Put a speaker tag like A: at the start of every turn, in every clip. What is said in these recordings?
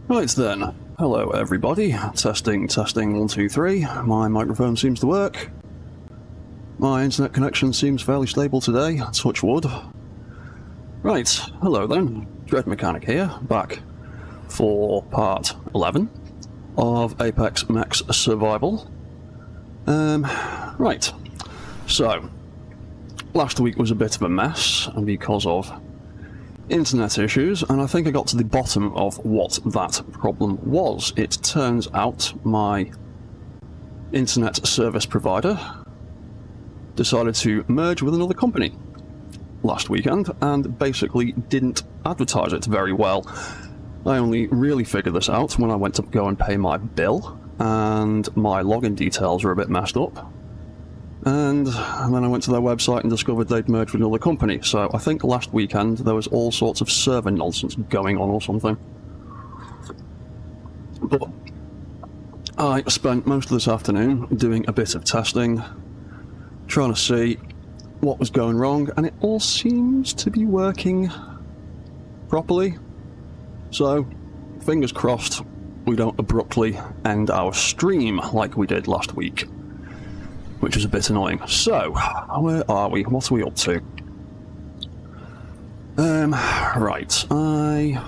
A: Right then, hello everybody, testing 1 2 3, my microphone seems to work, my internet connection seems fairly stable today, touch wood. Right, hello then, Dread Mechanic here, back for part 11 of Apex Mechs Survival. Right, so, last week was a bit of a mess because of internet issues, and I think I got to the bottom of what that problem was. It turns out my internet service provider decided to merge with another company last weekend and basically didn't advertise it very well. I only really figured this out when I went to go and pay my bill, and my login details were a bit messed up. And then I went to their website and discovered they'd merged with another company. So I think last weekend there was all sorts of server nonsense going on or something. But I spent most of this afternoon doing a bit of testing, trying to see what was going wrong, and it all seems to be working properly. So, fingers crossed we don't abruptly end our stream like we did last week, which is a bit annoying. So, where are we? What are we up to? Right, you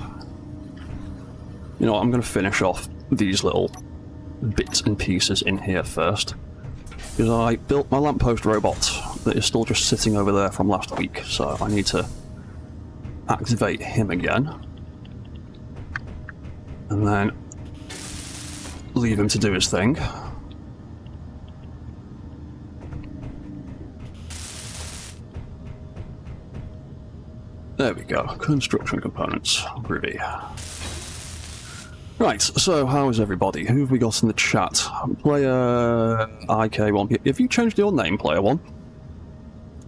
A: know what, I'm going to finish off these little bits and pieces in here first, because I built my lamppost robot that is still just sitting over there from last week, so I need to activate him again, and then leave him to do his thing. There we go, construction components, groovy. Right, so how is everybody? Who have we got in the chat? Player IK1. Have you changed your name, Player 1?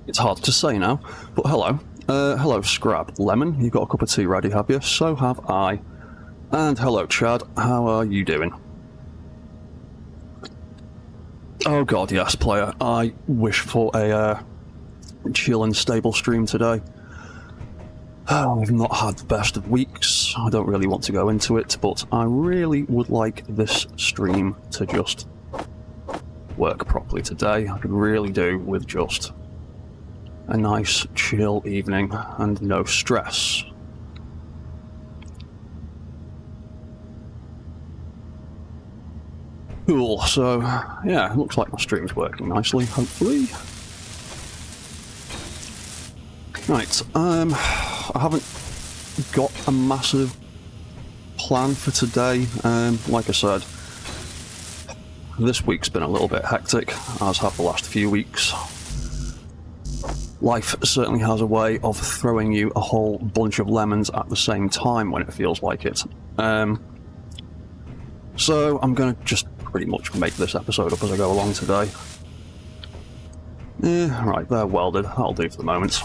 A: It's hard to say now, but hello. Hello, Scrab Lemon. You've got a cup of tea ready, have you? So have I. And hello, Chad. How are you doing? Oh god, yes, Player. I wish for a chill and stable stream today. I've not had the best of weeks. I don't really want to go into it, but I really would like this stream to just work properly today. I could really do with just a nice chill evening and no stress. Cool, so yeah, it looks like my stream's working nicely, hopefully. Right, I haven't got a massive plan for today. Like I said, this week's been a little bit hectic, as have the last few weeks. Life certainly has a way of throwing you a whole bunch of lemons at the same time when it feels like it. So I'm going to just pretty much make this episode up as I go along today. Right, they're welded. That'll do for the moment.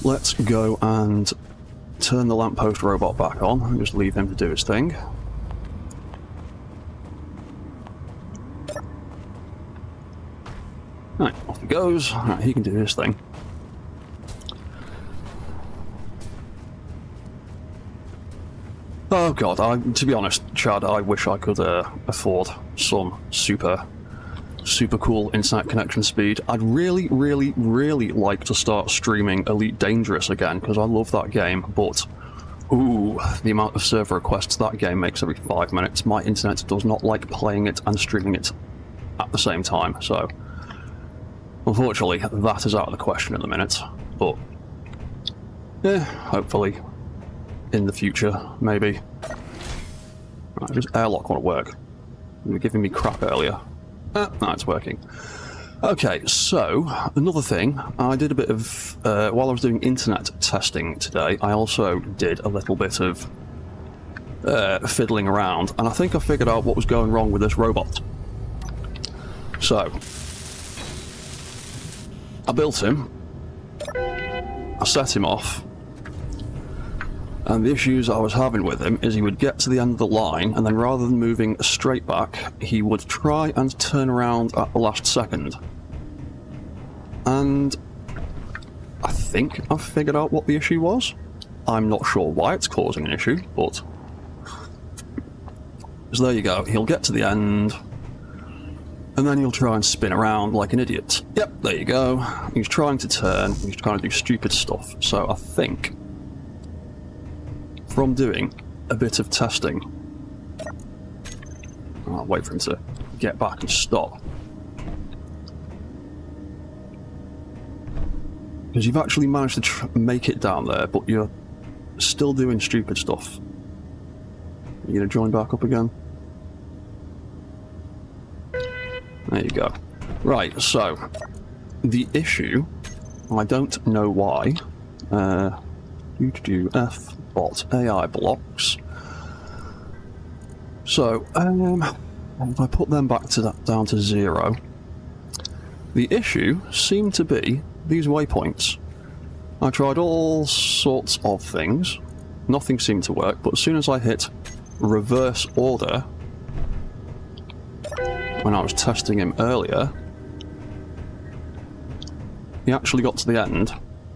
A: Let's go and turn the lamppost robot back on and just leave him to do his thing. Right, off he goes. Right, he can do his thing. Oh god, to be honest, Chad, I wish I could afford some super cool internet connection speed. I'd really like to start streaming Elite Dangerous again, because I love that game, but ooh, the amount of server requests that game makes every 5 minutes. My internet does not like playing it and streaming it at the same time, so unfortunately that is out of the question at the minute, but yeah, hopefully in the future, maybe. Right, does airlock want to work? You were giving me crap earlier. No, it's working. Okay, so, another thing, I did a bit of, while I was doing internet testing today, I also did a little bit of fiddling around, and I think I figured out what was going wrong with this robot. So, I built him, I set him off, and the issues I was having with him is he would get to the end of the line, and then rather than moving straight back, he would try and turn around at the last second. And I think I've figured out what the issue was. I'm not sure why it's causing an issue, but So there you go. He'll get to the end, and then he'll try and spin around like an idiot. Yep, there you go. He's trying to turn. He's trying to do stupid stuff. So I think, from doing a bit of testing, I'll wait for him to get back and stop. Because you've actually managed to make it down there, but you're still doing stupid stuff. Are you going to join back up again? There you go. Right, so the issue, I don't know why, F bot AI blocks. So, if I put them back to that down to 0, the issue seemed to be these waypoints. I tried all sorts of things, nothing seemed to work, but as soon as I hit reverse order, when I was testing him earlier, he actually got to the end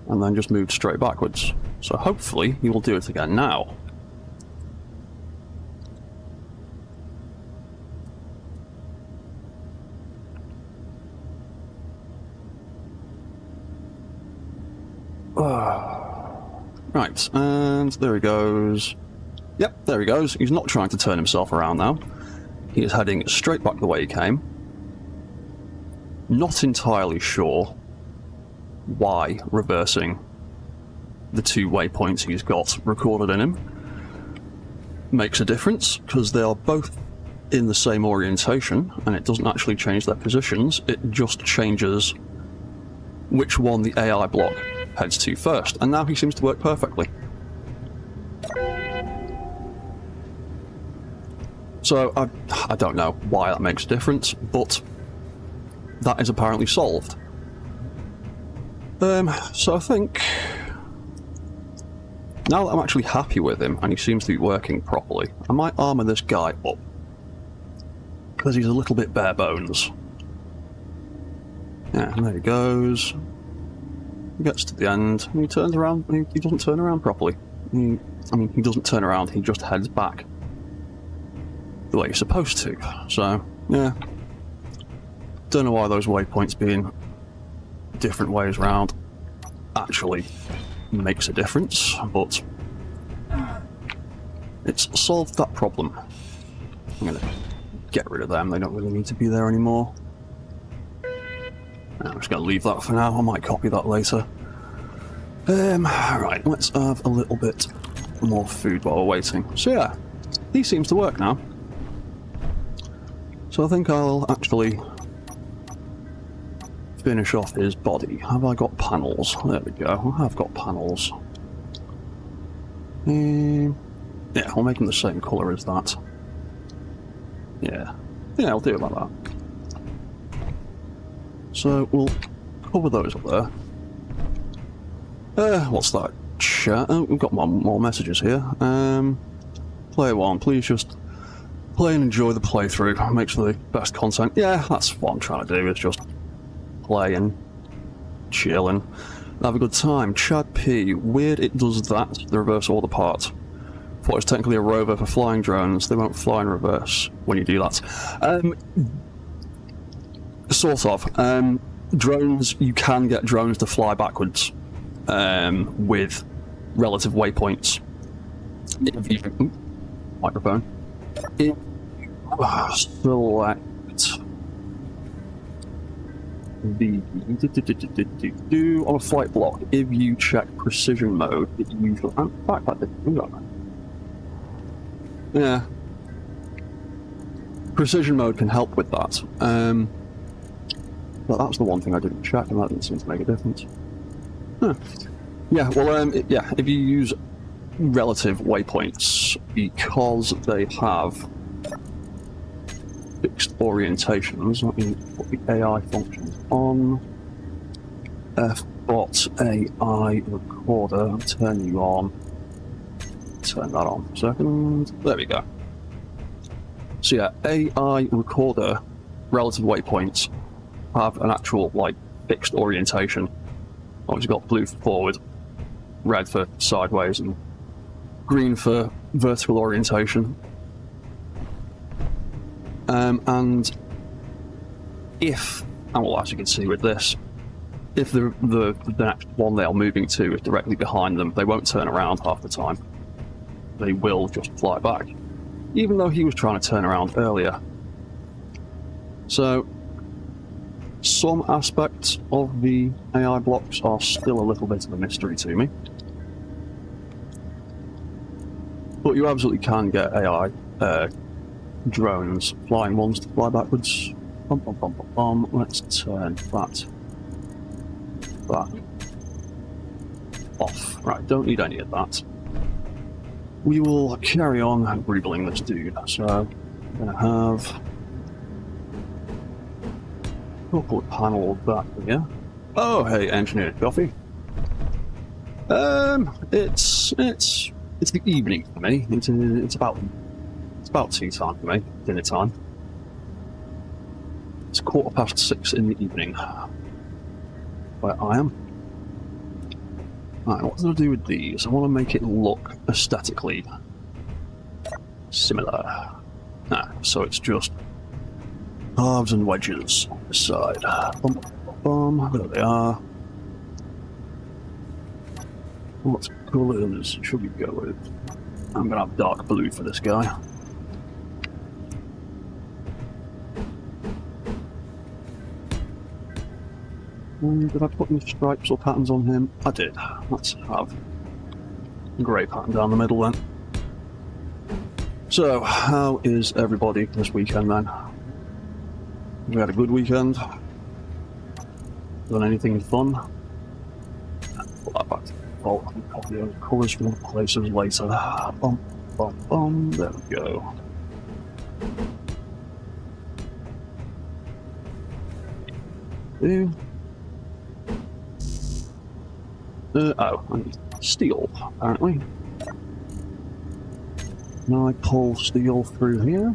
A: and then just moved straight backwards. So hopefully he will do it again now. Right, and there he goes. Yep, there he goes. He's not trying to turn himself around now. He is heading straight back the way he came. Not entirely sure why reversing the 2 waypoints he's got recorded in him makes a difference, because they are both in the same orientation, and it doesn't actually change their positions, it just changes which one the AI block heads to first, and now he seems to work perfectly. So I don't know why that makes a difference, but that is apparently solved. So I think now that I'm actually happy with him and he seems to be working properly, I might armour this guy up, because he's a little bit bare bones. Yeah, and there he goes. He gets to the end, and he turns around, and he doesn't turn around properly. He doesn't turn around, he just heads back the way you're supposed to. So, yeah. Don't know why those waypoints being different ways round actually makes a difference, but it's solved that problem. I'm gonna get rid of them, they don't really need to be there anymore. I'm just going to leave that for now, I might copy that later. Right, let's have a little bit more food while we're waiting. So yeah, he seems to work now. So I think I'll actually finish off his body. Have I got panels? There we go, I have got panels. Yeah, I'll make them the same colour as that. Yeah, I'll do it like that. So we'll cover those up there. What's that? Chat. Oh, we've got more messages here. Player 1, please just play and enjoy the playthrough. Makes for the best content. Yeah, that's what I'm trying to do, is just play and chill and have a good time. Chad P, weird it does that, the reverse order part. Thought it was technically a rover for flying drones. They won't fly in reverse when you do that. Sort of. Drones, you can get drones to fly backwards with relative waypoints. If you... microphone. If you select the... on a flight block, if you check precision mode, it usually... in fact, I didn't do that. Yeah. Precision mode can help with that. But that's the one thing I didn't check, and that didn't seem to make a difference. Huh. Yeah, well, yeah, if you use relative waypoints, because they have fixed orientations, let me put the AI functions on. F-bot AI recorder, turn you on. Turn that on for a second. There we go. So yeah, AI recorder, relative waypoints, have an actual, like, fixed orientation. Obviously got blue for forward, red for sideways, and green for vertical orientation. And if, and well, as you can see with this, if the next one they are moving to is directly behind them, they won't turn around half the time. They will just fly back, even though he was trying to turn around earlier. So, some aspects of the AI blocks are still a little bit of a mystery to me. But you absolutely can get AI drones, flying ones, to fly backwards. Bum, bum, bum, bum, bum. Let's turn that off. Right, don't need any of that. We will carry on greebling this dude. So, I'm going to have a couple of panel back here. Oh, hey, engineered coffee. It's the evening for me. It's about tea time for me, dinner time. It's 6:15 in the evening, where I am. Right, what do I do with these? I want to make it look aesthetically similar. So it's just halves and wedges on the side. Bum, bum, bum. There they are. What colours should we go with? I'm going to have dark blue for this guy. Did I put any stripes or patterns on him? I did. Let's have a grey pattern down the middle then. So, how is everybody this weekend then? We had a good weekend? Done anything fun? Put that back to the default. I can copy those colours from other places later. Bum, bum, bum. There we go. Oh, I need steel, apparently. Can I pull steel through here?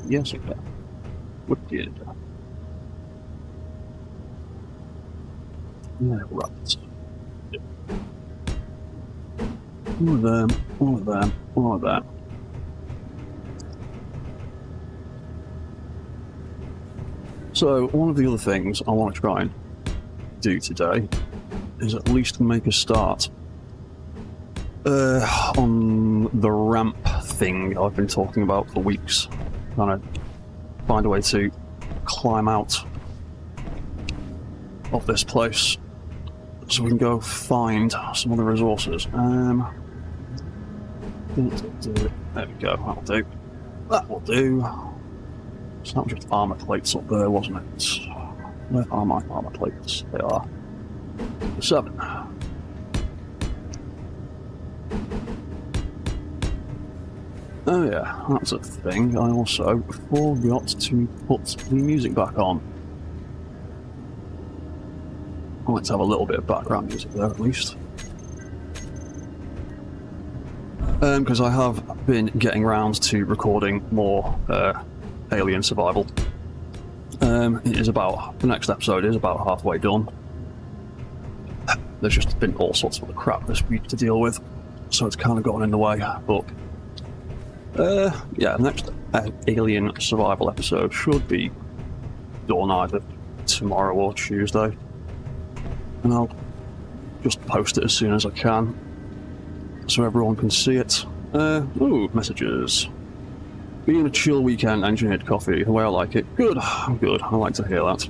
A: Yes, I can. Wicked. Yeah, right. All of them, all of them, all of that. So, one of the other things I want to try and do today is at least make a start on the ramp thing I've been talking about for weeks. Trying to find a way to climb out of this place so we can go find some other resources. There we go, that'll do. That will do. So that was just armour plates up there, wasn't it? Where are my armour plates? They are 7. Oh yeah, that's a thing. I also forgot to put the music back on. I like to have a little bit of background music there at least. Because I have been getting round to recording more Alien Survival. It is about, the next episode is about halfway done. There's just been all sorts of other crap this week to deal with, so it's kind of gotten in the way, but yeah, next Alien Survival episode should be done either tomorrow or Tuesday, and I'll just post it as soon as I can, so everyone can see it. Ooh, messages. Being a chill weekend, engineered coffee, the way I like it. Good, good, I like to hear that.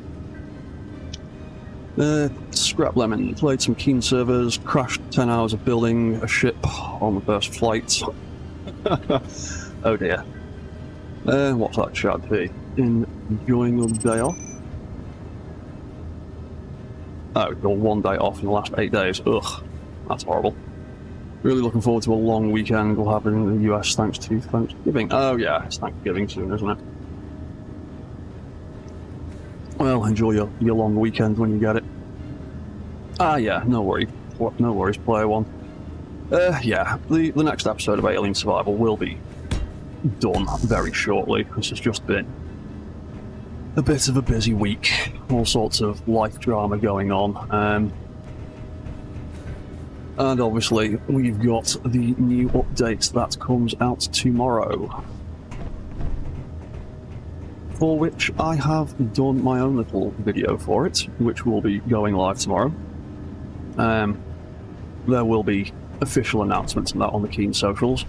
A: Scrap Lemon, played some Keen servers, crashed 10 hours of building a ship on the first flight. Oh dear. What's that chat be? Enjoying your day off? Oh, you're 1 day off in the last 8 days. Ugh, that's horrible. Really looking forward to a long weekend we'll have in the US thanks to Thanksgiving. Oh yeah, it's Thanksgiving soon, isn't it? Well, enjoy your long weekend when you get it. Ah yeah, no worries, player one. Yeah, the next episode of Alien Survival will be done very shortly. This has just been a bit of a busy week. All sorts of life drama going on. And obviously, we've got the new update that comes out tomorrow. for which I have done my own little video for it, which will be going live tomorrow. There will be official announcements and that on the Keen socials.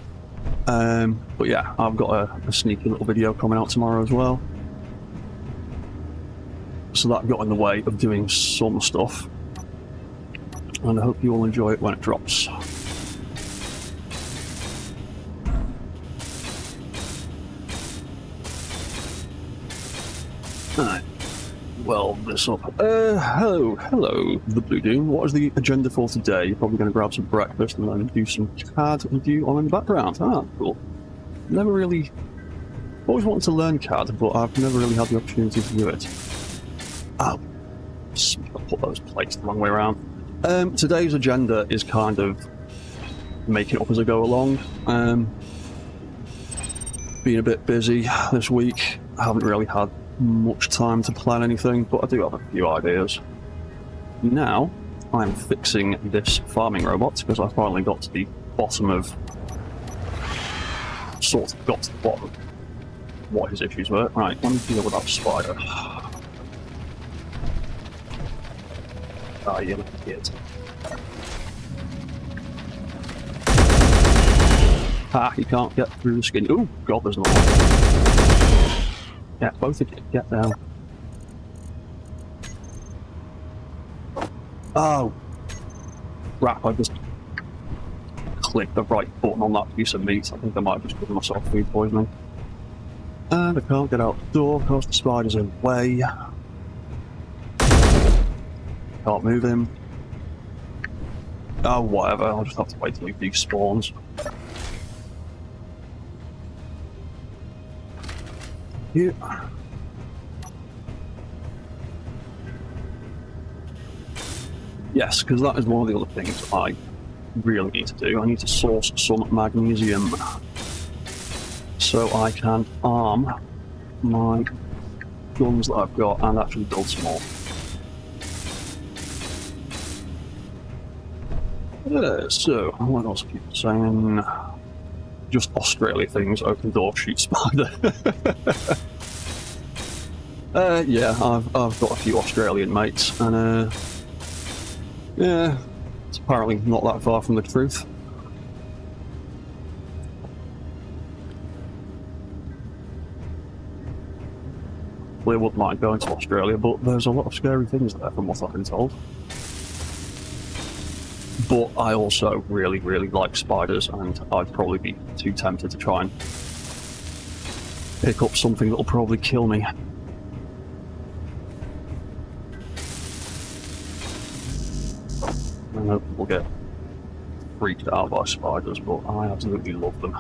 A: But yeah, I've got a sneaky little video coming out tomorrow as well. So that got in the way of doing some stuff. And I hope you all enjoy it when it drops. Alright, well, this up. Hello, the Blue Doom. What is the agenda for today? You're probably going to grab some breakfast and then do some CAD review on in the background. Ah, cool. Never really... always wanted to learn CAD, but I've never really had the opportunity to do it. Oh, I put those plates the wrong way around. Today's agenda is kind of making it up as I go along. Being a bit busy this week. I haven't really had much time to plan anything, but I do have a few ideas. Now, I'm fixing this farming robot because I finally got to the bottom of... sort of got to the bottom of what his issues were. Right, let me deal with that spider. Ah, you little kid. Ha, he can't get through the skin. Oh, God, there's another one. Yeah, both of you, get down. Oh. Crap, I just clicked the right button on that piece of meat. I think I might have just given myself food poisoning. And I can't get out the door because the spider's in the way. Can't move him. Oh, whatever, I'll just have to wait till he despawns. Yeah. Yes, because that is one of the other things I really need to do. I need to source some magnesium so I can arm my guns that I've got and actually build some more. So, what else are people saying? Just Australia things, open door, shoot spider. Yeah, I've got a few Australian mates, and yeah, it's apparently not that far from the truth. We wouldn't mind going to Australia, but there's a lot of scary things there from what I've been told. But I also really, really like spiders, and I'd probably be too tempted to try and pick up something that'll probably kill me. I know people get freaked out by spiders, but I absolutely love them.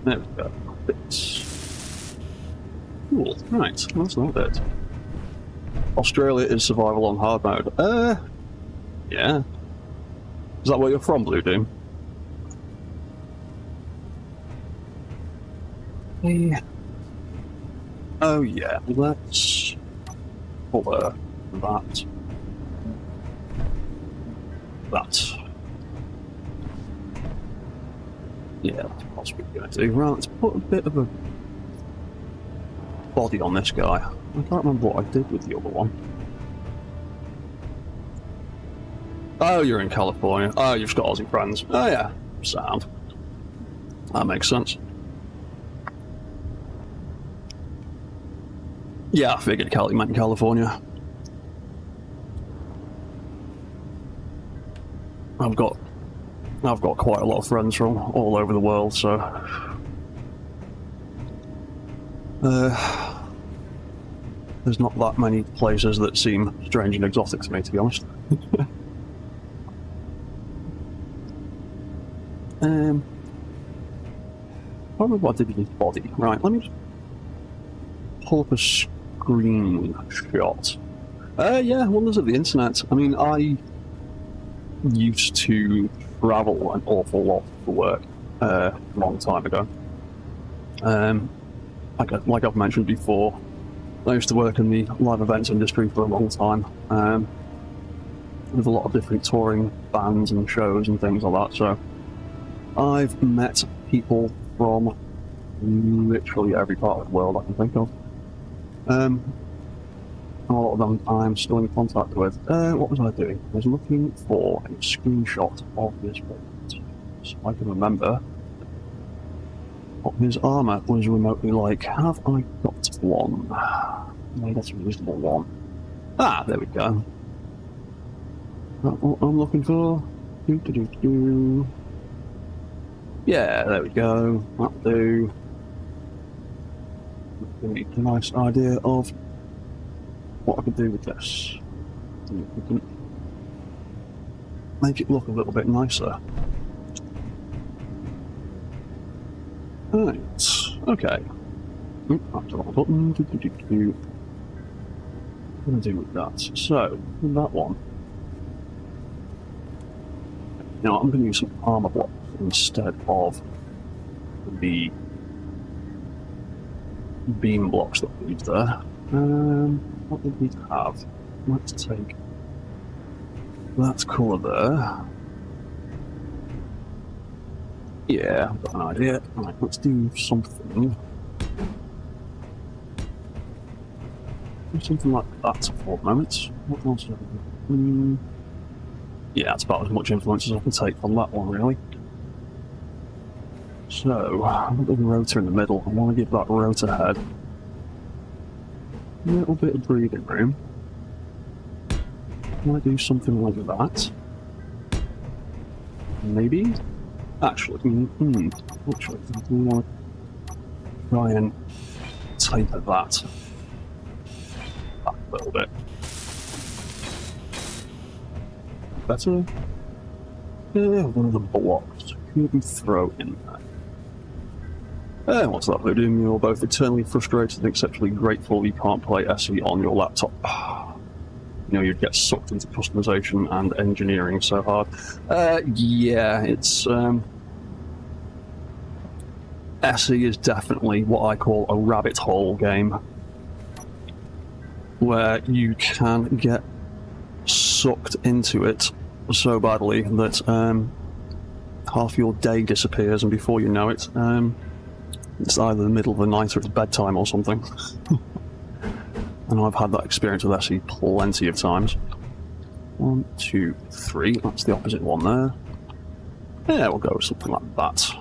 A: There we go. Bits. Cool. Right, that's not it. Australia is survival on hard mode. Yeah. Is that where you're from, Blue Doom? Hey. Oh yeah, let's cover that. Yeah, that's what we're going to do. Right, let's put a bit of a body on this guy. I can't remember what I did with the other one. Oh, you're in California. Oh, you've got Aussie friends. Oh yeah, sound. That makes sense. Yeah, I figured Cali meant California. I've got quite a lot of friends from all over the world, so there's not that many places that seem strange and exotic to me, to be honest. I don't know what I did with his body. Right, let me just pull up a screenshot. Yeah, wonders of the internet. I mean, I used to travel an awful lot for work a long time ago. Like I've mentioned before, I used to work in the live events industry for a long time. with a lot of different touring bands and shows and things like that. So I've met people from literally every part of the world I can think of. A lot of them I'm still in contact with. What was I doing? I was looking for a screenshot of this boat so I can remember what his armour was remotely like. Have I got one? No, that's a reasonable one. Ah, there we go. That's what I'm looking for. Yeah, there we go. That'll do. Give me a nice idea of what I could do with this. We can make it look a little bit nicer. Right, okay. That's the wrong button. What am I do with that? So, with that one. Now, I'm going to use some armour blocks instead of the beam blocks that we used there. What did we have? Let's take that colour there. Yeah, I've got an idea. Right, let's do something. Do something like that for the moment. What else have we got? Yeah, that's about as much influence as I can take from that one, really. So, I've got the rotor in the middle. I want to give that rotor head a little bit of breathing room. Can I do something like that? Maybe? Actually, actually, I want to try and taper that back a little bit. Better? Yeah, one of the blocks could we throw in there? What's that doing? You're both eternally frustrated and exceptionally grateful you can't play SE on your laptop. You know, you'd get sucked into customization and engineering so hard. Yeah, it's... SE is definitely what I call a rabbit hole game, where you can get sucked into it so badly that half your day disappears, and before you know it, it's either the middle of the night or it's bedtime or something. And I've had that experience with SE plenty of times. 1, 2, 3, that's the opposite one there. Yeah, we'll go with something like that.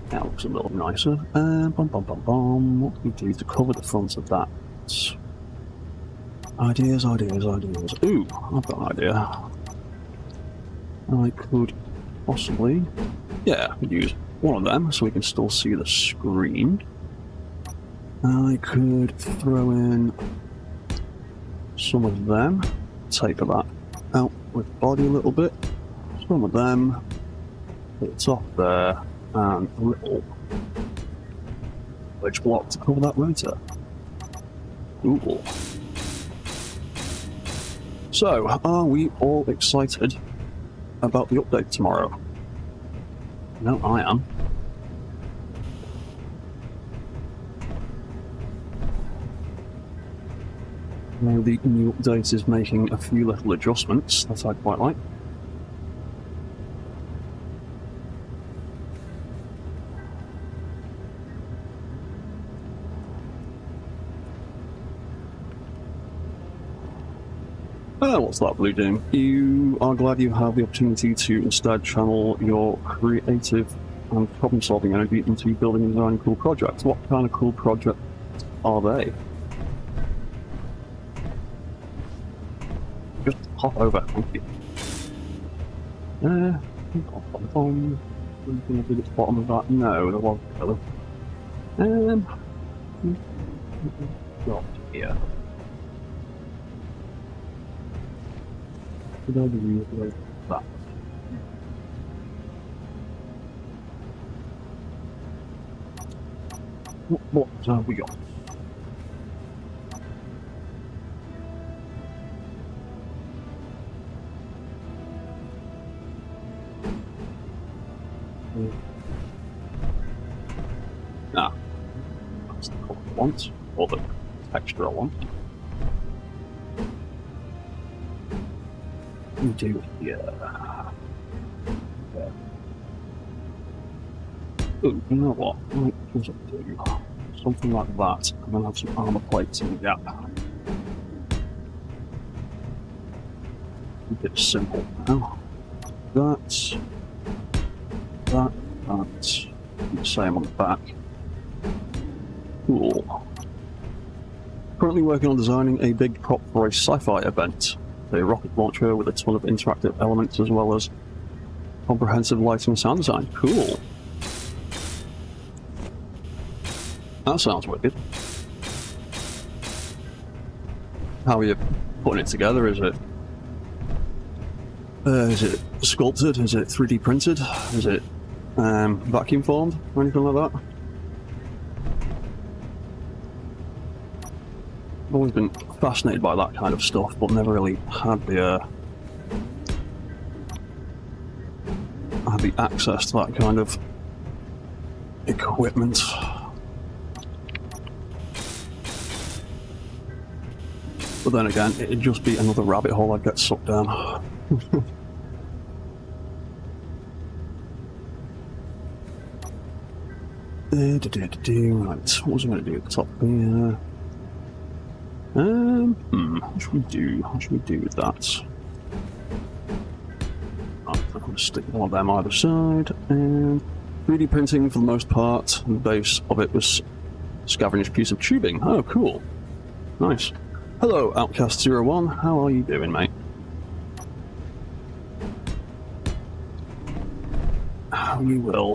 A: That looks a little nicer. What do we do to cover the front of that? Ideas. Ooh, I've got an idea. I could possibly, yeah, use one of them so we can still see the screen. I could throw in some of them, taper that out with body a little bit, some of them at the top there, and a little wedge block to cover that rotor. Ooh. So, are we all excited about the update tomorrow? No, I am. Now the new update is making a few little adjustments that I quite like. What's that, Blue Doom? You are glad you have the opportunity to instead channel your creative and problem-solving energy into building and designing cool projects. What kind of cool projects are they? Just hop over, thank you. Anything at the bottom of that? No, there wasn't really. Got here. Should I do like that? What have we got? Ah, that's the color I want. for the extra one. We do here. Ooh, you know what? Might do something like that, and then have some armor plates in the gap. Keep it simple now. That. The same on the back. Cool. Currently working on designing a big prop for a sci-fi event. A rocket launcher with a ton of interactive elements as well as comprehensive lighting and sound design. Cool. That sounds wicked. How are you putting it together? Is it sculpted? Is it 3D printed? Is it vacuum formed or anything like that? I've always been fascinated by that kind of stuff, but never really had the access to that kind of equipment. But then again, it'd just be another rabbit hole I'd get sucked down. Right, what was I going to do at the top here? What should we do? What should we do with that? I'm going to stick one of them either side, and 3D printing for the most part. The base of it was scavenged piece of tubing. Oh, cool. Nice. Hello, Outcast01. How are you doing, mate? We will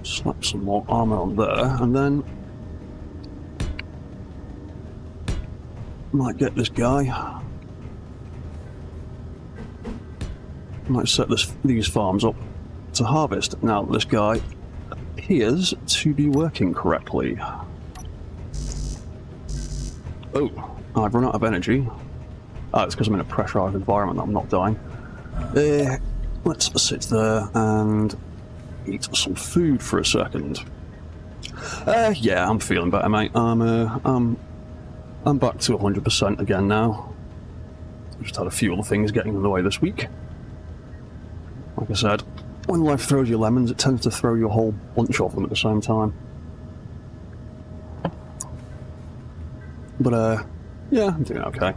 A: slap some more armor on there, and then might get this guy. Might set these farms up to harvest. Now this guy appears to be working correctly. Oh, I've run out of energy. It's because I'm in a pressurized environment that I'm not dying. Let's sit there and eat some food for a second. Yeah, I'm feeling better, mate. I'm back to 100% again now. Just had a few other things getting in the way this week. Like I said, when life throws you lemons, it tends to throw you a whole bunch of them at the same time. But, yeah, I'm doing okay.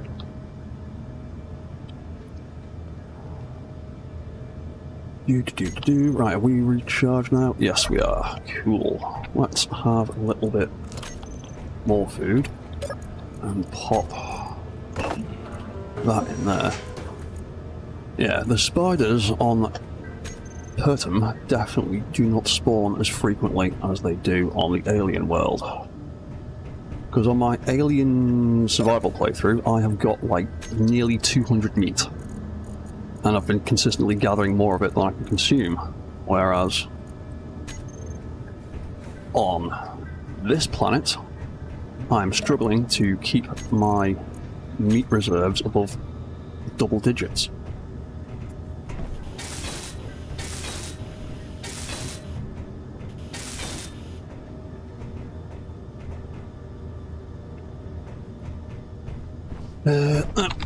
A: Right, are we recharged now? Yes, we are. Cool. Let's have a little bit more food and pop that in there. Yeah, the spiders on Pertum definitely do not spawn as frequently as they do on the alien world. Because on my alien survival playthrough, I have got like nearly 200 meat. And I've been consistently gathering more of it than I can consume. Whereas on this planet, I'm struggling to keep my meat reserves above double digits.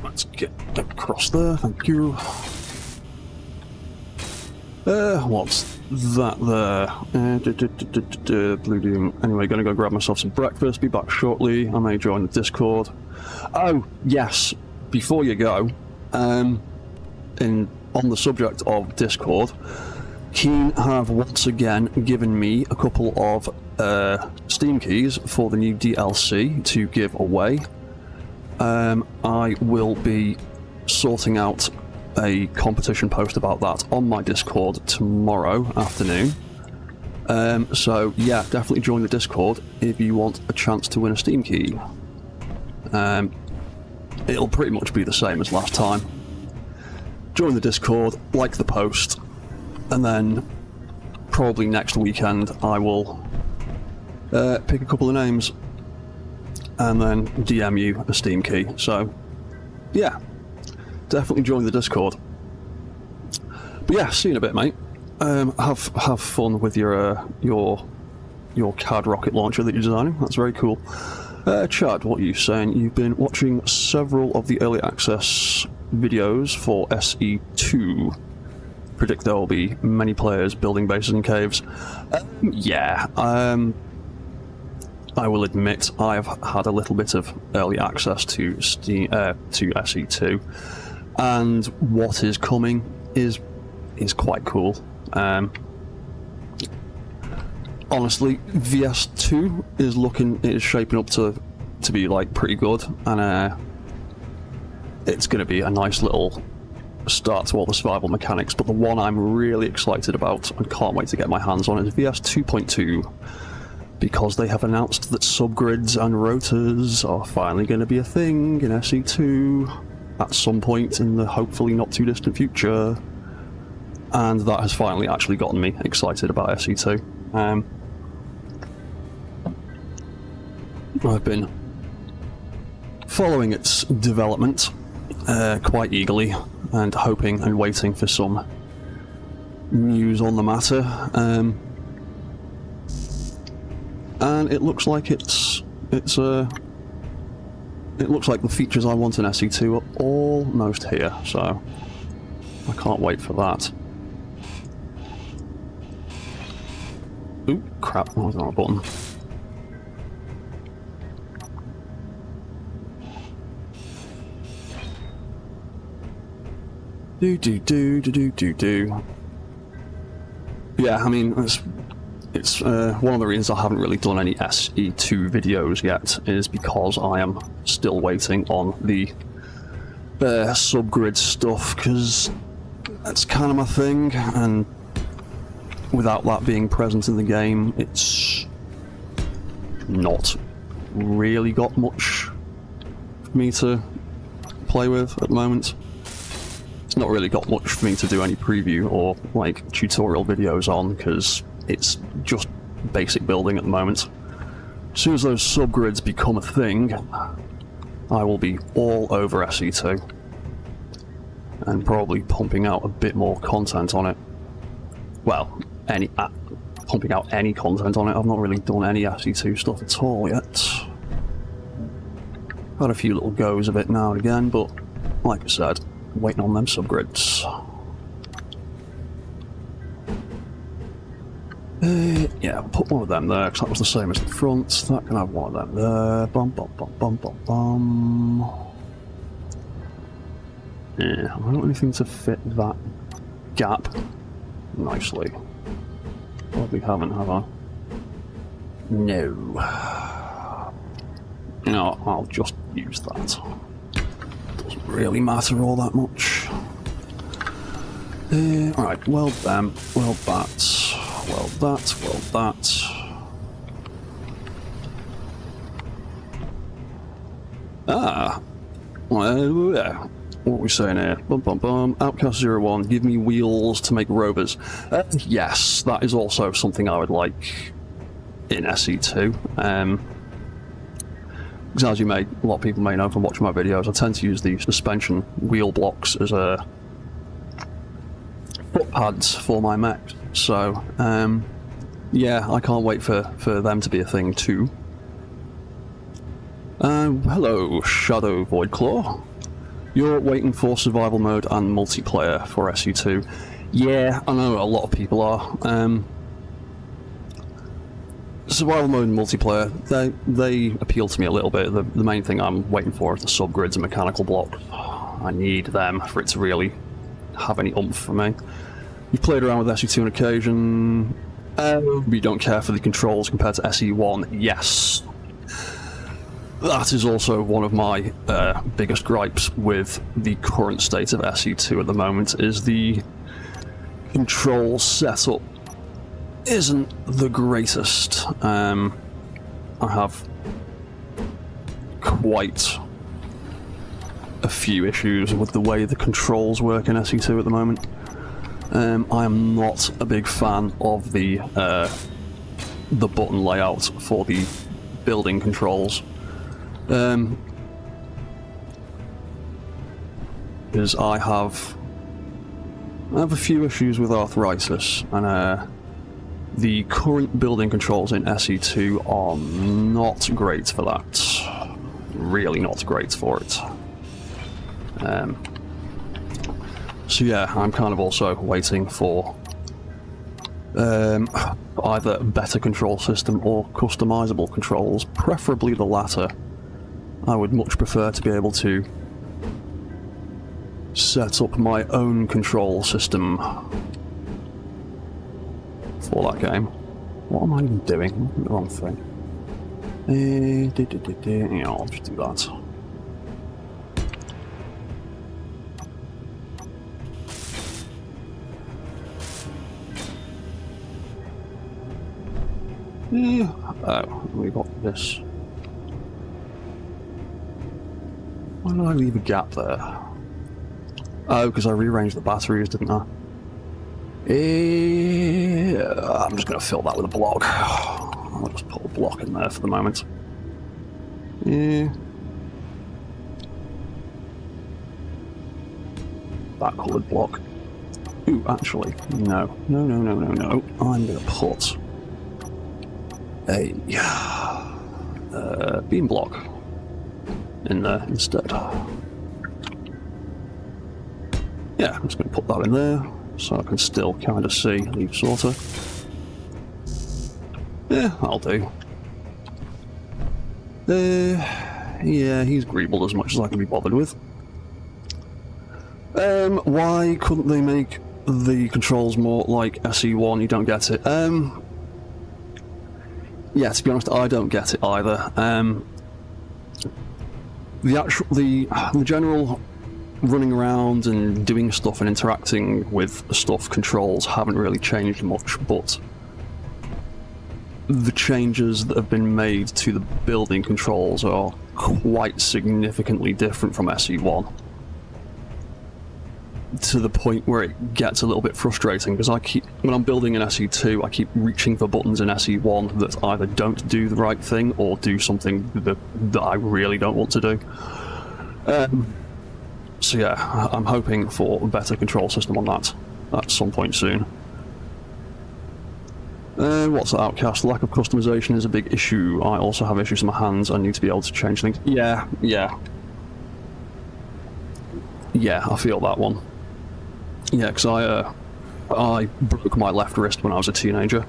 A: Let's get across there, thank you. What's that there? Blue Doom. Anyway, gonna go grab myself some breakfast, be back shortly. I may join the Discord. Oh, yes, before you go, on the subject of Discord, Keen have once again given me a couple of Steam keys for the new DLC to give away. I will be sorting out a competition post about that on my Discord tomorrow afternoon. So yeah, definitely join the Discord if you want a chance to win a Steam key. It'll pretty much be the same as last time. Join the Discord, like the post, and then probably next weekend I will pick a couple of names and then DM you a Steam key. So yeah, definitely join the Discord. But yeah, see you in a bit, mate. Have fun with your your CAD rocket launcher that you're designing. That's very cool. Chad, what are you saying? You've been watching several of the early access videos for SE2. Predict there will be many players building bases and caves. Yeah, I will admit I've had a little bit of early access to Steam, to SE2, and what is coming is quite cool. Honestly, VS2 is shaping up to be like pretty good, and it's going to be a nice little start to all the survival mechanics. But the one I'm really excited about and can't wait to get my hands on is VS 2.2, because they have announced that subgrids and rotors are finally going to be a thing in SE2 at some point in the hopefully not too distant future, and that has finally actually gotten me excited about SE2. I've been following its development quite eagerly and hoping and waiting for some news on the matter, and it looks like it looks like the features I want in SE2 are almost here, so I can't wait for that. Ooh, crap, that was on a button. Do. Yeah, I mean, it's one of the reasons I haven't really done any SE2 videos yet is because I am still waiting on the subgrid stuff, because that's kind of my thing, and without that being present in the game, it's not really got much for me to play with at the moment. It's not really got much for me to do any preview or like tutorial videos on, because it's just basic building at the moment. As soon as those subgrids become a thing, I will be all over SE2 and probably pumping out a bit more content on it. Well, pumping out any content on it. I've not really done any SE2 stuff at all yet. Had a few little goes of it now and again, but like I said, waiting on them subgrids. Yeah, I'll put one of them there, because that was the same as the front. That can have one of them there. Bum, bum, bum, bum, bum, bum. Yeah, I don't have anything to fit that gap nicely. Probably haven't, have I? No. No, I'll just use that. Doesn't really matter all that much. Alright, weld them, weld that, weld that, weld that. Well, yeah. What are we saying here? Bum bum bum. Outcast 01, give me wheels to make rovers. Yes, that is also something I would like in SE2. Because as a lot of people may know from watching my videos, I tend to use the suspension wheel blocks as foot pads for my mech. So, yeah, I can't wait for them to be a thing too. Hello, Shadow Voidclaw. You're waiting for survival mode and multiplayer for SE2. Yeah, I know a lot of people are. Survival mode and multiplayer, they appeal to me a little bit. The main thing I'm waiting for is the subgrids and mechanical blocks. I need them for it to really have any oomph for me. You've played around with SE2 on occasion. You don't care for the controls compared to SE1. Yes. That is also one of my biggest gripes with the current state of SE2 at the moment, is the control setup isn't the greatest. I have quite a few issues with the way the controls work in SE2 at the moment. I am not a big fan of the button layout for the building controls. Because I have a few issues with arthritis, and The current building controls in SE2 are not great for that. Really not great for it. So yeah, I'm kind of also waiting for either a better control system or customizable controls, preferably the latter. I would much prefer to be able to set up my own control system for that game. What am I even doing? I'm doing the wrong thing. Yeah, I'll just do that. Yeah. Oh, we got this. Why did I leave a gap there? Oh, because I rearranged the batteries, didn't I? I'm just going to fill that with a block. I'll just put a block in there for the moment. Yeah. That coloured block. Ooh, actually, no. No. I'm going to put a beam block in there instead. Yeah, I'm just going to put that in there so I can still kind of see leaf sorter. Yeah, I'll do. Yeah, he's greebled as much as I can be bothered with. Why couldn't they make the controls more like SE1? You don't get it. Yeah, to be honest, I don't get it either. The general running around and doing stuff and interacting with stuff controls haven't really changed much, but the changes that have been made to the building controls are quite significantly different from SE1. To the point where it gets a little bit frustrating, because when I'm building an SE2, I keep reaching for buttons in SE1 that either don't do the right thing or do something that I really don't want to do. So yeah, I'm hoping for a better control system on that at some point soon. What's Outcast? Lack of customization is a big issue. I also have issues in my hands. I need to be able to change things. Yeah, I feel that one. Yeah, because I broke my left wrist when I was a teenager,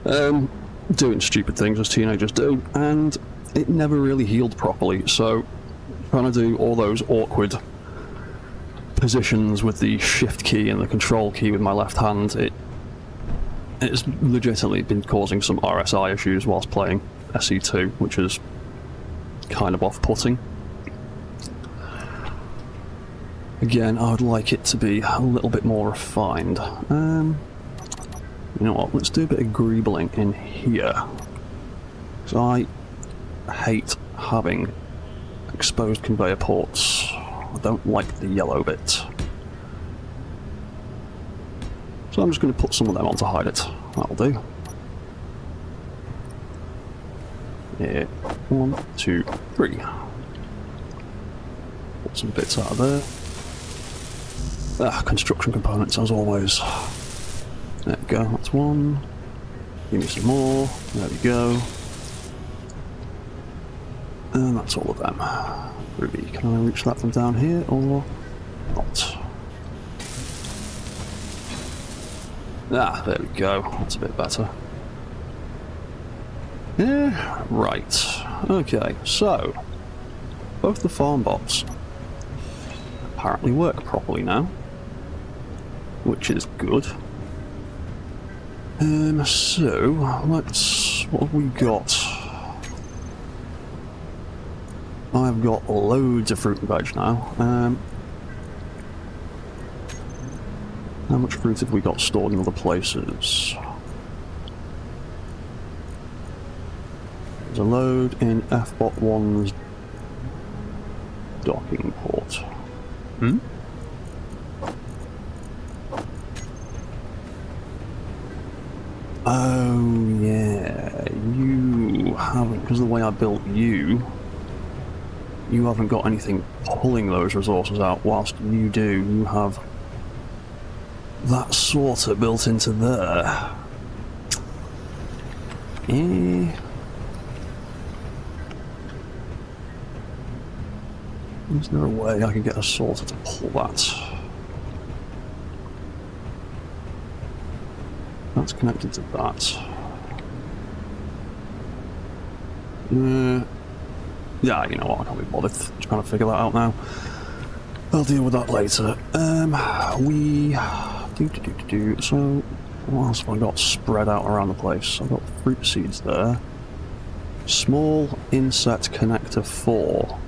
A: doing stupid things as teenagers do, and it never really healed properly, so trying to do all those awkward positions with the shift key and the control key with my left hand, it's legitimately been causing some RSI issues whilst playing SE2, which is kind of off-putting. Again, I would like it to be a little bit more refined. You know what, let's do a bit of greebling in here. Because I hate having exposed conveyor ports. I don't like the yellow bit. So I'm just going to put some of them on to hide it. That'll do. Yeah, 1, 2, 3. Put some bits out of there. Construction components as always. There we go, that's one. Give me some more. There we go. And that's all of them. Ruby, can I reach that from down here or not? There we go. That's a bit better. Yeah, right. Okay, so both the farm bots apparently work properly now, which is good. So what have we got? I've got loads of fruit and veg now. How much fruit have we got stored in other places? There's a load in FBOT1's docking port. Hmm? Oh yeah, you haven't, because of the way I built you haven't got anything pulling those resources out, whilst you do. You have that sorter built into there. Is there a way I can get a sorter to pull that? That's connected to that. Yeah, you know what, I can't be bothered trying to figure that out now. I'll deal with that later. So, what else have I got spread out around the place? I've got fruit seeds there. Small insect connector 4.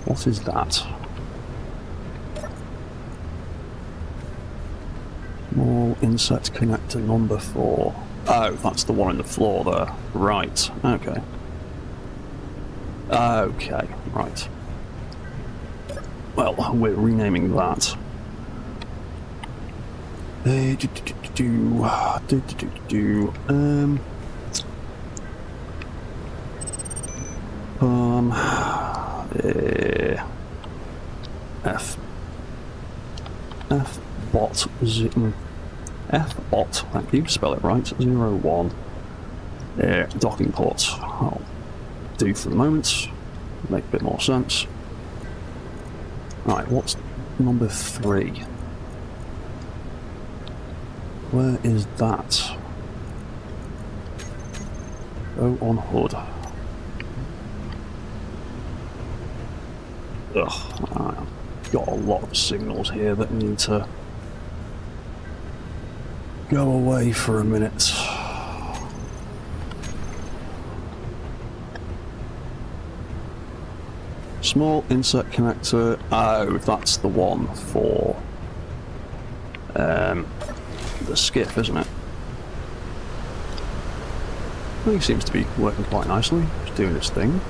A: What is that? Small insect connector number 4. Oh, that's the one in the floor there. Right, okay. Okay, right. Well, we're renaming that. F-bot, thank you, spell it right, 01. Docking port, I'll do for the moment, make a bit more sense. Right, what's number 3? Where is that? Go on hood. Ugh, I've got a lot of signals here that need to go away for a minute. Small insect connector. Oh, that's the one for the skiff, isn't it? I think it seems to be working quite nicely. It's doing its thing.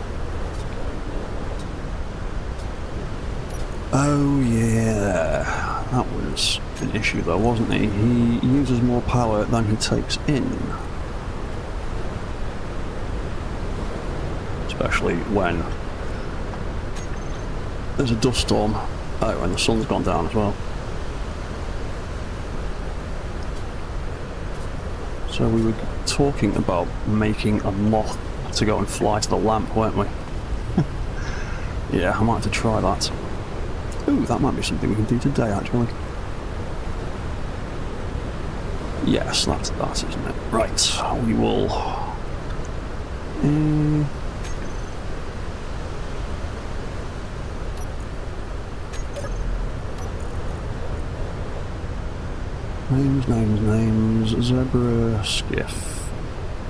A: Oh yeah, that was an issue though, wasn't he? He uses more power than he takes in. Especially when there's a dust storm. Oh, and the sun's gone down as well. So we were talking about making a moth to go and fly to the lamp, weren't we? Yeah, I might have to try that. Ooh, that might be something we can do today, actually. Yes, that's that, isn't it? Right, we will... Names, zebra, skiff.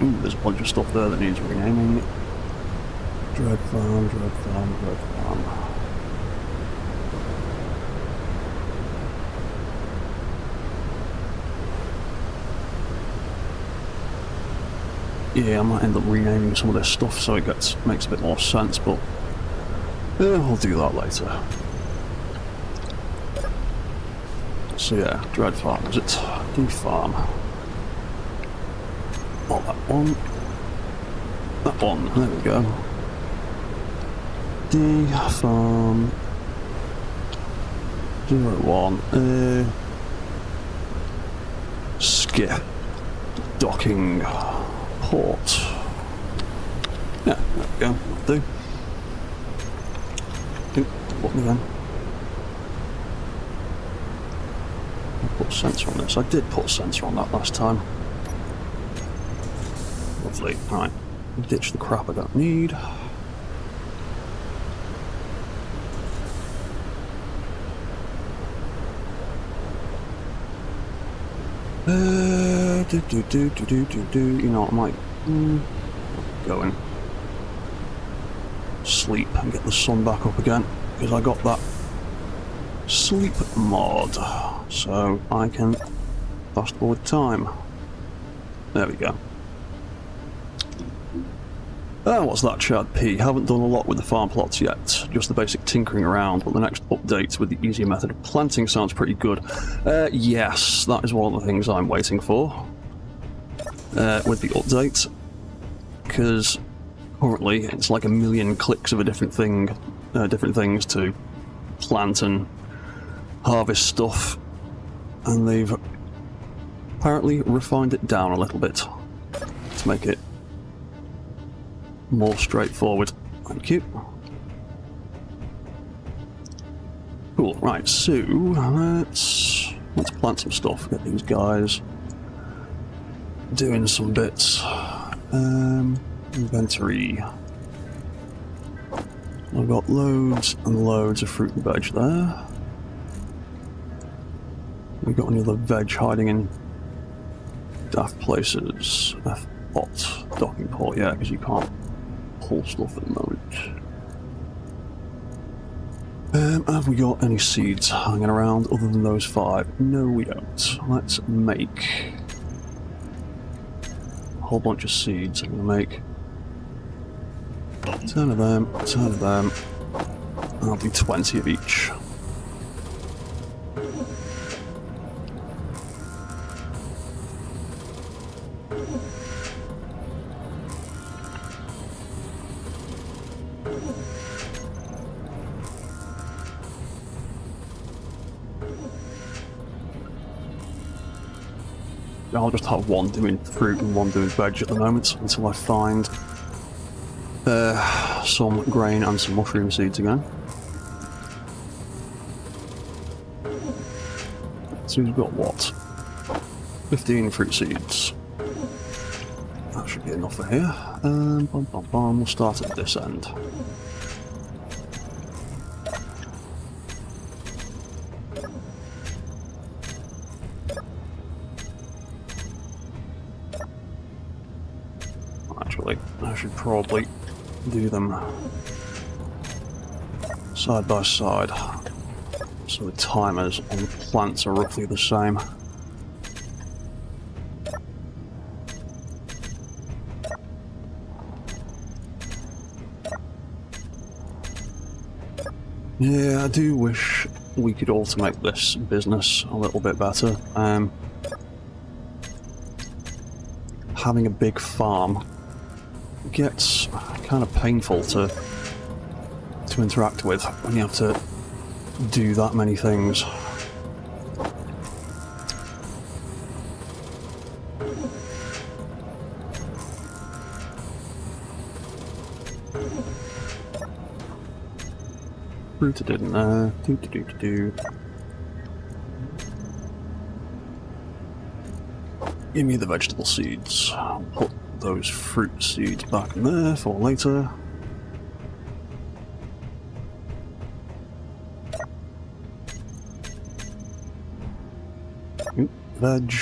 A: Ooh, there's a bunch of stuff there that needs renaming. Dread farm. Yeah, I might end up renaming some of this stuff so it makes a bit more sense, but we'll do that later. So yeah, Dread Farm, is it? D Farm. Not that one. That one, there we go. D Farm 01. Skip. Docking port. Yeah, there we go, that'll do. Button again. Put a sensor on this. I did put a sensor on that last time. Lovely. Right. Ditch the crap I don't need. You know what, I might go and sleep and get the sun back up again, because I got that sleep mod, so I can fast forward time. There we go. What's that, Chad P? Haven't done a lot with the farm plots yet, just the basic tinkering around, but the next update with the easier method of planting sounds pretty good. Yes, that is one of the things I'm waiting for with the update, because currently it's like a million clicks of a different things to plant and harvest stuff, and they've apparently refined it down a little bit to make it more straightforward. Thank you. Cool, right, so let's plant some stuff, get these guys doing some bits. Inventory. I've got loads and loads of fruit and veg there. We've got any other veg hiding in daft places. F-pot, docking port, yeah, because you can't pull stuff at the moment. Have we got any seeds hanging around other than those 5? No, we don't. Let's make a whole bunch of seeds. I'm going to make 10 of them, 10 of them. That'll be 20 of each. I'll just have one doing fruit and one doing veg at the moment until I find some grain and some mushroom seeds again. So we've got what? 15 fruit seeds. That should be enough for here. We'll start at this end. Actually, I should probably do them side by side so the timers on the plants are roughly the same. Yeah, I do wish we could automate this business a little bit better. Having a big farm gets kind of painful to interact with when you have to do that many things. Rooted in there. Give me the vegetable seeds. I'll put those fruit seeds back in there for later. Veg.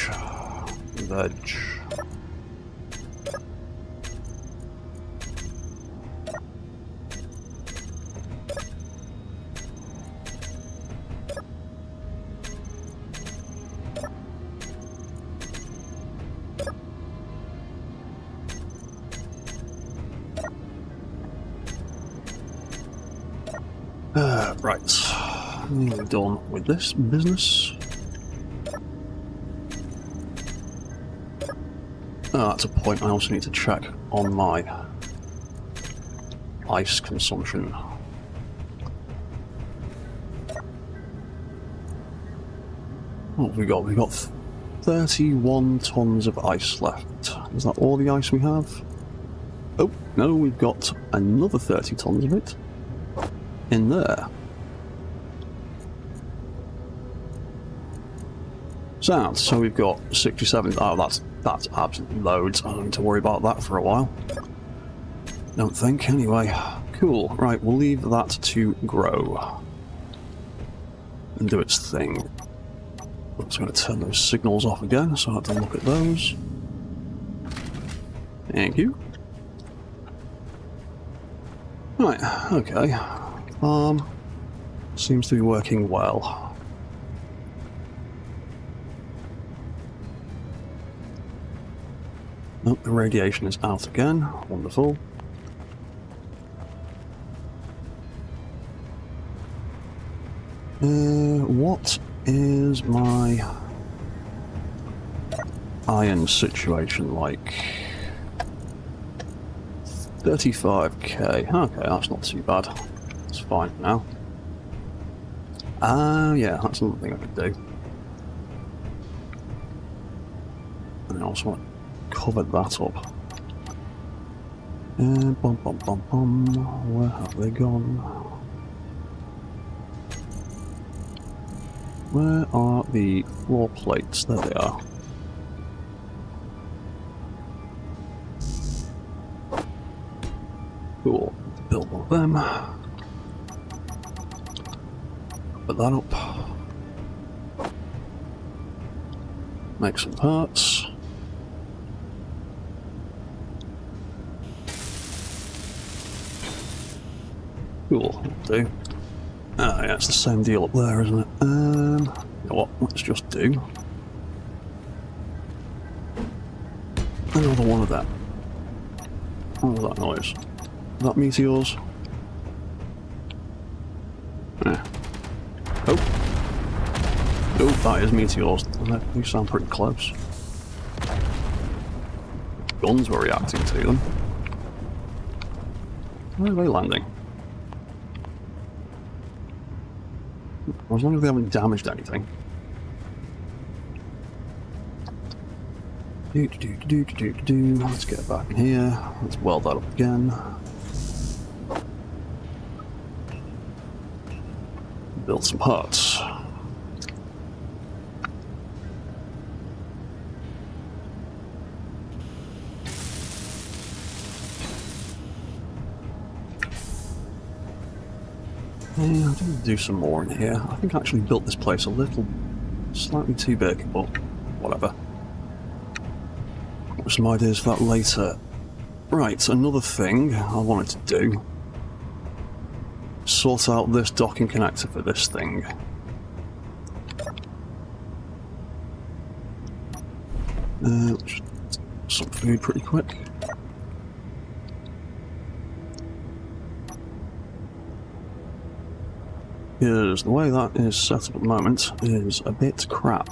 A: Right, nearly done with this business. That's a point. I also need to check on my ice consumption. What have we got? We've got 31 tons of ice left. Is that all the ice we have? Oh, no, we've got another 30 tons of it in there. Sound. So we've got 67. Oh, that's absolutely loads. I don't need to worry about that for a while. Don't think, anyway. Cool. Right, we'll leave that to grow and do its thing. I'm just going to turn those signals off again so I have to look at those. Thank you. Right, okay. Seems to be working well. Oh, the radiation is out again. Wonderful. What is my iron situation like? 35k. Okay, that's not too bad. It's fine now. Yeah, that's another thing I could do. else. I want to cover that up. Bum, bum, bum, bum. Where have they gone? Where are the floor plates? There they are. Cool. Build one of them. Put that up. Make some parts. Cool, do. Ah, yeah, it's the same deal up there, isn't it? You know what? Let's just do another one of that. What was that noise? Is that meteors? Yeah. Oh. Oh, that is meteors. They sound pretty close. Guns were reacting to them. Where are they landing? As long as they haven't damaged anything. Let's get back in here. Let's weld that up again. Build some parts. Yeah, I did do some more in here. I think I actually built this place a little, slightly too big, but whatever. Got some ideas for that later. Right, another thing I wanted to do. Sort out this docking connector for this thing. Just some food pretty quick. Because the way that is set up at the moment is a bit crap.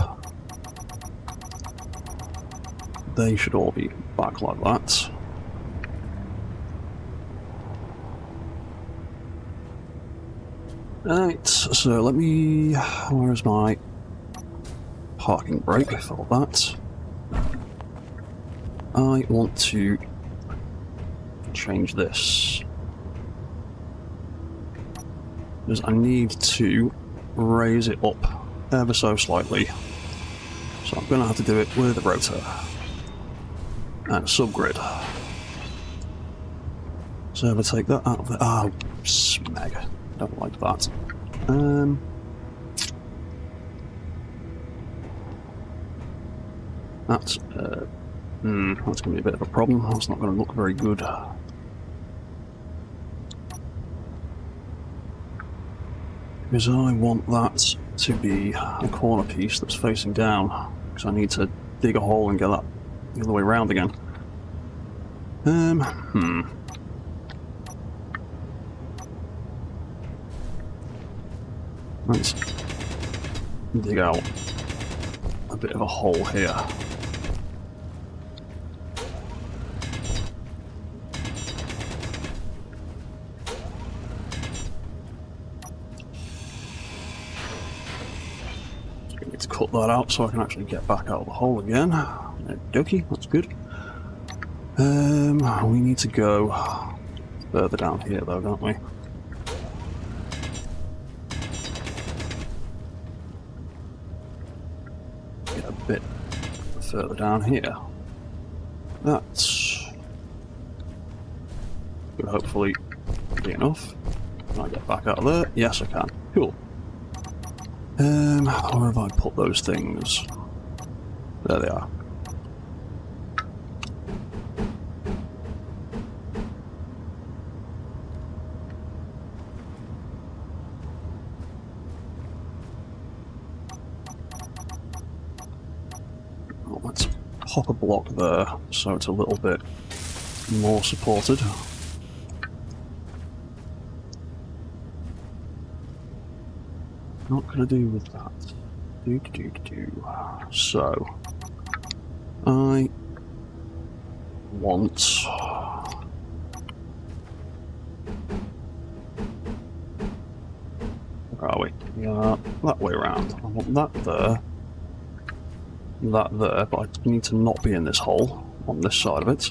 A: They should all be back like that. Right, so let me... Where's my parking brake for that? I want to change this. Because I need to raise it up ever so slightly. So I'm going to have to do it with a rotor and a subgrid. So if I take that out of it, oh, smeg. Don't like that. That's going to be a bit of a problem. That's not going to look very good. Because I want that to be a corner piece that's facing down. Because I need to dig a hole and get that the other way around again. Let's dig out a bit of a hole here. To cut that out so I can actually get back out of the hole again. Okie, that's good. We need to go further down here though, don't we? Get a bit further down here. That's could hopefully be enough. Can I get back out of there? Yes, I can. Cool. Where have I put those things? There they are. Well, let's pop a block there so it's a little bit more supported. Not gonna do with that. So I want where are we? Yeah, that way around. I want that there. that there, but I need to not be in this hole on this side of it.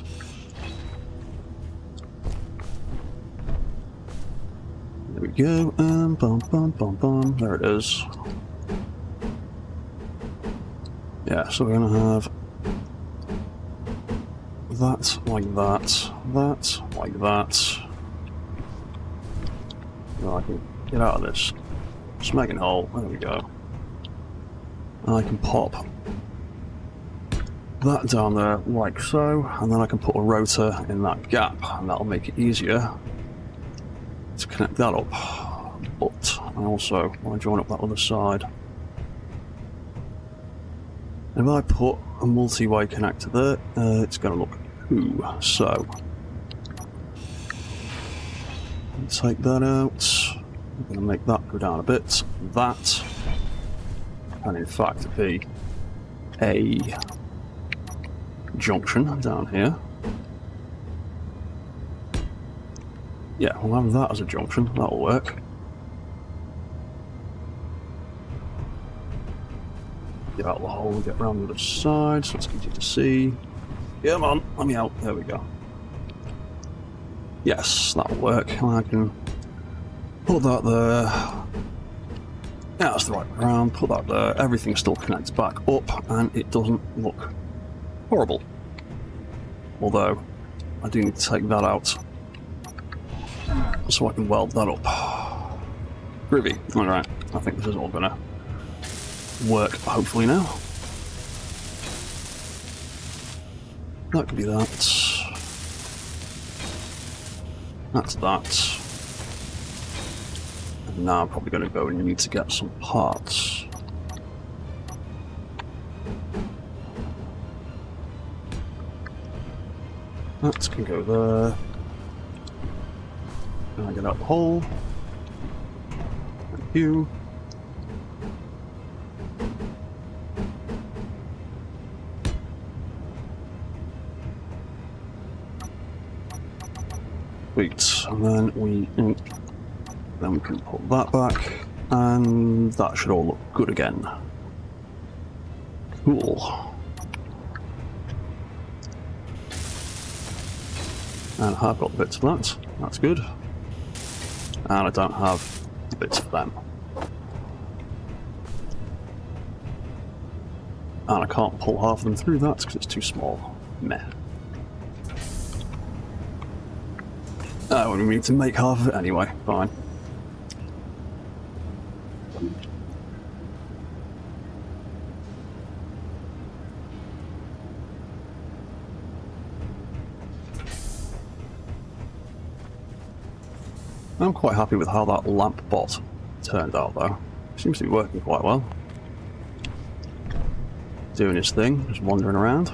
A: There we go, bum bum bum bum, there it is. Yeah, so we're gonna have that like that, that like that. Now I can get out of this smacking hole, there we go. And I can pop that down there like so, and then I can put a rotor in that gap, and that'll make it easier to connect that up. But I also want to join up that other side. If I put a multi-way connector there, it's going to look cool. So, take that out. I'm going to make that go down a bit. That, and in fact be a junction down here. Yeah, we'll have that as a junction. That'll work. Get out of the hole, get around the other side so it's easy to see. Come on, let me out. There we go. Yes, that'll work. I can put that there. Yeah, that's the right way around. Put that there. Everything still connects back up and it doesn't look horrible. Although, I do need to take that out so I can weld that up. Groovy. Alright, I think this is all gonna work, hopefully now. That could be that. That's that. And now I'm probably going to go and need to get some parts. That can go there. And I get out the hole. Thank you. Sweet, and then we can pull that back, and that should all look good again. Cool. And I've got the bits for that. That's good. And I don't have the bits for them. And I can't pull half of them through that because it's too small. Meh. Oh, we need to make half of it anyway. Fine. I'm quite happy with how that lamp bot turned out, though. Seems to be working quite well. Doing his thing, just wandering around.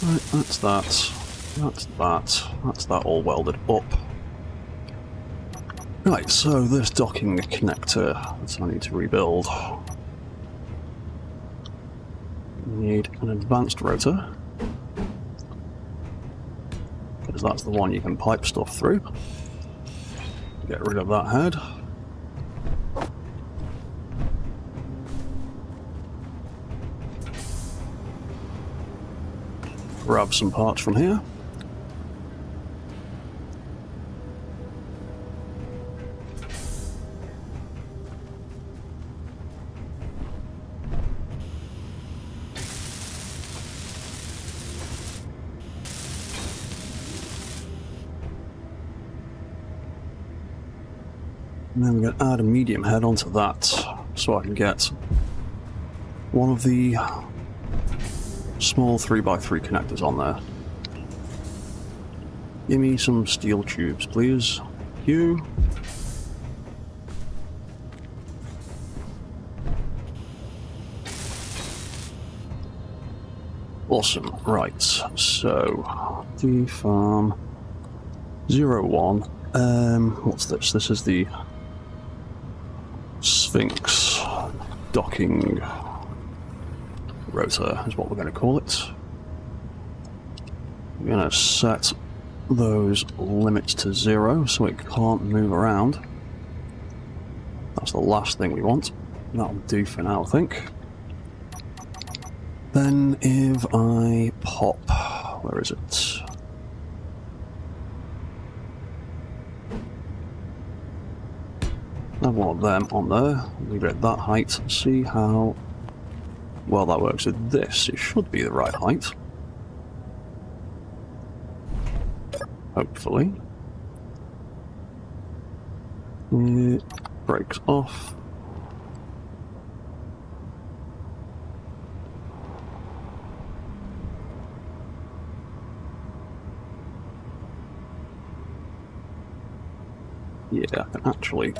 A: Right, that's that. That's that. That's that all welded up. Right, so this docking connector that I need to rebuild. Need an advanced rotor. Because that's the one you can pipe stuff through. Get rid of that head. Grab some parts from here. And then we're going to add a medium head onto that so I can get one of the small 3x3 connectors on there. Give me some steel tubes, please. Thank you. Awesome. Right, so the farm 01. What's this? This is the Sphinx docking rotor is what we're going to call it. We're going to set those limits to 0 so it can't move around. That's the last thing we want. that'll do for now, I think. Then if I pop, where is it? I have one of them on there, leave it at that height, see how well that works with this. It should be the right height. Hopefully. It breaks off. Yeah, I can actually be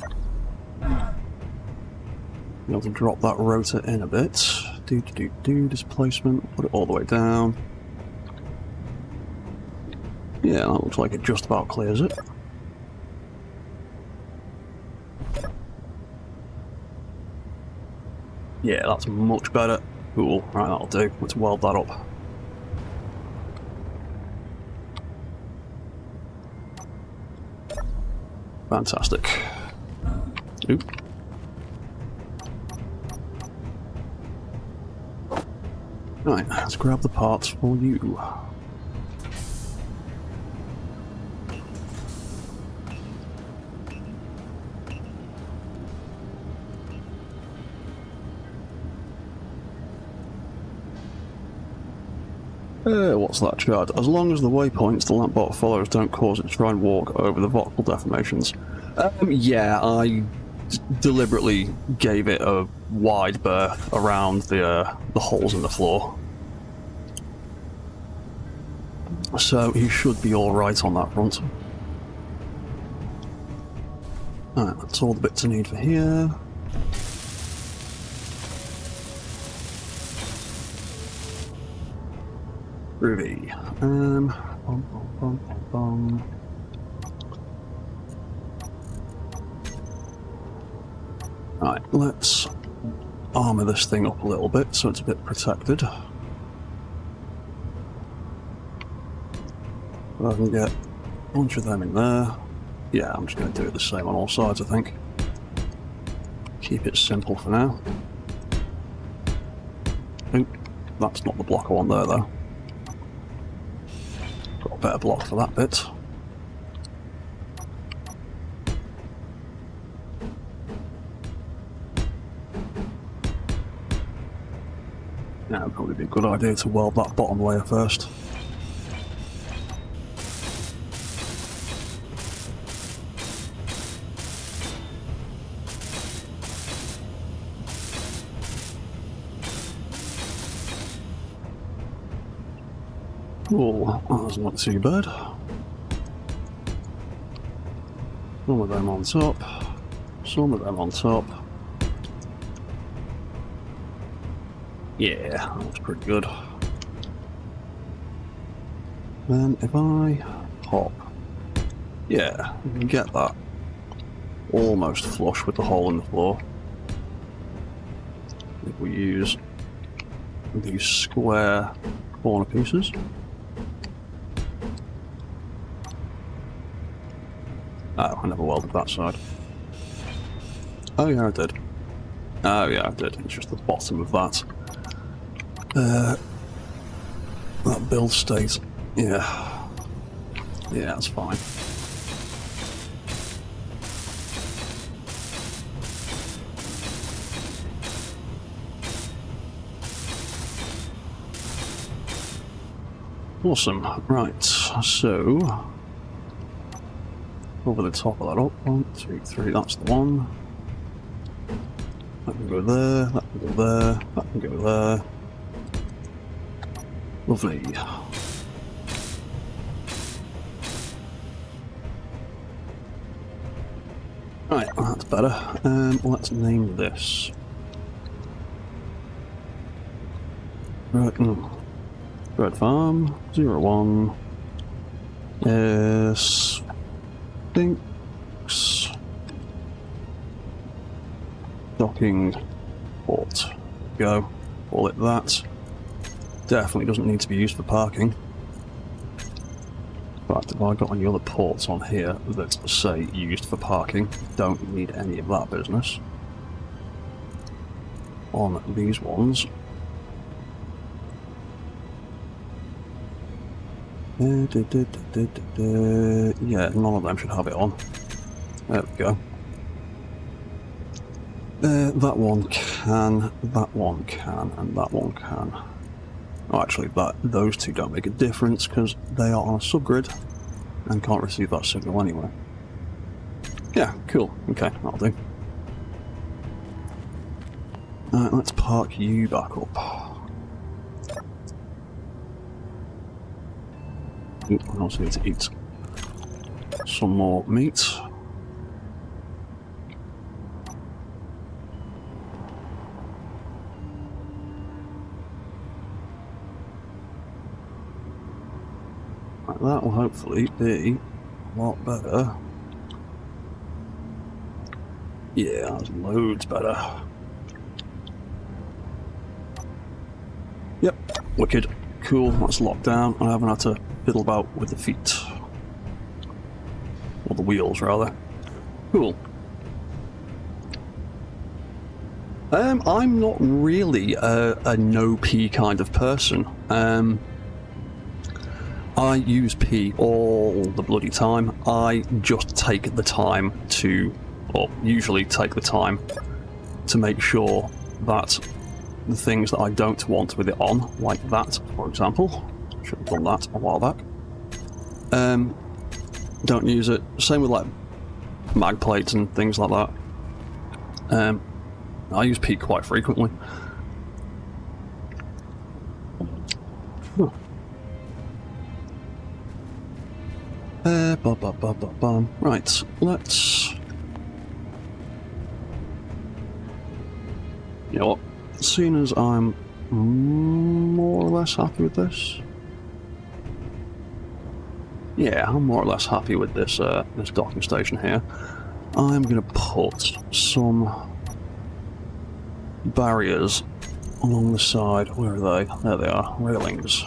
A: able to drop that rotor in a bit. Displacement, put it all the way down. Yeah, that looks like it just about clears it. Yeah, that's much better. Cool, right, that'll do. Let's weld that up. Fantastic. Oop. Right, let's grab the parts for you. What's that chart? As long as the waypoints the lampbot follows don't cause it to try and walk over the voxel deformations. Yeah, I deliberately gave it a wide berth around the holes in the floor. So he should be alright on that front. Alright, that's all the bits I need for here. Groovy. Right, let's armour this thing up a little bit so it's a bit protected. I can get a bunch of them in there. Yeah, I'm just going to do it the same on all sides, I think. Keep it simple for now. Oop, that's not the block I want there, though. Got a better block for that bit. Yeah, it'd probably be a good idea to weld that bottom layer first. Oh, that's not too bad. Some of them on top, some of them on top. Yeah, that looks pretty good. Then if I pop, yeah, you can get that almost flush with the hole in the floor. If we use these square corner pieces. Oh, I never welded that side. Oh yeah, I did. Oh yeah, I did. It's just the bottom of that. That build state. Yeah. Yeah, that's fine. Awesome. Right, so over the top of that up. 1, 2, 3, that's the one. That can go there, that can go there, that can go there. Lovely. Right, that's better. Let's name this. Red Farm 01 Sphinx docking port. Go. Call it that. Definitely doesn't need to be used for parking. In fact, if I got any other ports on here that say used for parking, don't need any of that business. on these ones. Yeah, none of them should have it on. There we go. That one can, that one can, and that one can. Oh, actually, those two don't make a difference because they are on a subgrid and can't receive that signal anyway. Yeah, cool. Okay, that'll do. Alright, let's park you back up. Ooh, I also need to eat some more meat. Right, that will hopefully be a lot better. Yeah, that's loads better. Yep, wicked. Cool, that's locked down. I haven't had to fiddle about with the feet. Or the wheels, rather. Cool. I'm not really a no-P kind of person. I use P all the bloody time. I just take the time to, or usually take the time to make sure that the things that I don't want with it on, like that, for example, should have done that a while back, don't use it. Same with like mag plates and things like that. I use P quite frequently. Right, let's... You know what? Seeing as I'm more or less happy with this... Yeah, I'm more or less happy with this this docking station here. I'm going to put some barriers along the side. Where are they? There they are, railings.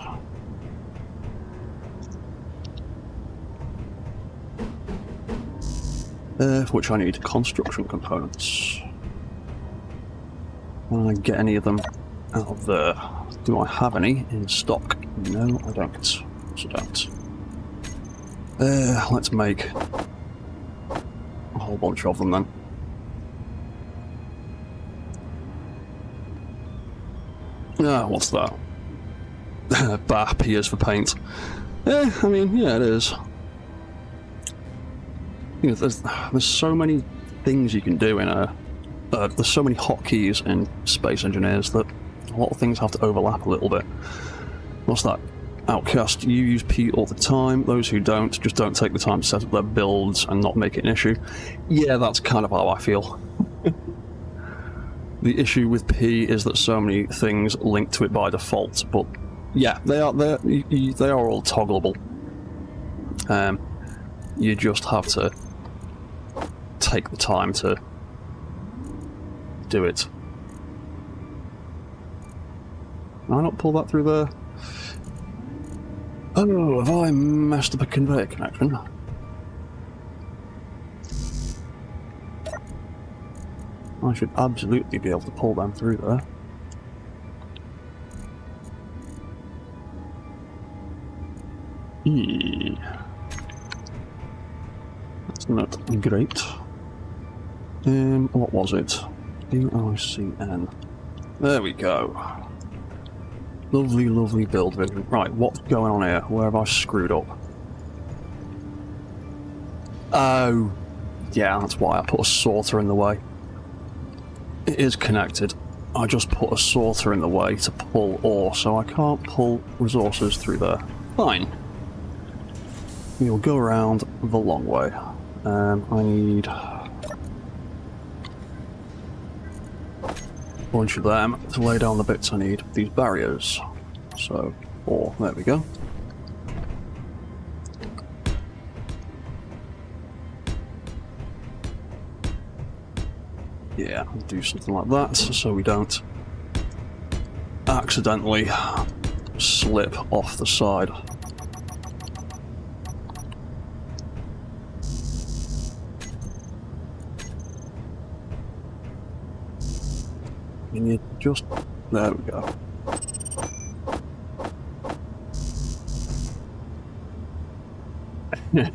A: For which I need construction components. Can I get any of them out of there? Do I have any in stock? No, I don't. Yes, I don't. Let's make a whole bunch of them then. What's that? Bah, P is for paint. I mean, yeah, it is. You know, there's so many things you can do in a... there's so many hotkeys in Space Engineers that a lot of things have to overlap a little bit. What's that? Outcast, you use P all the time. Those who don't, just don't take the time to set up their builds and not make it an issue. Yeah, that's kind of how I feel. The issue with P is that so many things link to it by default, but yeah, they are all toggleable. You just have to take the time to do it. Can I not pull that through there? Oh, have I messed up a conveyor connection? I should absolutely be able to pull them through there. That's not great. What was it? DICN. There we go. Lovely, lovely build vision. Right, what's going on here? Where have I screwed up? Oh, yeah, that's why I put a sorter in the way. It is connected. I just put a sorter in the way to pull ore, so I can't pull resources through there. Fine. We'll go around the long way. I need a bunch of them to lay down the bits I need. These barriers. So, ore. There we go. Yeah, do something like that so we don't accidentally slip off the side. Can you just... There we go. Yeah,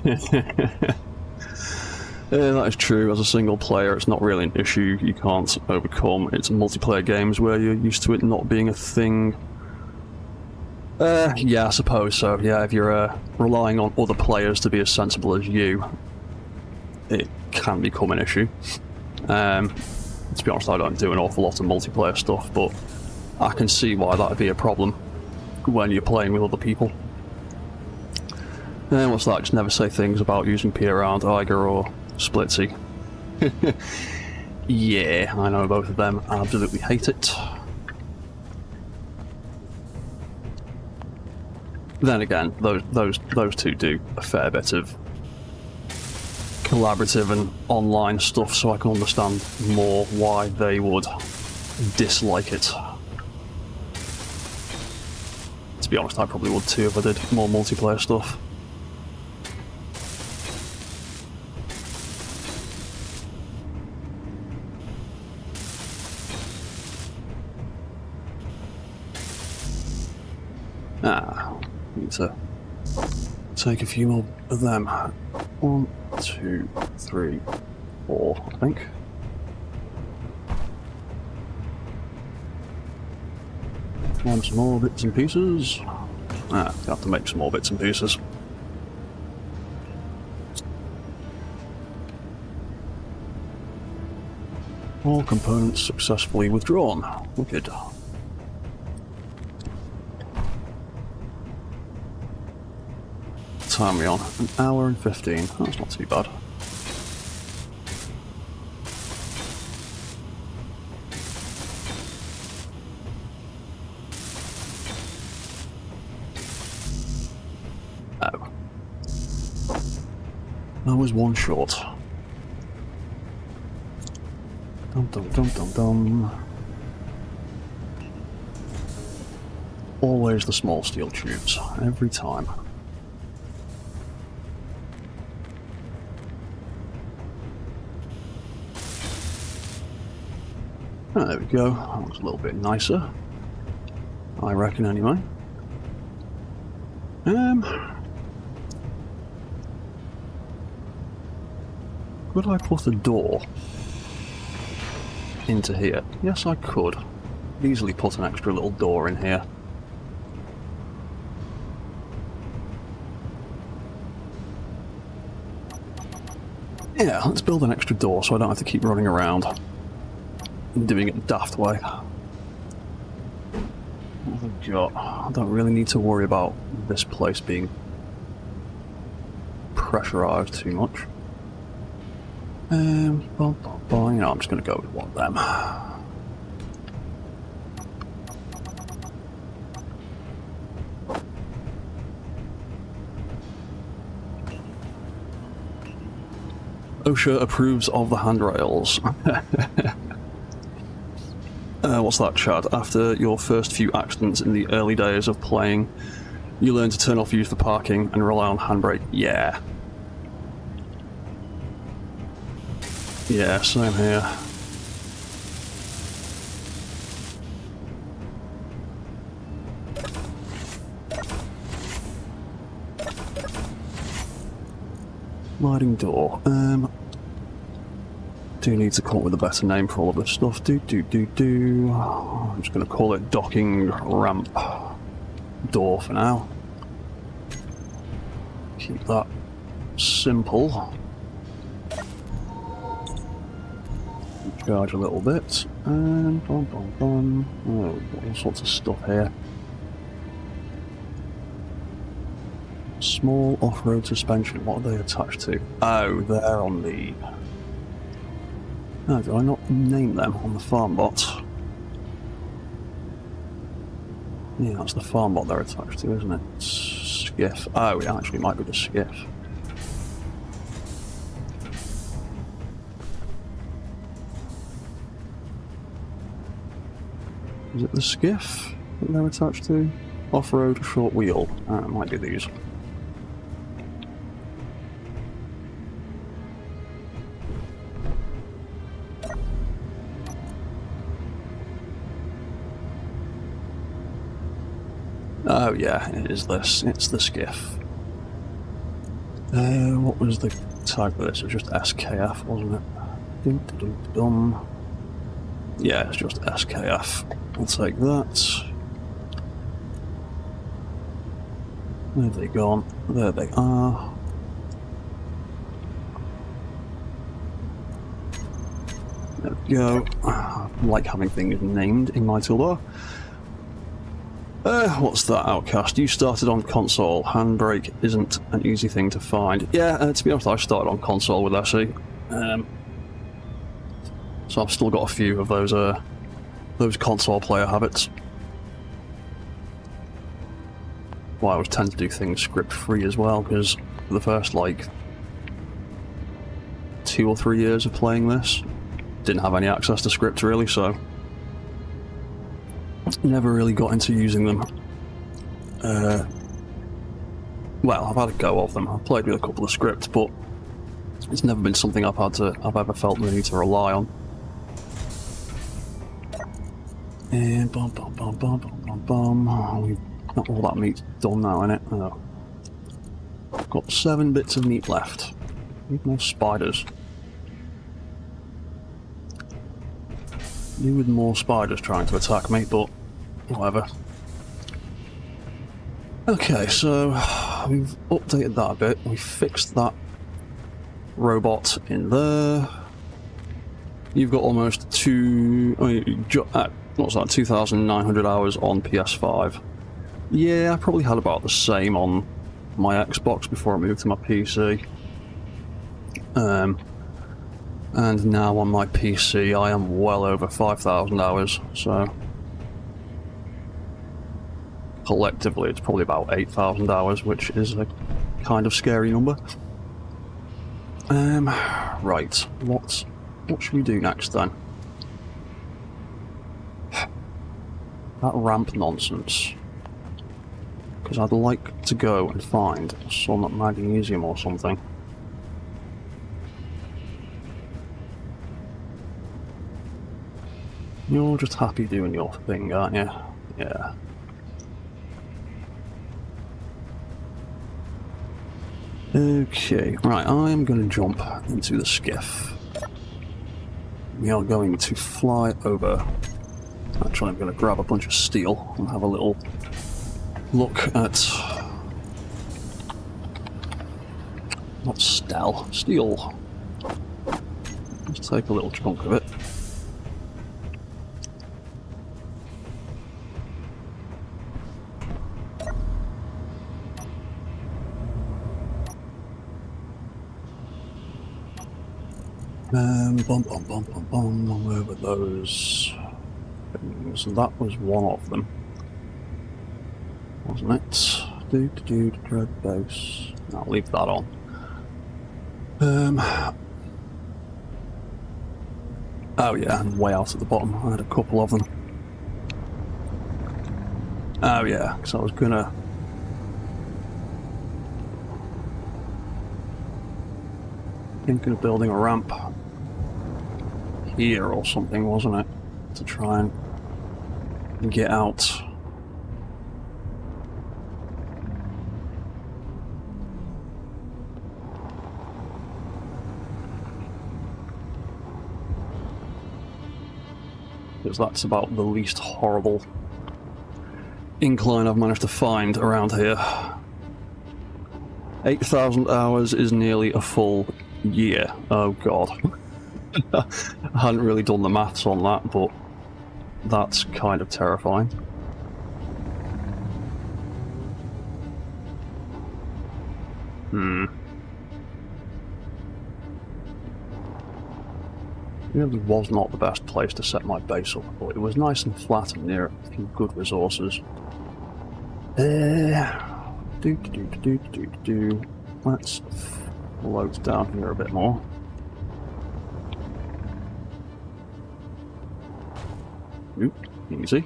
A: that is true. As a single player, it's not really an issue you can't overcome. It's multiplayer games where you're used to it not being a thing. Yeah, I suppose so. Yeah, if you're relying on other players to be as sensible as you, it can become an issue. To be honest, I don't do an awful lot of multiplayer stuff, but I can see why that would be a problem when you're playing with other people. And what's that? Just never say things about using P around Eiger or Splitsy. Yeah, I know both of them. I absolutely hate it. Then again, those two do a fair bit of collaborative and online stuff, so I can understand more why they would dislike it. To be honest, I probably would too if I did more multiplayer stuff. Need to take a few more of them. 1, 2, 3, 4, I think. Want some more bits and pieces? Have to make some more bits and pieces. All components successfully withdrawn. Wicked. Time we on? 1 hour and 15. That's not too bad. Oh. That was one short. Dum dum dum dum dum. Always the small steel tubes. Every time. Oh, there we go. That looks a little bit nicer. I reckon, anyway. Could I put a door into here? Yes, I could. Easily put an extra little door in here. Yeah, let's build an extra door so I don't have to keep running around and doing it the daft way. What have I got? I don't really need to worry about this place being pressurized too much. You know, I'm just going to go with one of them. OSHA approves of the handrails. What's that, Chad? After your first few accidents in the early days of playing, you learn to turn off use for parking and rely on handbrake. Yeah. Yeah, same here. Sliding door. Do need to come up with a better name for all of this stuff. I'm just going to call it docking ramp door for now. Keep that simple. Charge a little bit, and oh, all sorts of stuff here. Small off-road suspension. What are they attached to? Oh, they're on the. Oh, did I not name them on the farm bot? Yeah, that's the farm bot they're attached to, isn't it? Skiff. Oh, it actually might be the skiff. Is it the skiff that they're attached to? Off-road short wheel. It might be these. Oh yeah, it is this. It's the skiff. What was the tag for this? It was just SKF, wasn't it? Yeah, it's just SKF. I'll take that. Where have they gone? There they are. There we go. I like having things named in my toolbar. What's that, Outcast? You started on console. Handbrake isn't an easy thing to find. Yeah, to be honest, I started on console with SE. So I've still got a few of those console player habits. Well, I always tend to do things script-free as well, because for the first, like, 2 or 3 years of playing this, didn't have any access to scripts, really, so never really got into using them. Well, I've had a go of them. I've played with a couple of scripts, but it's never been something I've ever felt the need to rely on. And bum bum bum bum bum bum bum. Not all that meat's done now, innit? Oh. I've got 7 bits of meat left. Need more spiders. With more spiders trying to attack me, but whatever. Okay, so we've updated that a bit. We fixed that robot in there. You've got almost what's that, 2,900 hours on PS5. Yeah, I probably had about the same on my Xbox before I moved to my PC. And now on my PC I am well over 5,000 hours, so collectively it's probably about 8,000 hours, which is a kind of scary number. Right, what should we do next then? That ramp nonsense. Because I'd like to go and find some magnesium or something. You're just happy doing your thing, aren't you? Yeah. Okay, right, I'm going to jump into the skiff. We are going to fly over. Actually, I'm going to grab a bunch of steel and have a little look at... not steel. Let's take a little chunk of it. Where were those things? That was one of them, wasn't it? Dread base. I'll leave that on. Oh yeah, and way out at the bottom, I had a couple of them. Oh yeah, because I was gonna... thinking of building a ramp here or something, wasn't it? To try and get out. Because that's about the least horrible incline I've managed to find around here. 8,000 hours is nearly a full year. Oh god. I hadn't really done the maths on that, but that's kind of terrifying. It really was not the best place to set my base up, but it was nice and flat and near a few good resources. Let's float down here a bit more. Oop, easy.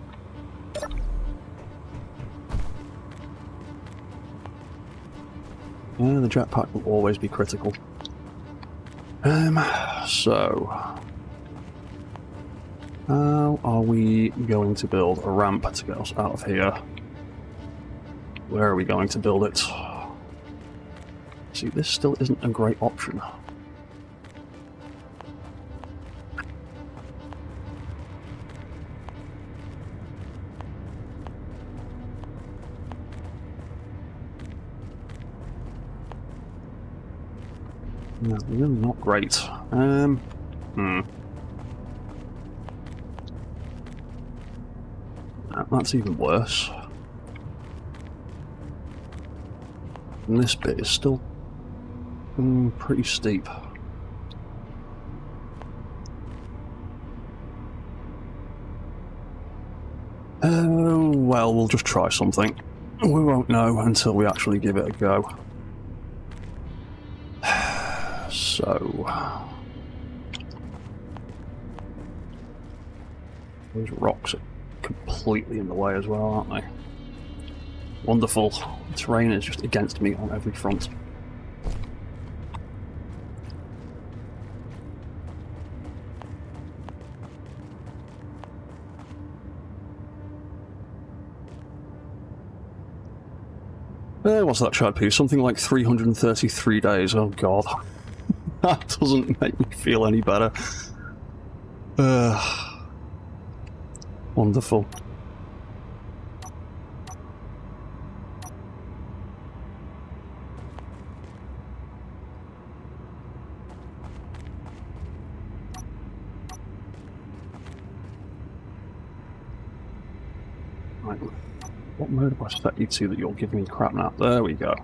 A: Yeah, the jetpack will always be critical. So... how are we going to build a ramp to get us out of here? Where are we going to build it? See, this still isn't a great option. No, really not great. That's even worse. And this bit is still pretty steep. Oh, well, we'll just try something. We won't know until we actually give it a go. So... those rocks are completely in the way as well, aren't they? Wonderful. The terrain is just against me on every front. What's that, Chad Poo? Something like 333 days. Oh god. That doesn't make me feel any better. Wonderful. Right. What mode have I set you to that you're giving me crap now? There we go.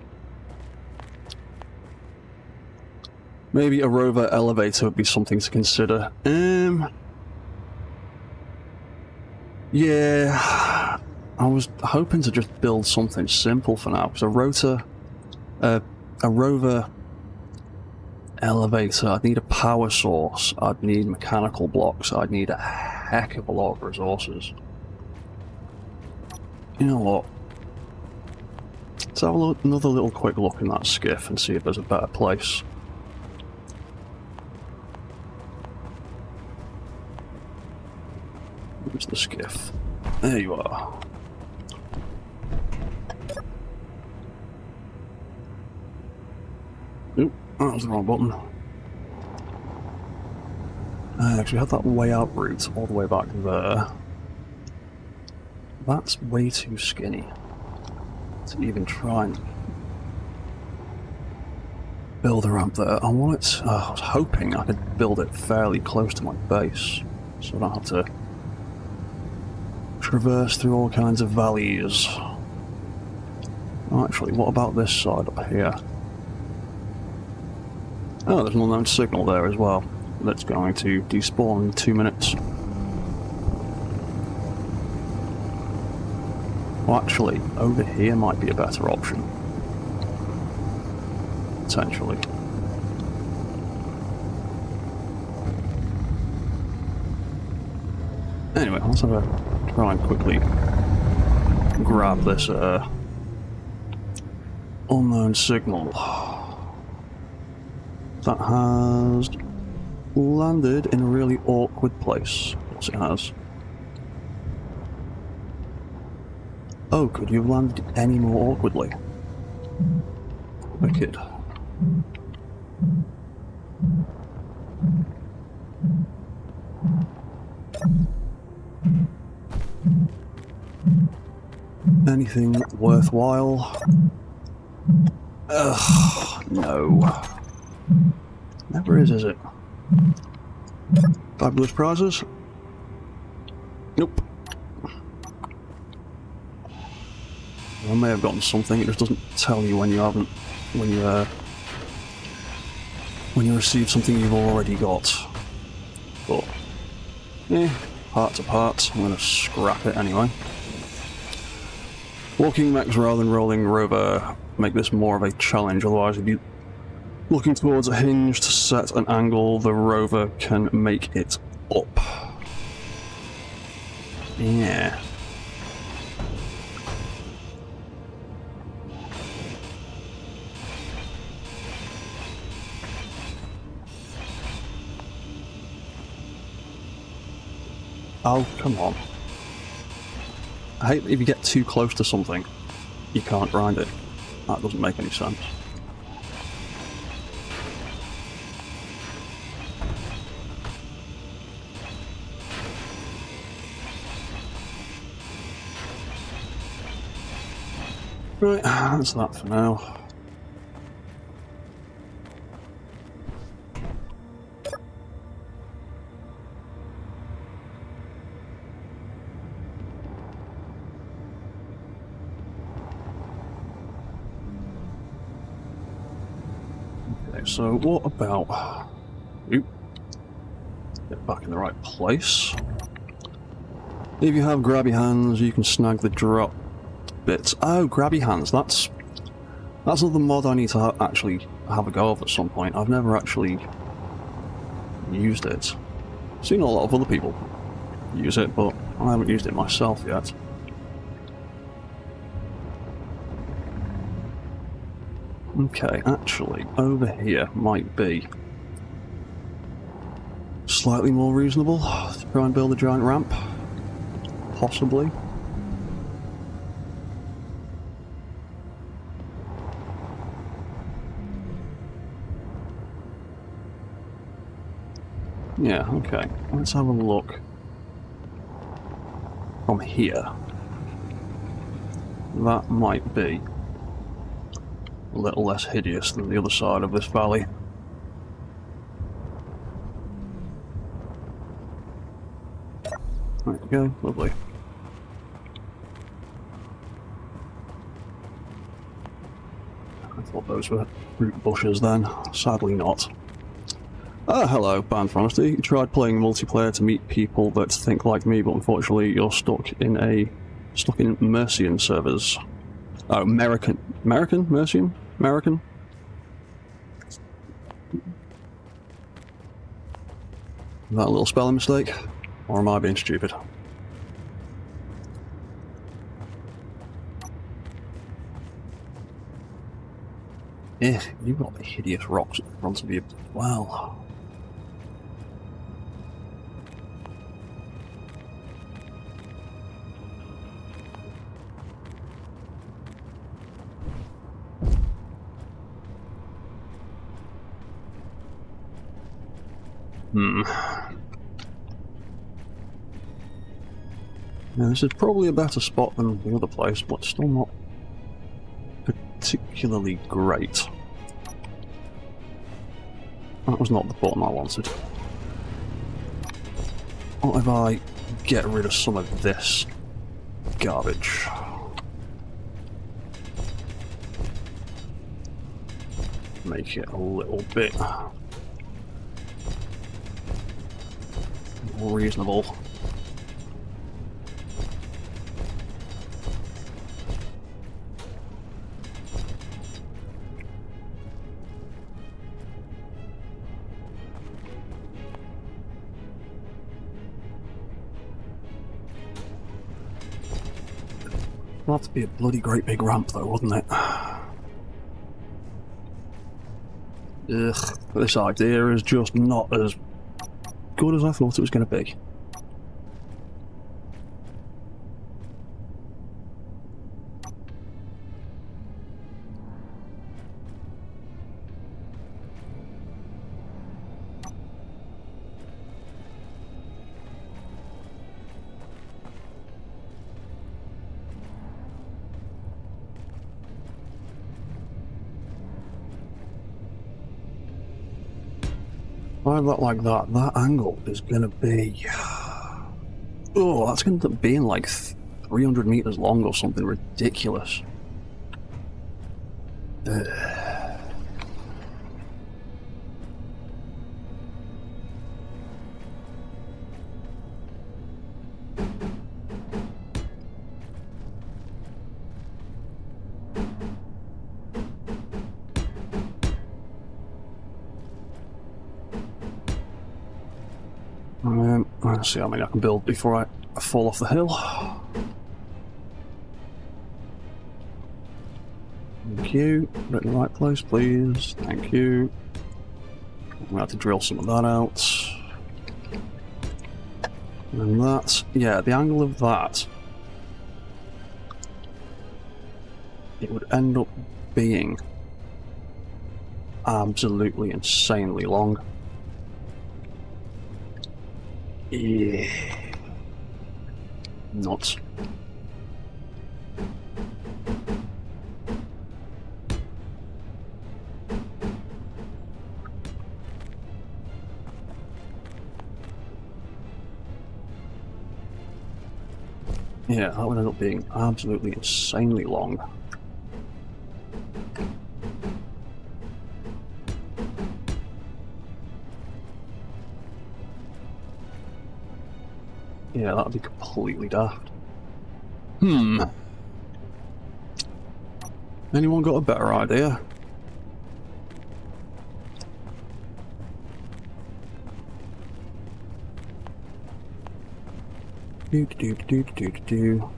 A: Maybe a rover elevator would be something to consider. Yeah, I was hoping to just build something simple for now, because a rover elevator, I'd need a power source, I'd need mechanical blocks, I'd need a heck of a lot of resources. You know what? Let's have another little quick look in that skiff and see if there's a better place. Where's the skiff? There you are. Oop, that was the wrong button. I actually had that way out route all the way back there. That's way too skinny to even try and build a ramp there. I was hoping I could build it fairly close to my base, so I don't have to traverse through all kinds of valleys. Actually, what about this side up here? Oh, there's an unknown signal there as well. That's going to despawn in 2 minutes. Well, actually, over here might be a better option. Potentially. Anyway, let's have a try and quickly grab this unknown signal. That has landed in a really awkward place. Yes, it has. Oh, could you have landed any more awkwardly? Wicked. Anything worthwhile? Ugh, no. Never is it? Fabulous prizes? Nope. I may have gotten something, it just doesn't tell you when you haven't, when you receive something you've already got. But, part to part, I'm gonna scrap it anyway. Walking mechs rather than rolling rover make this more of a challenge, otherwise if you looking towards a hinge to set an angle, the rover can make it up. Yeah. Oh, come on. I hate if you get too close to something you can't grind it. That doesn't make any sense. Right, that's that for now. So what about... Oop. Get back in the right place. If you have grabby hands, you can snag the drop bits. Oh, grabby hands, that's another mod I need to actually have a go of at some point. I've never actually used it. I've seen a lot of other people use it, but I haven't used it myself yet. Okay, actually, over here might be slightly more reasonable to try and build a giant ramp. Possibly. Yeah, okay. Let's have a look from here. That might be a little less hideous than the other side of this valley. There we go, lovely. I thought those were root bushes then, sadly not. Ah, hello, Band for Honesty. You tried playing multiplayer to meet people that think like me, but unfortunately you're stuck in Mercian servers. Oh, Mercian? American? Is that a little spelling mistake? Or am I being stupid? Eh, you've got the hideous rocks in front of you as well. Now, this is probably a better spot than the other place, but still not particularly great. That was not the bottom I wanted. What if I get rid of some of this garbage? Make it a little bit more reasonable. It'll have to be a bloody great big ramp though, wouldn't it? Ugh, this idea is just not as good as I thought it was going to be. If I look like that, that angle is going to be... Oh, that's going to end up being like 300 meters long or something ridiculous. Let's see how many I can build before I fall off the hill. Thank you. Put it in the right place, please. Thank you. I'm going to have to drill some of that out. And that, yeah, the angle of that it would end up being absolutely insanely long. Yeah. Nuts. Yeah, that would end up being absolutely insanely long. Yeah, that would be completely daft. Anyone got a better idea? Do.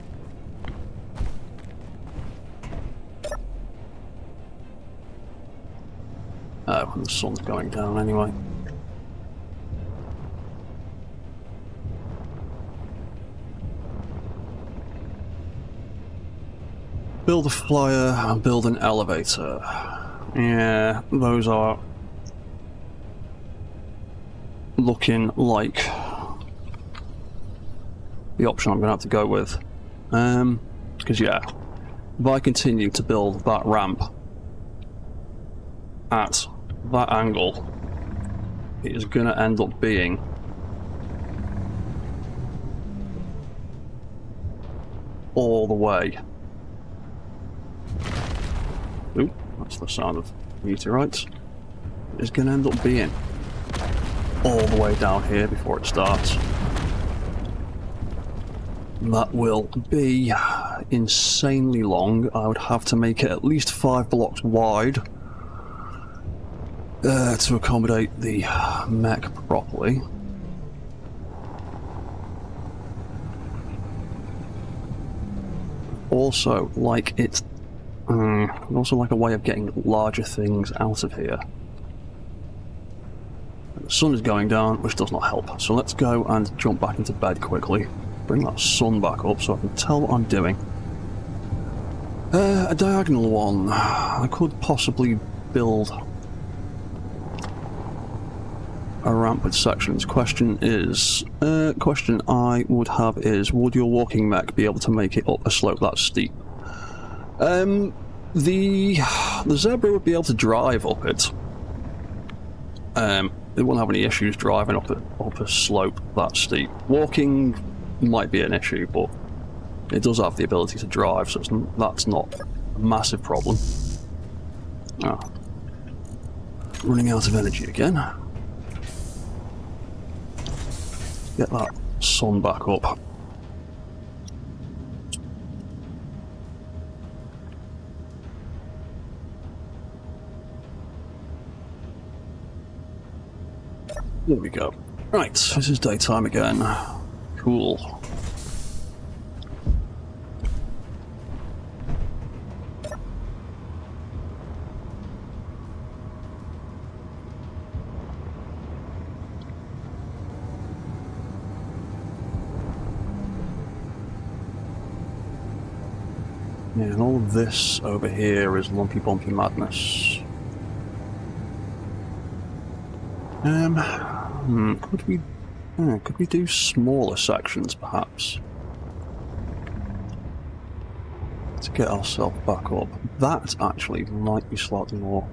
A: Oh, and the sun's going down anyway. Build a flyer and build an elevator. Yeah, those are looking like the option I'm going to have to go with. Because yeah, if I continue to build that ramp at that angle, it is going to end up being all the way. Ooh, that's the sound of meteorites. It's going to end up being all the way down here before it starts. That will be insanely long. I would have to make it at least 5 blocks wide to accommodate the mech properly. Also, like it's also like a way of getting larger things out of here. The sun is going down, which does not help. So let's go and jump back into bed quickly. Bring that sun back up so I can tell what I'm doing. A diagonal one. I could possibly build a ramp with sections. Question I would have is, would your walking mech be able to make it up a slope that steep? The Zebra would be able to drive up it. They wouldn't have any issues driving up a slope that steep. Walking might be an issue, but it does have the ability to drive, so that's not a massive problem. Oh. Running out of energy again. Get that sun back up. There we go. Right, this is daytime again. Cool. Yeah, and all of this over here is lumpy bumpy madness. Could we do smaller sections, perhaps? To get ourselves back up. That actually might be slightly more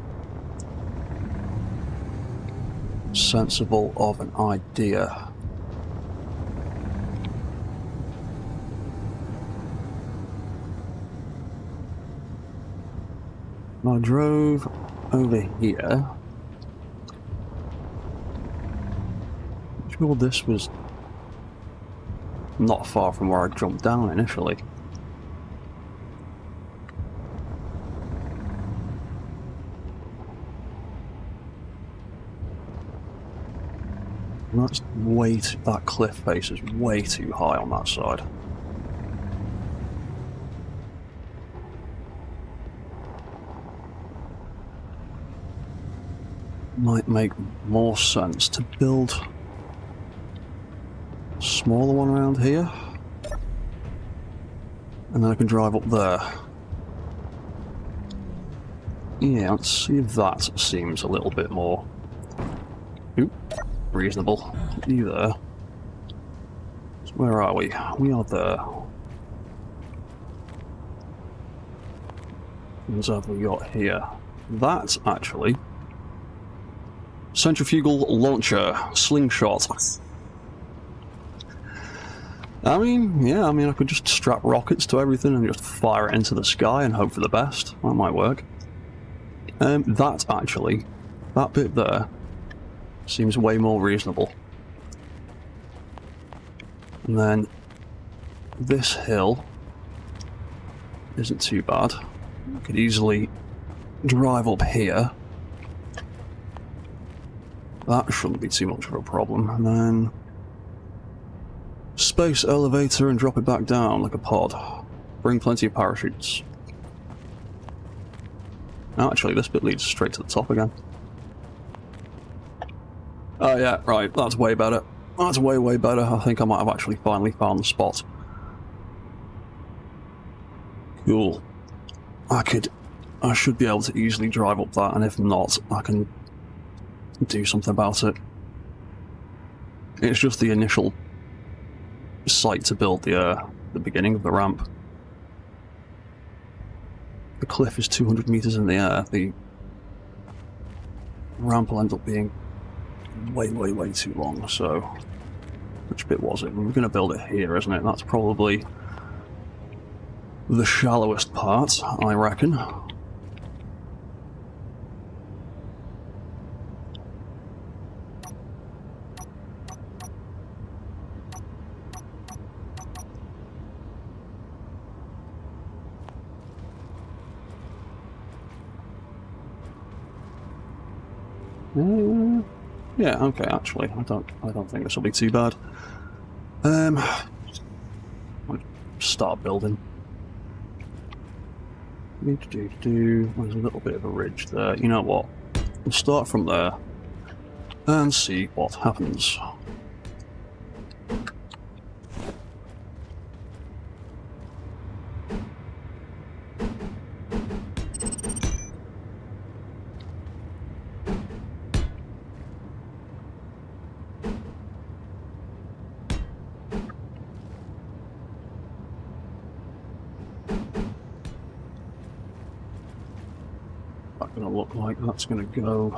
A: sensible of an idea. I drove over here. Sure, this was not far from where I jumped down initially. That's way too, that cliff face is way too high on that side. Might make more sense to build a smaller one around here, and then I can drive up there. Yeah, let's see if that seems a little bit more... Oop, reasonable. You there. So where are we? We are there. What have we got here? That's actually... Centrifugal launcher, slingshot. I mean, yeah, I could just strap rockets to everything and just fire it into the sky and hope for the best. That might work. That actually, that bit there, seems way more reasonable. And then this hill isn't too bad. I could easily drive up here. That shouldn't be too much of a problem. And then space elevator and drop it back down like a pod. Bring plenty of parachutes. Actually, this bit leads straight to the top again. Oh yeah, right, that's way better. That's way, way better. I think I might have actually finally found the spot. Cool. I should be able to easily drive up that, and if not, I can do something about it. It's just the initial site to build the beginning of the ramp. The cliff is 200 meters in the air. The ramp will end up being way, way, way too long, so... Which bit was it? We're going to build it here, isn't it? That's probably the shallowest part, I reckon. Yeah, okay, actually, I don't think this will be too bad. I'll start building. There's a little bit of a ridge there. You know what? We'll start from there and see what happens. That's going to go...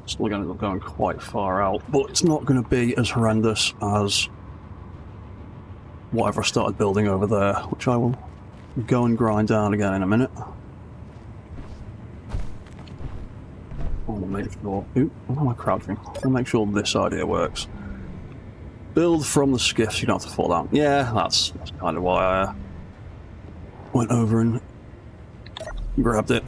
A: Still going to end up going quite far out, but it's not going to be as horrendous as whatever I started building over there, which I will go and grind down again in a minute. I want to make sure... Ooh, why am I crouching? I want to make sure this idea works. Build from the skiffs, you don't have to fall down. Yeah, that's kind of why I went over and grabbed it.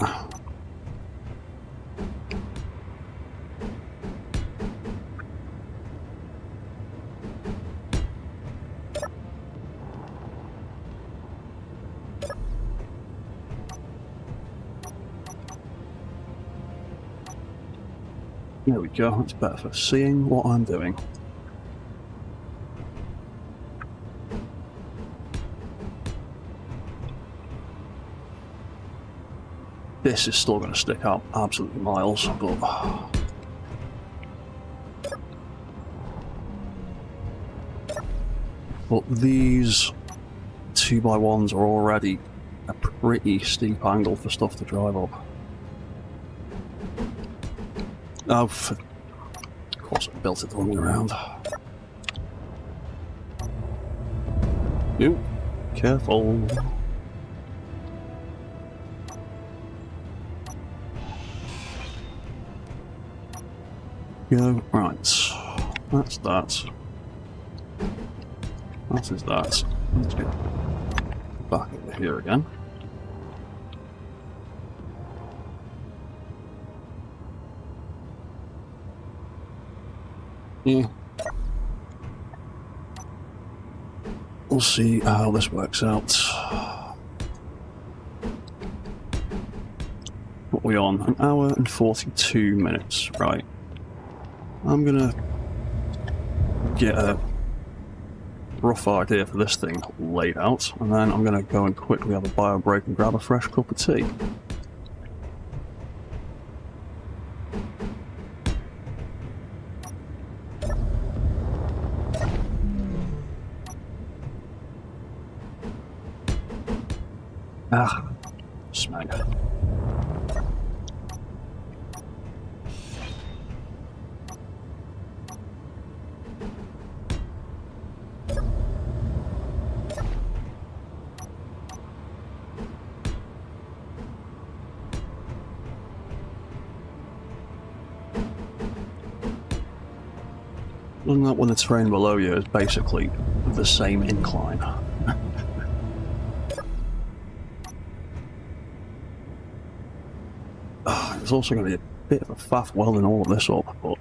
A: There we go, that's better for seeing what I'm doing. This is still going to stick out absolutely miles, but these 2x1s are already a pretty steep angle for stuff to drive up. Oh, of course I built it the wrong way around. Ooh, careful. Go, right, that's that. That is that. Let's get back over here again. Yeah. We'll see how this works out. What are we on? An hour and 42 minutes, right. I'm gonna get a rough idea for this thing laid out, and then I'm going to go and quickly have a bio break and grab a fresh cup of tea. Ah, smack. Isn't that when the terrain below you is basically the same incline? There's also going to be a bit of a faff welding all of this up, but...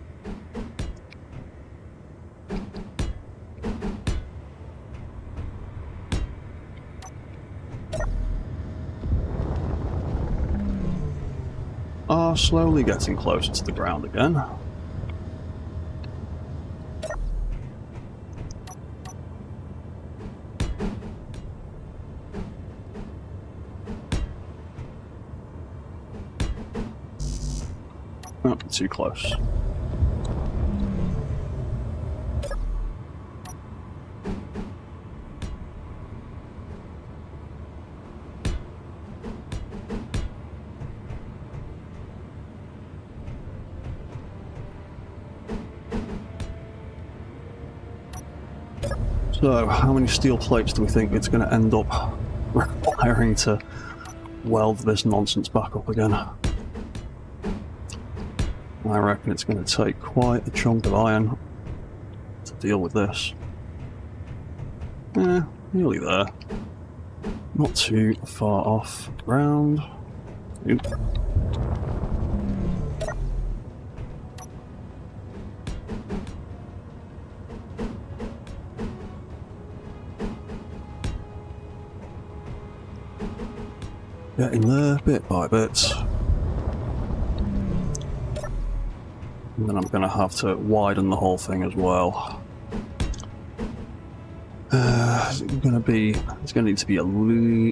A: are slowly getting closer to the ground again. Oh, too close. So, how many steel plates do we think it's going to end up requiring to weld this nonsense back up again? I reckon it's going to take quite a chunk of iron to deal with this. Nearly there. Not too far off ground. Oop. Getting there bit by bit. And then I'm going to have to widen the whole thing as well. It's going to need to be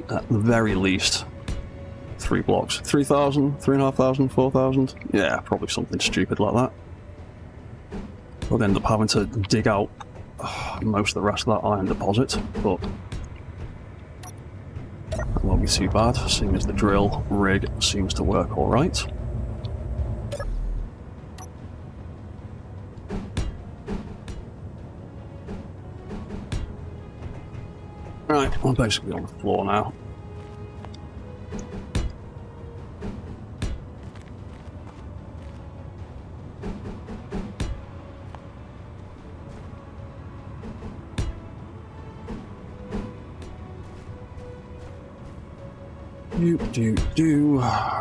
A: at the very least 3 blocks. 3,000, 3,500, 4,000? Yeah, probably something stupid like that. We'll end up having to dig out most of the rest of that iron deposit, but that won't be too bad, seeing as the drill rig seems to work alright. Right, I'm basically on the floor now.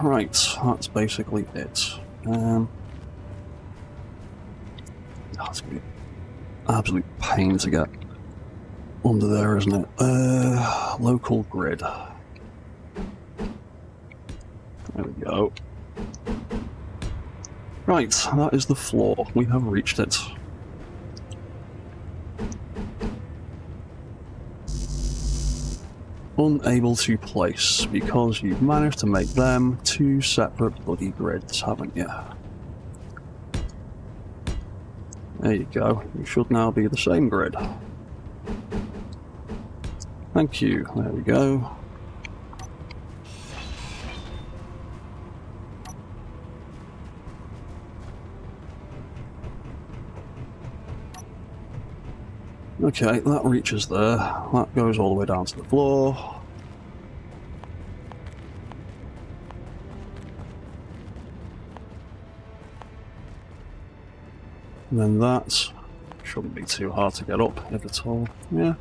A: Right, that's basically it. That's gonna be an absolute pain to get under there, isn't it? Local grid. There we go. Right, that is the floor. We have reached it. Unable to place, because you've managed to make them 2 separate bloody grids, haven't you? There you go. You should now be the same grid. Thank you. There we go. Okay, that reaches there. That goes all the way down to the floor. And then that shouldn't be too hard to get up, if at all. Yeah.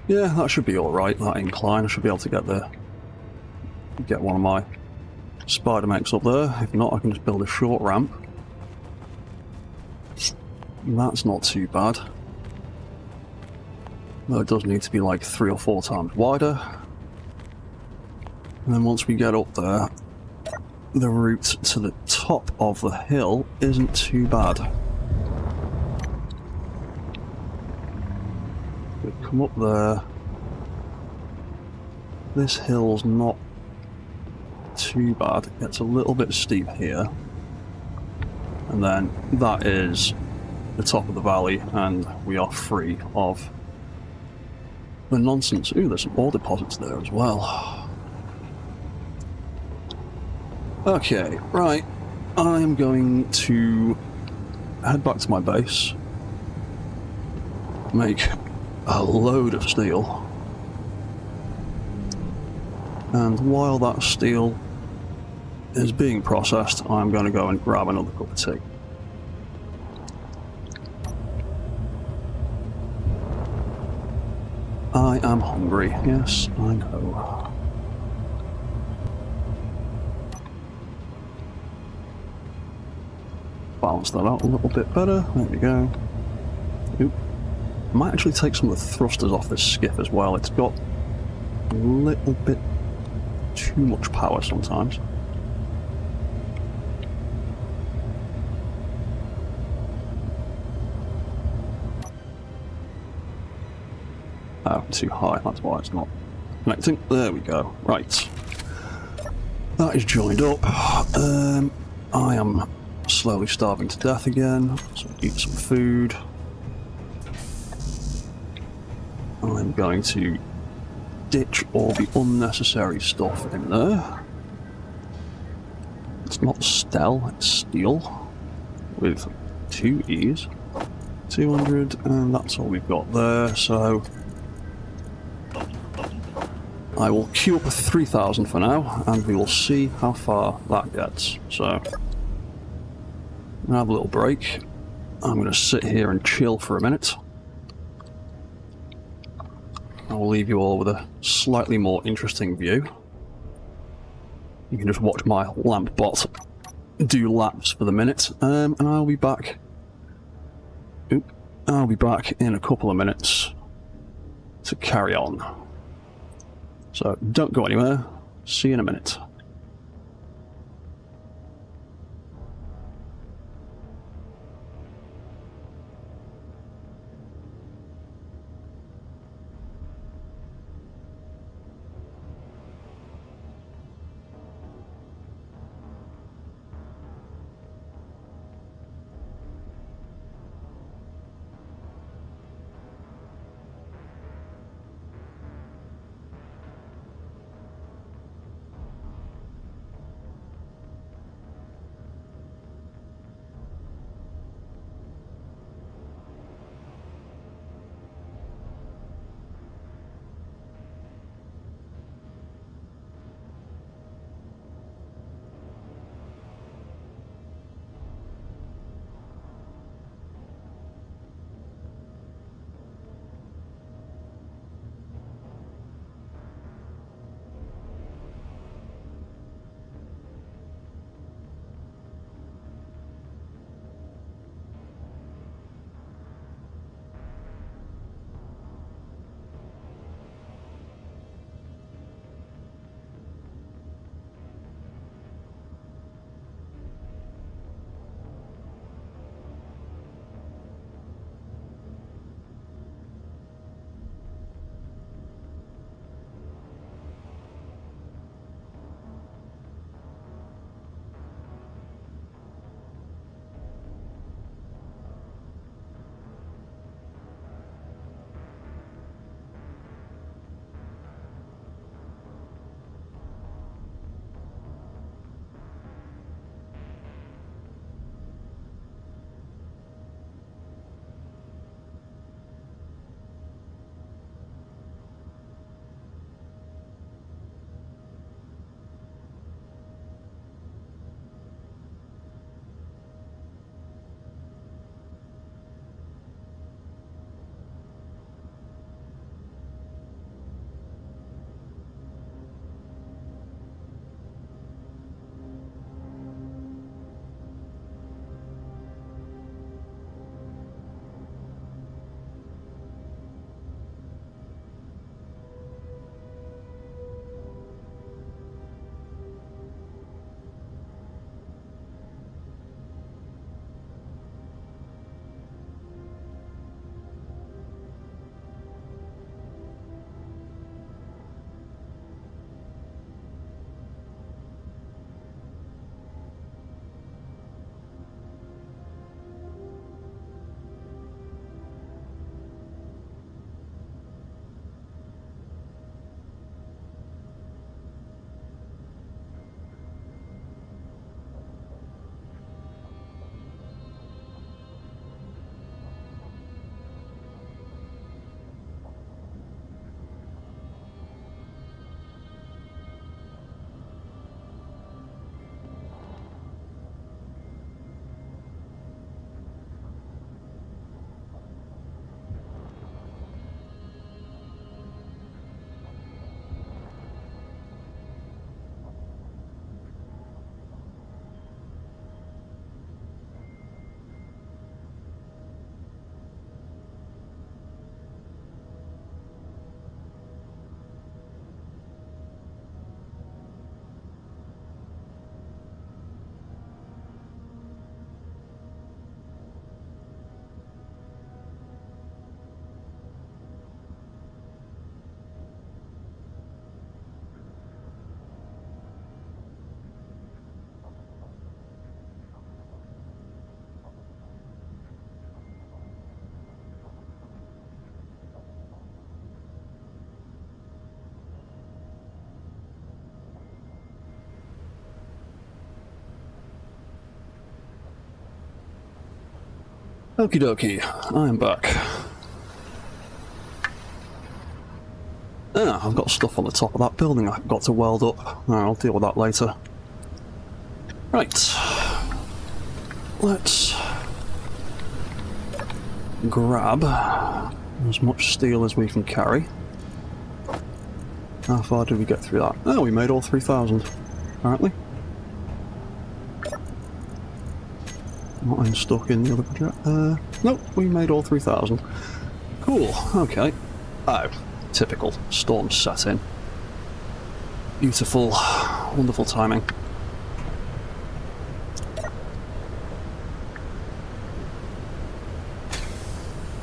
A: Yeah, that should be alright, that incline. I should be able to get one of my spider mechs up there. If not, I can just build a short ramp. That's not too bad. Though it does need to be like 3 or 4 times wider. And then once we get up there, the route to the top of the hill isn't too bad. We come up there. This hill's not too bad. It gets a little bit steep here. And then that is the top of the valley, and we are free of the nonsense. Ooh, there's some ore deposits there as well. Okay, right. I'm going to head back to my base, make a load of steel, and while that steel is being processed, I'm going to go and grab another cup of tea. I am hungry, yes, I know. Balance that out a little bit better, there we go. Oop. Might actually take some of the thrusters off this skiff as well. It's got a little bit too much power sometimes. Oh, too high, that's why it's not connecting. There we go. Right. That is joined up. I am slowly starving to death again, so eat some food. I'm going to ditch all the unnecessary stuff in there. It's not Stel, it's Steel, with 2 E's. 200, and that's all we've got there, so I will queue up with 3,000 for now, and we will see how far that gets. So, I'm gonna have a little break. I'm gonna sit here and chill for a minute. I will leave you all with a slightly more interesting view. You can just watch my lamp bot do laps for the minute, and I'll be back. I'll be back in a couple of minutes to carry on. So don't go anywhere. See you in a minute. Okie dokie, I am back. Ah, I've got stuff on the top of that building I've got to weld up. I'll deal with that later. Right. Let's grab as much steel as we can carry. How far did we get through that? Oh, we made all 3,000, apparently. Not in stuck in the other project. Nope, we made all 3,000. Cool, okay. Oh, typical. Storm set in. Beautiful, wonderful timing.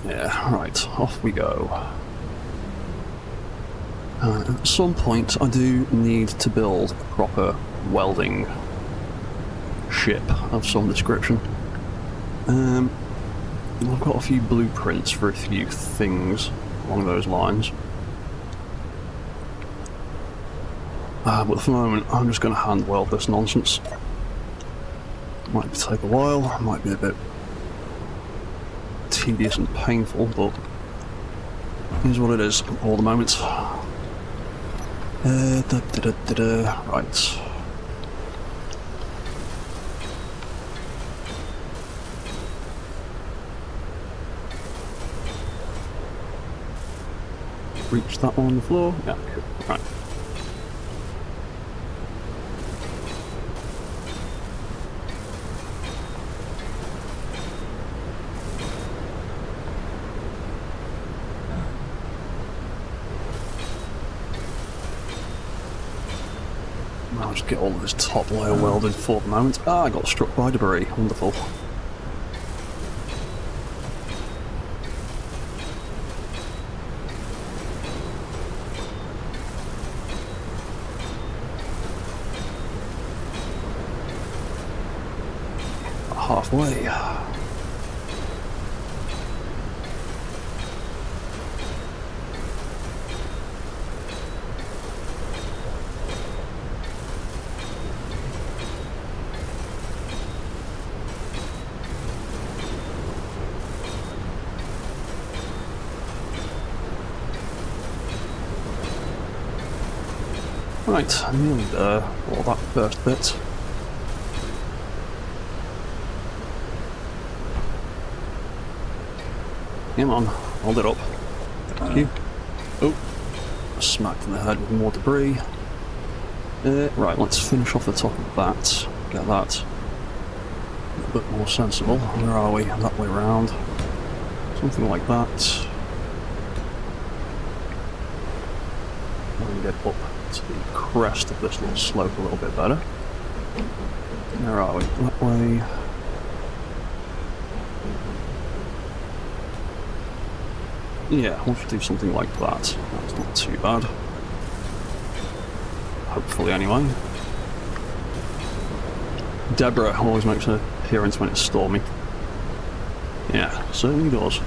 A: Yeah, right, off we go. At some point I do need to build a proper welding ship of some description. I've got a few blueprints for a few things along those lines. But for the moment I'm just going to hand weld this nonsense. Might take a while, might be a bit tedious and painful, but here's what it is for the moment. Right. Reach that one on the floor? Yeah, cool. Right. I'll just get all of this top layer welded for the moment. Ah, I got struck by debris. Wonderful. Halfway. Right, nearly there for that first bit. Come on, hold it up. Thank you. Oh, smacked in the head with more debris. Right, let's finish off the top of that. Get that a little bit more sensible. Where are we? That way round. Something like that. And get up to the crest of this little slope a little bit better. Where are we? That way. Yeah, we'll do something like that. That's not too bad. Hopefully, anyway. Deborah always makes an appearance when it's stormy. Yeah, certainly does.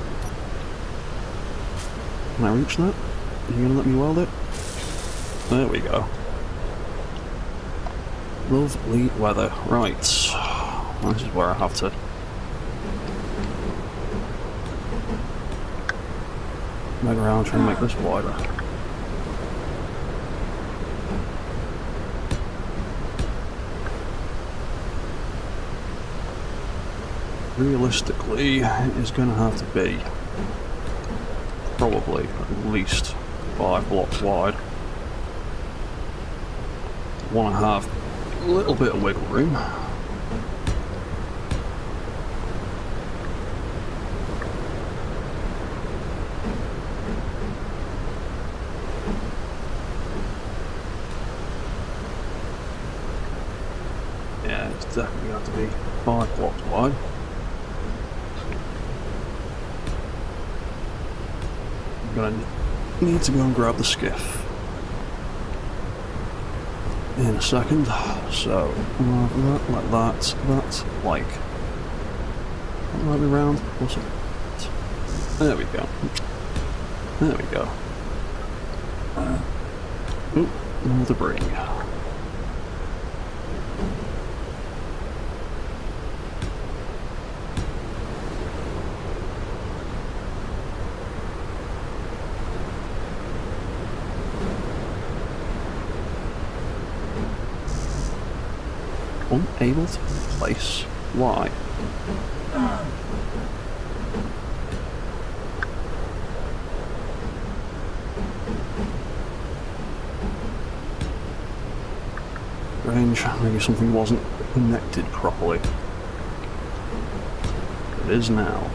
A: Can I reach that? Are you gonna let me weld it? There we go. Lovely weather. Right. This is where I have to move around, trying to make this wider. Realistically, it is going to have to be probably at least 5 blocks wide. Want to have a little bit of wiggle room. Yeah, it's definitely going to be 5 blocks wide. I'm going to need to go and grab the skiff in a second. So, that, like that, like right around. What's it? There we go. There we go. Oop, more debris. unable to place. Why? Range, maybe something wasn't connected properly. It is now.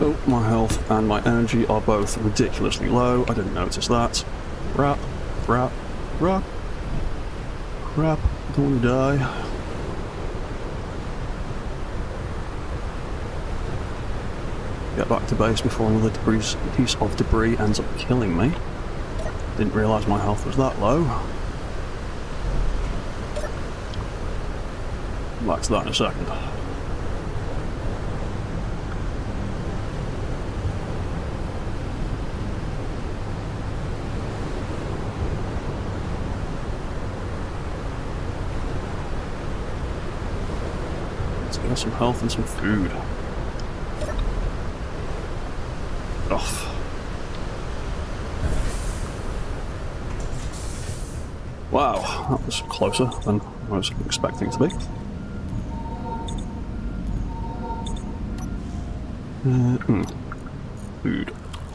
A: Oh, my health and my energy are both ridiculously low. I didn't notice that. Crap, crap, crap, crap. I don't want to die. Get back to base before another piece of debris ends up killing me. Didn't realise my health was that low. Back to that in a second. Let's get some health and some food. Off. Wow, that was closer than I was expecting it to be. Food.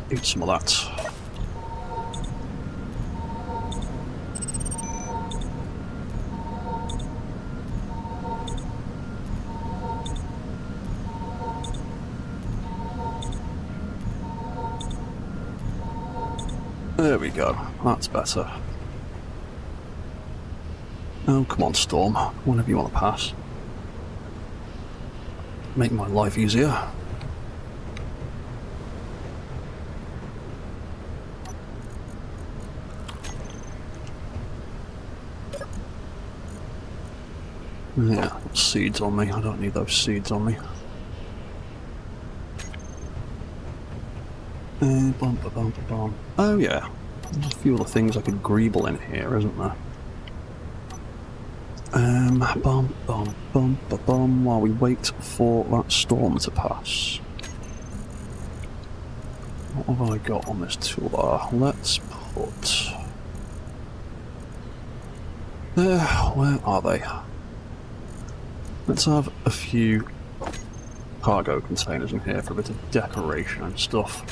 A: Eat some of that. There we go, that's better. Oh, come on, Storm. Whenever you want to pass. Make my life easier. Yeah, seeds on me. I don't need those seeds on me. Oh yeah, there's a few other things I could greeble in here, isn't there? While we wait for that storm to pass. What have I got on this toolbar? Let's put... where are they? Let's have a few cargo containers in here for a bit of decoration and stuff.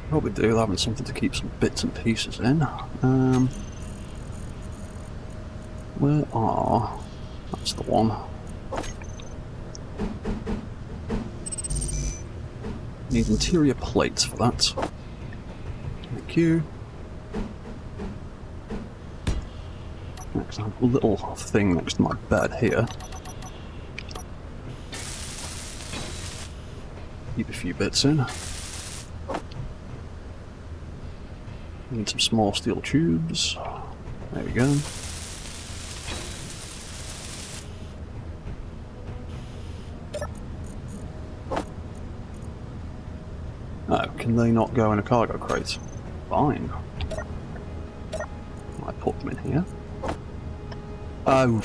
A: Probably do, having something to keep some bits and pieces in. Where are... That's the one. Need interior plates for that. Thank you. Next, I have a little thing next to my bed here. Keep a few bits in. Need some small steel tubes. There we go. Oh, can they not go in a cargo crate? Fine. I put them in here. Oh,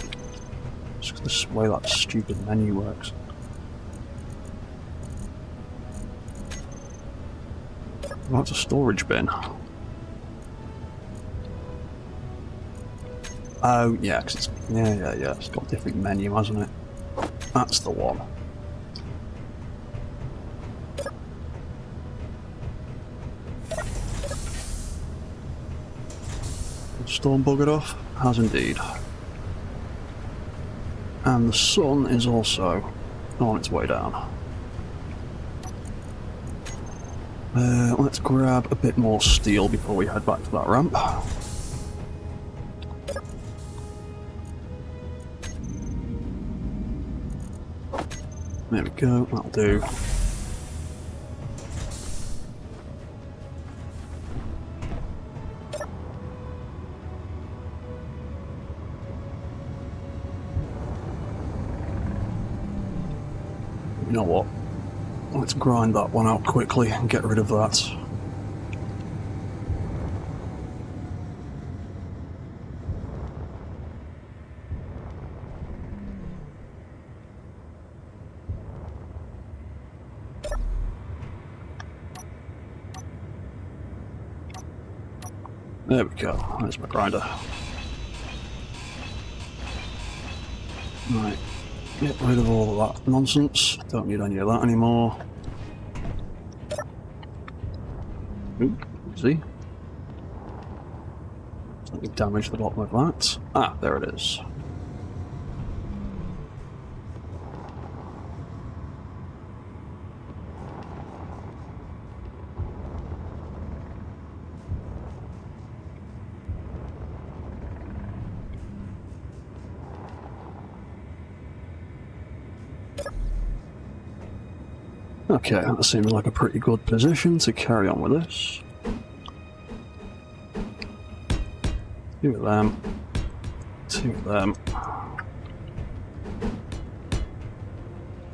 A: it's the way that stupid menu works. That's a storage bin. Oh, yeah, cause it's, yeah, it's got a different menu, hasn't it? That's the one. Storm buggered off? Has indeed. And the sun is also on its way down. Let's grab a bit more steel before we head back to that ramp. There we go, that'll do. You know what? Let's grind that one out quickly and get rid of that. There we go. There's my grinder. Right. Get rid of all of that nonsense. Don't need any of that anymore. Ooh, easy. Slightly damage the bottom of that. Ah, there it is. Okay, that seems like a pretty good position to carry on with this. Two of them. Two of them.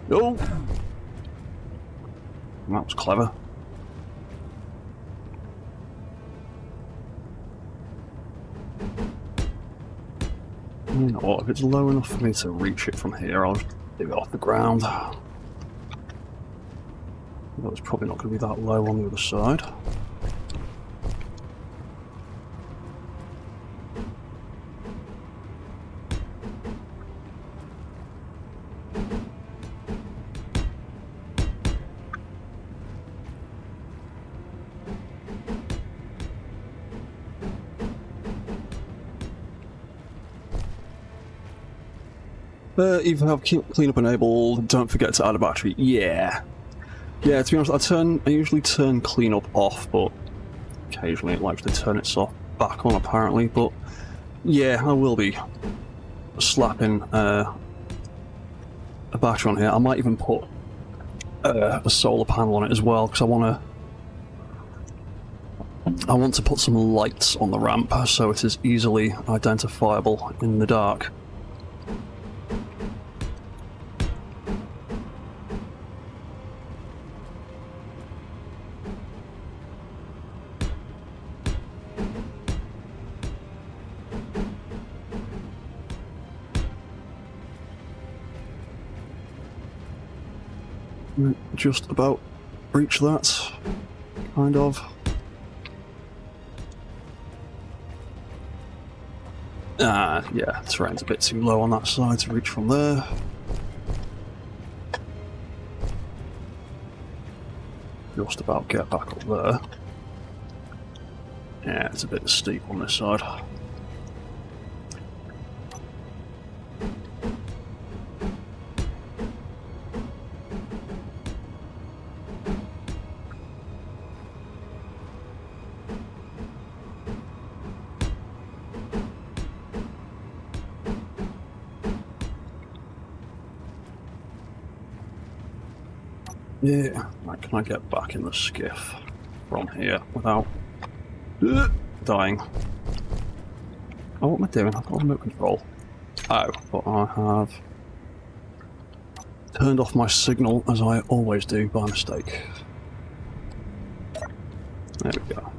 A: Oh! That was clever. You know what, if it's low enough for me to reach it from here, I'll just dig it off the ground. It's probably not going to be that low on the other side. If you have cleanup enabled, don't forget to add a battery. Yeah. Yeah, to be honest, I usually turn cleanup off, but occasionally it likes to turn itself back on apparently. But yeah, I will be slapping a battery on here. I might even put a solar panel on it as well, because I want to put some lights on the ramp so it is easily identifiable in the dark. Just about reach that, kind of. Ah, yeah, terrain's a bit too low on that side to reach from there. Just about get back up there. Yeah, it's a bit steep on this side. Yeah, right, can I get back in the skiff from here without dying? Oh, what am I doing? I've got remote control. Oh, but I have turned off my signal, as I always do by mistake. There we go.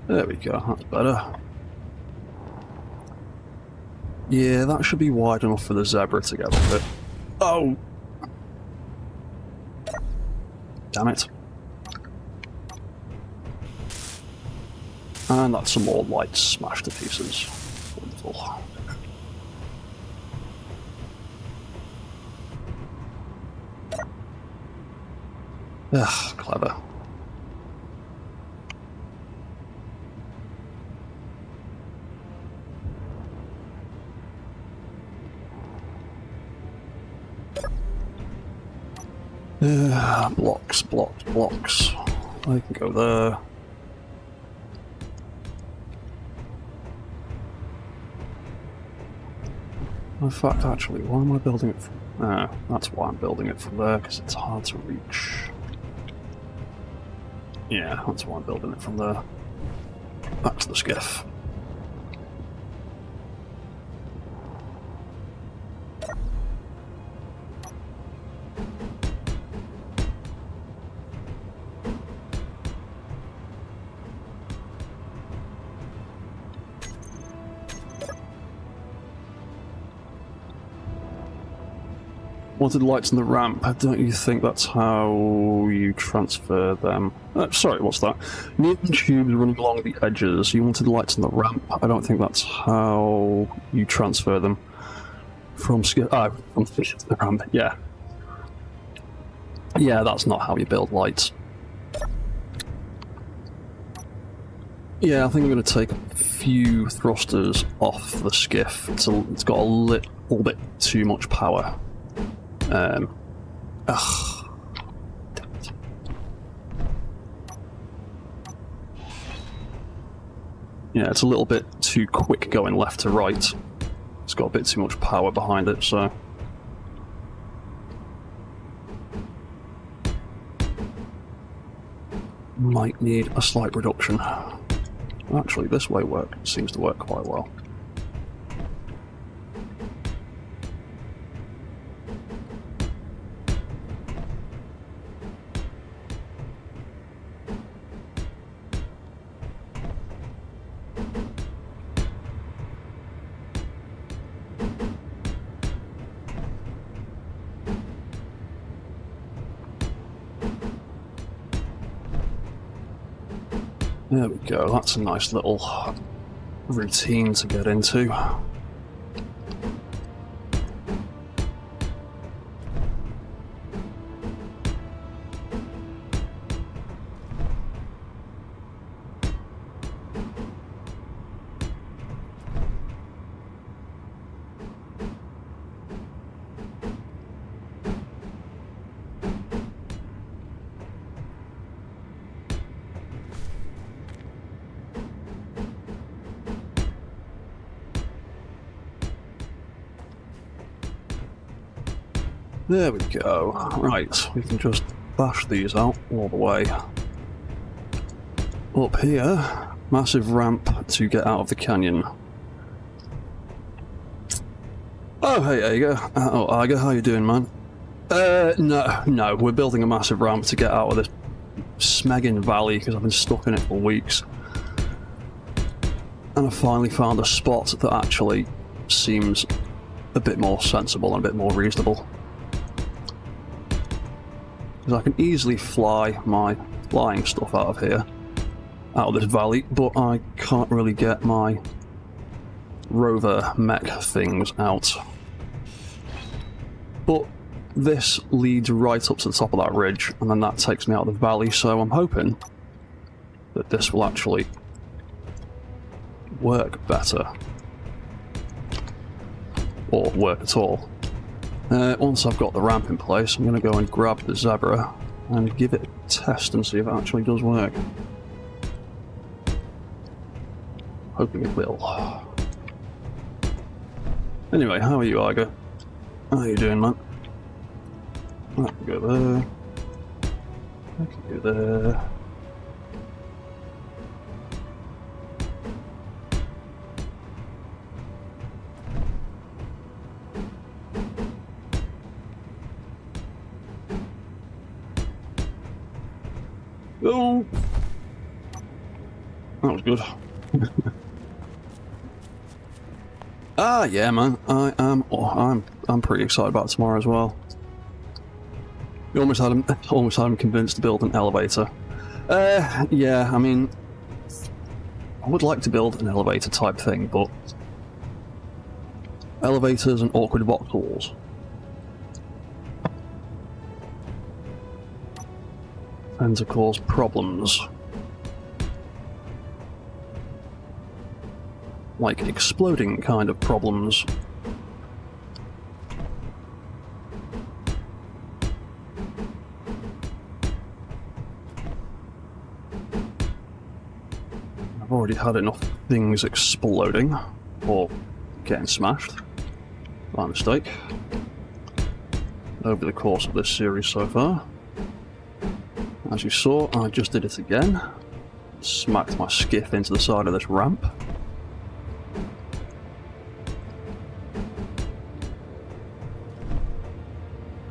A: There we go, that's better. Yeah, that should be wide enough for the zebra to get with it. Oh! Damn it. And that's some more lights smashed to pieces. Wonderful. Ugh, clever. Blocks, blocks, blocks. I can go there. In fact, actually, why am I building it from... that's why I'm building it from there, because it's hard to reach. Yeah, that's why I'm building it from there. Back to the skiff. Wanted lights on the ramp. Don't you think that's how you transfer them? Sorry, what's that? Neon tubes running along the edges. You wanted lights on the ramp. I don't think that's how you transfer them from from the ramp. Yeah. Yeah, that's not how you build lights. Yeah, I think I'm going to take a few thrusters off the skiff. It's got a little bit too much power. Yeah, it's a little bit too quick going left to right. It's got a bit too much power behind it, so... might need a slight reduction. Actually, this way seems to work quite well. There we go, that's a nice little routine to get into. There we go. Right, we can just bash these out all the way. Up here, massive ramp to get out of the canyon. Oh, hey, Aga. Aga, how you doing, man? No, we're building a massive ramp to get out of this smegging valley because I've been stuck in it for weeks. And I finally found a spot that actually seems a bit more sensible and a bit more reasonable. Because I can easily fly my flying stuff out of here, out of this valley, but I can't really get my rover mech things out. But this leads right up to the top of that ridge, and then that takes me out of the valley, so I'm hoping that this will actually work better. Or work at all. Once I've got the ramp in place, I'm going to go and grab the zebra and give it a test and see if it actually does work. Hoping it will. Anyway, how are you, Aga? How are you doing, man? I can go there. I can go there. Oh, that was good. Yeah, man. I'm pretty excited about tomorrow as well. You almost had him convinced to build an elevator. Yeah, I mean, I would like to build an elevator type thing, but elevators and awkward voxels tend to cause problems. Like exploding kind of problems. I've already had enough things exploding, or getting smashed, by mistake, over the course of this series so far. As you saw, I just did it again. Smacked my skiff into the side of this ramp.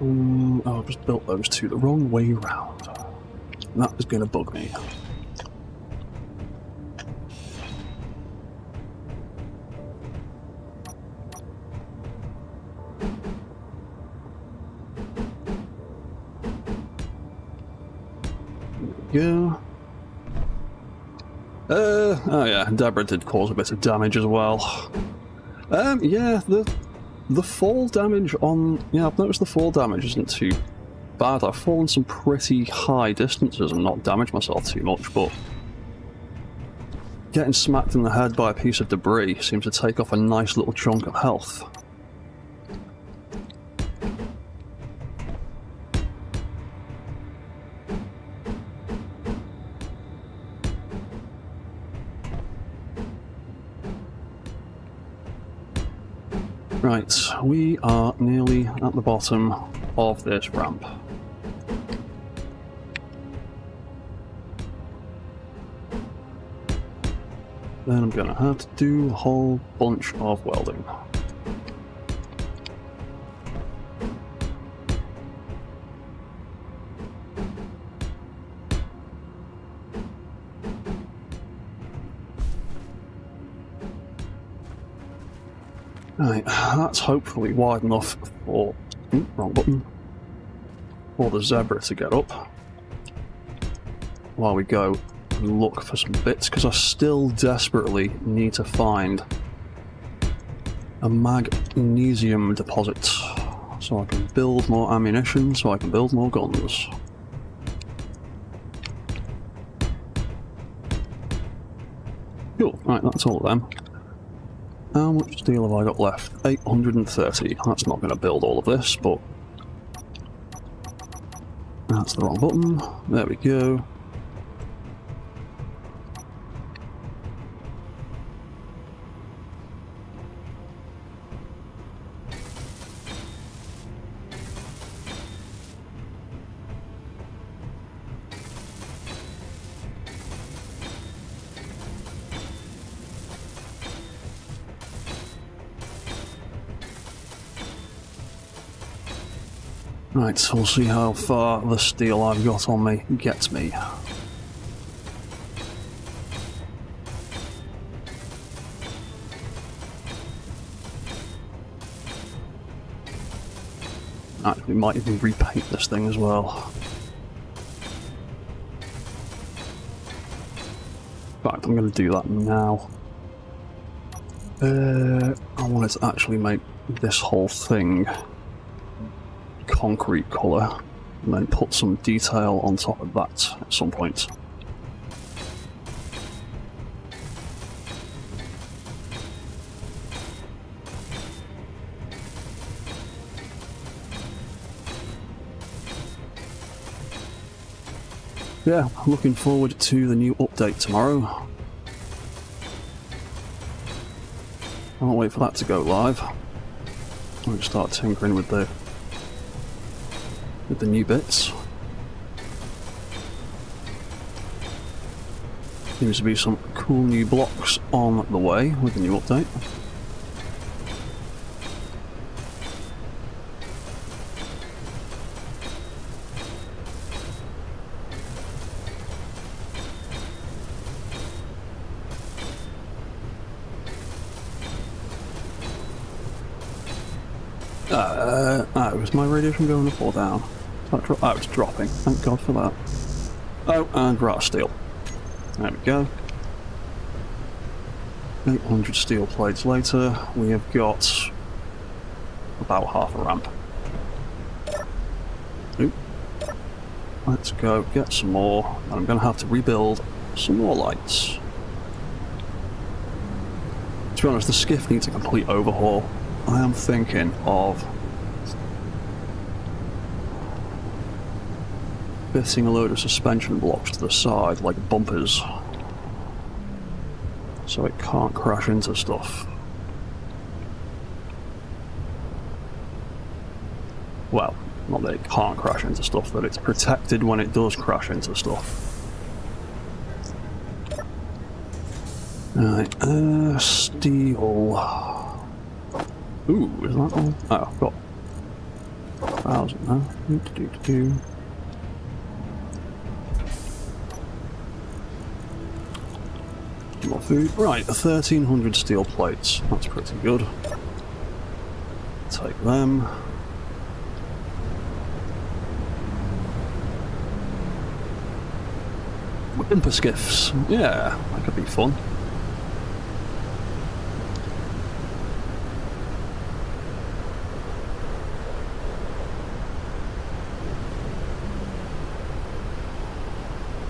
A: Oh, I've just built those two the wrong way round. That is going to bug me. go. Oh yeah, Deborah did cause a bit of damage as well. Yeah, the fall damage on... Yeah, I've noticed the fall damage isn't too bad. I've fallen some pretty high distances and not damaged myself too much, but getting smacked in the head by a piece of debris seems to take off a nice little chunk of health. Right, we are nearly at the bottom of this ramp. Then I'm going to have to do a whole bunch of welding. Right, that's hopefully wide enough for... wrong button. For the zebra to get up. While we go and look for some bits, because I still desperately need to find a magnesium deposit. So I can build more ammunition, so I can build more guns. Cool, right, that's all of them. How much steel have I got left? 830. That's not going to build all of this, but... That's the wrong button. There we go. Right, so we'll see how far the steel I've got on me gets me. Right, we might even repaint this thing as well. In fact, I'm going to do that now. I wanted to actually make this whole thing concrete colour, and then put some detail on top of that at some point. Yeah, looking forward to the new update tomorrow. I can't wait for that to go live. I'm going to start tinkering with the new bits. Seems to be some cool new blocks on the way with the new update. Is my radiation going up or down? Oh, it's dropping. Thank God for that. Oh, and we're out of steel. There we go. 800 steel plates later, we have got about half a ramp. Oop. Let's go get some more, and I'm going to have to rebuild some more lights. To be honest, the skiff needs a complete overhaul. I am thinking of fitting a load of suspension blocks to the side, like bumpers, so it can't crash into stuff. Well, not that it can't crash into stuff, but it's protected when it does crash into stuff. Right, steel. Ooh, is that all? Oh, I've got 1,000 now. More food. Right, 1,300 steel plates. That's pretty good. Take them. Bumper skiffs. Yeah, that could be fun.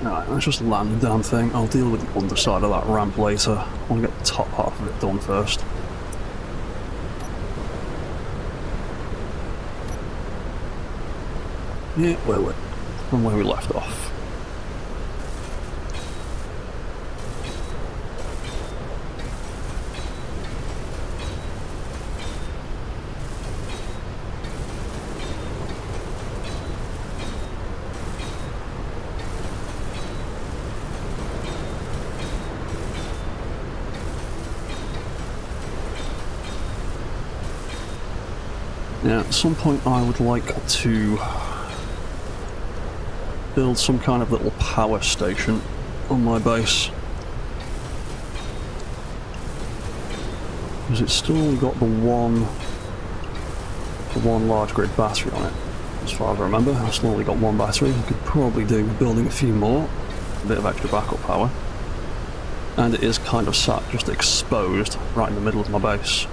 A: Alright, let's just land the damn thing. I'll deal with the underside of that ramp later. I want to get the top half of it done first. Yeah, from where we left off. Yeah, at some point I would like to build some kind of little power station on my base. Because it's still got the one large grid battery on it, as far as I remember. I've still only got one battery. I could probably do with building a few more, a bit of extra backup power. And it is kind of sat just exposed right in the middle of my base.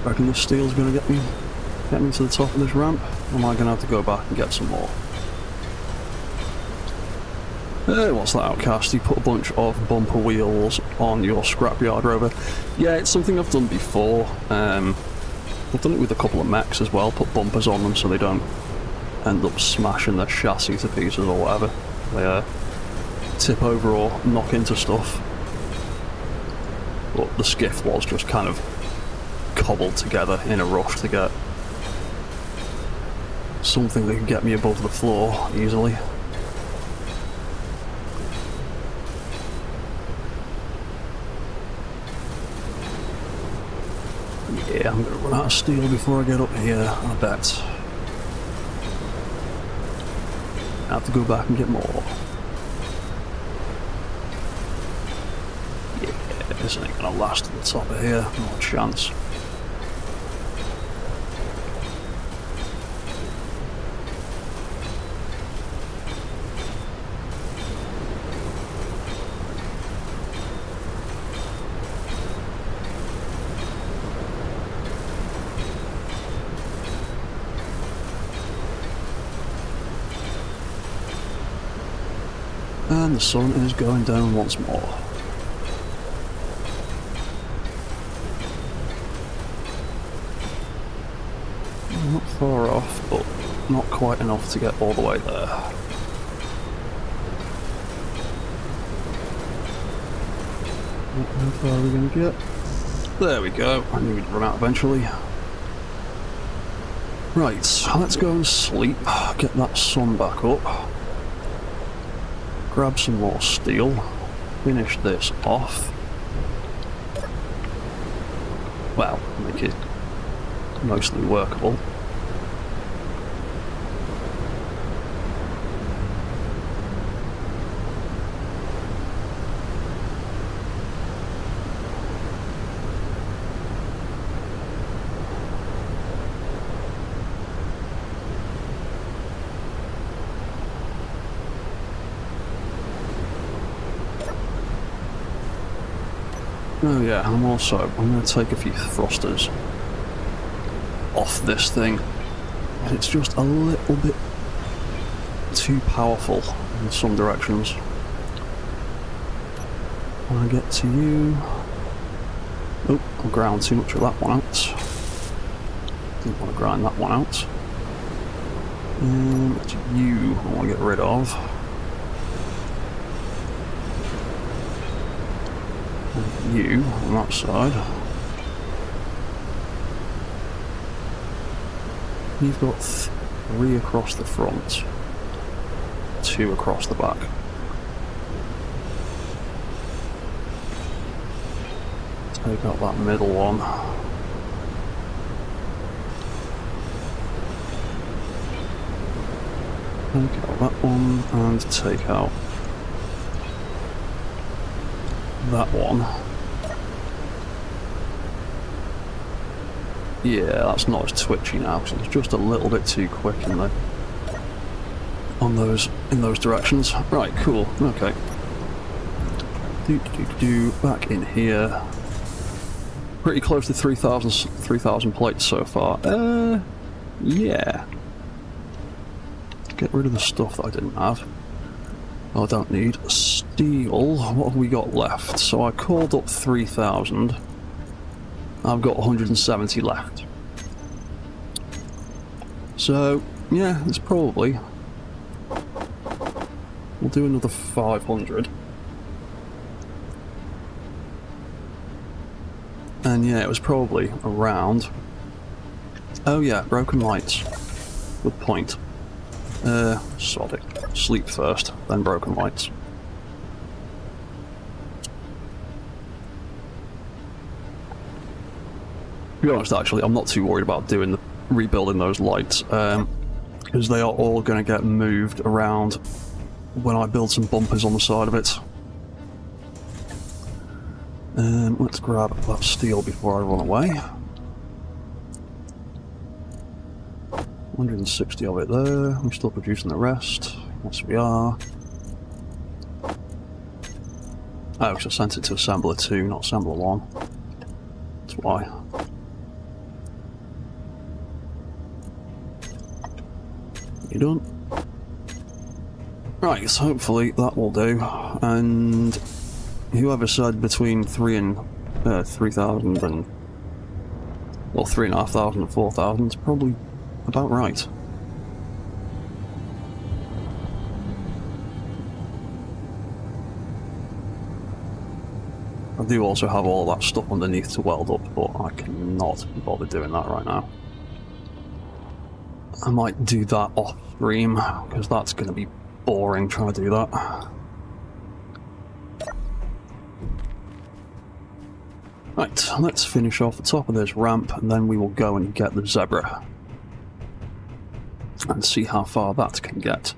A: I reckon this steel's going to get me to the top of this ramp, or am I going to have to go back and get some more? Hey, what's that, Outcast? You put a bunch of bumper wheels on your scrapyard rover. Yeah, it's something I've done before. I've done it with a couple of mechs as well, put bumpers on them so they don't end up smashing their chassis to pieces or whatever. They tip over or knock into stuff. But the skiff was just kind of cobbled together in a rush to get something that could get me above the floor easily. Yeah, I'm gonna run out of steel before I get up here, I bet. I have to go back and get more. Yeah, this ain't gonna last at the top of here, no chance. And the sun is going down once more. Not far off, but not quite enough to get all the way there. How far are we going to get? There we go. I knew we'd run out eventually. Right, let's go and sleep, get that sun back up. Grab some more steel, finish this off. Well, make it mostly workable. Oh yeah, I'm going to take a few thrusters off this thing. It's just a little bit too powerful in some directions. When I get to you... Oh, I ground too much of that one out. Didn't want to grind that one out. And it's you I want to get rid of. You on that side. You've got 3 across the front, 2 across the back. Take out that middle one. Take out that one and take out that one. Yeah, that's not as twitchy now because it's just a little bit too quick in there. In those directions. Right, cool. Okay. Back in here. Pretty close to 3,000 plates so far. Yeah. Get rid of the stuff that I didn't have. I don't need steel. What have we got left? So I called up 3,000. I've got 170 left. So, yeah, it's probably... We'll do another 500. And yeah, it was probably around... Oh yeah, broken lights. Good point. Sod it. Sleep first, then broken lights. To be honest, actually, I'm not too worried about rebuilding those lights, because they are all going to get moved around when I build some bumpers on the side of it. Let's grab that steel before I run away. 160 of it there. We're still producing the rest. Yes, we are. Oh, because I sent it to assembler 2, not assembler 1. That's why. You done? Right, so hopefully that will do. And whoever said between 3,000 and... well, 3,500 and 4,000 is probably about right. I do also have all that stuff underneath to weld up, but I cannot be bothered doing that right now. I might do that off stream, because that's going to be boring trying to do that. Right, let's finish off the top of this ramp, and then we will go and get the zebra. And see how far that can get.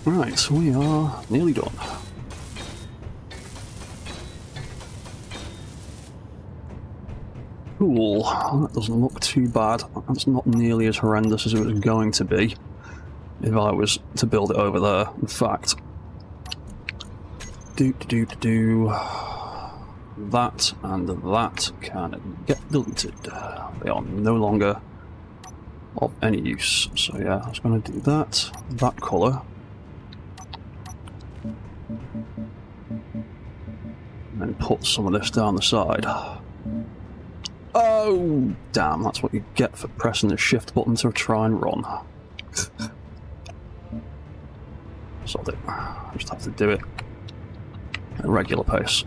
A: Right, so we are nearly done. Cool, that doesn't look too bad. That's not nearly as horrendous as it was going to be if I was to build it over there. In fact, that and that can get deleted. They are no longer of any use. So yeah, I was going to do that colour. And then put some of this down the side. Oh, damn, that's what you get for pressing the shift button to try and run. Sod it. I just have to do it at a regular pace.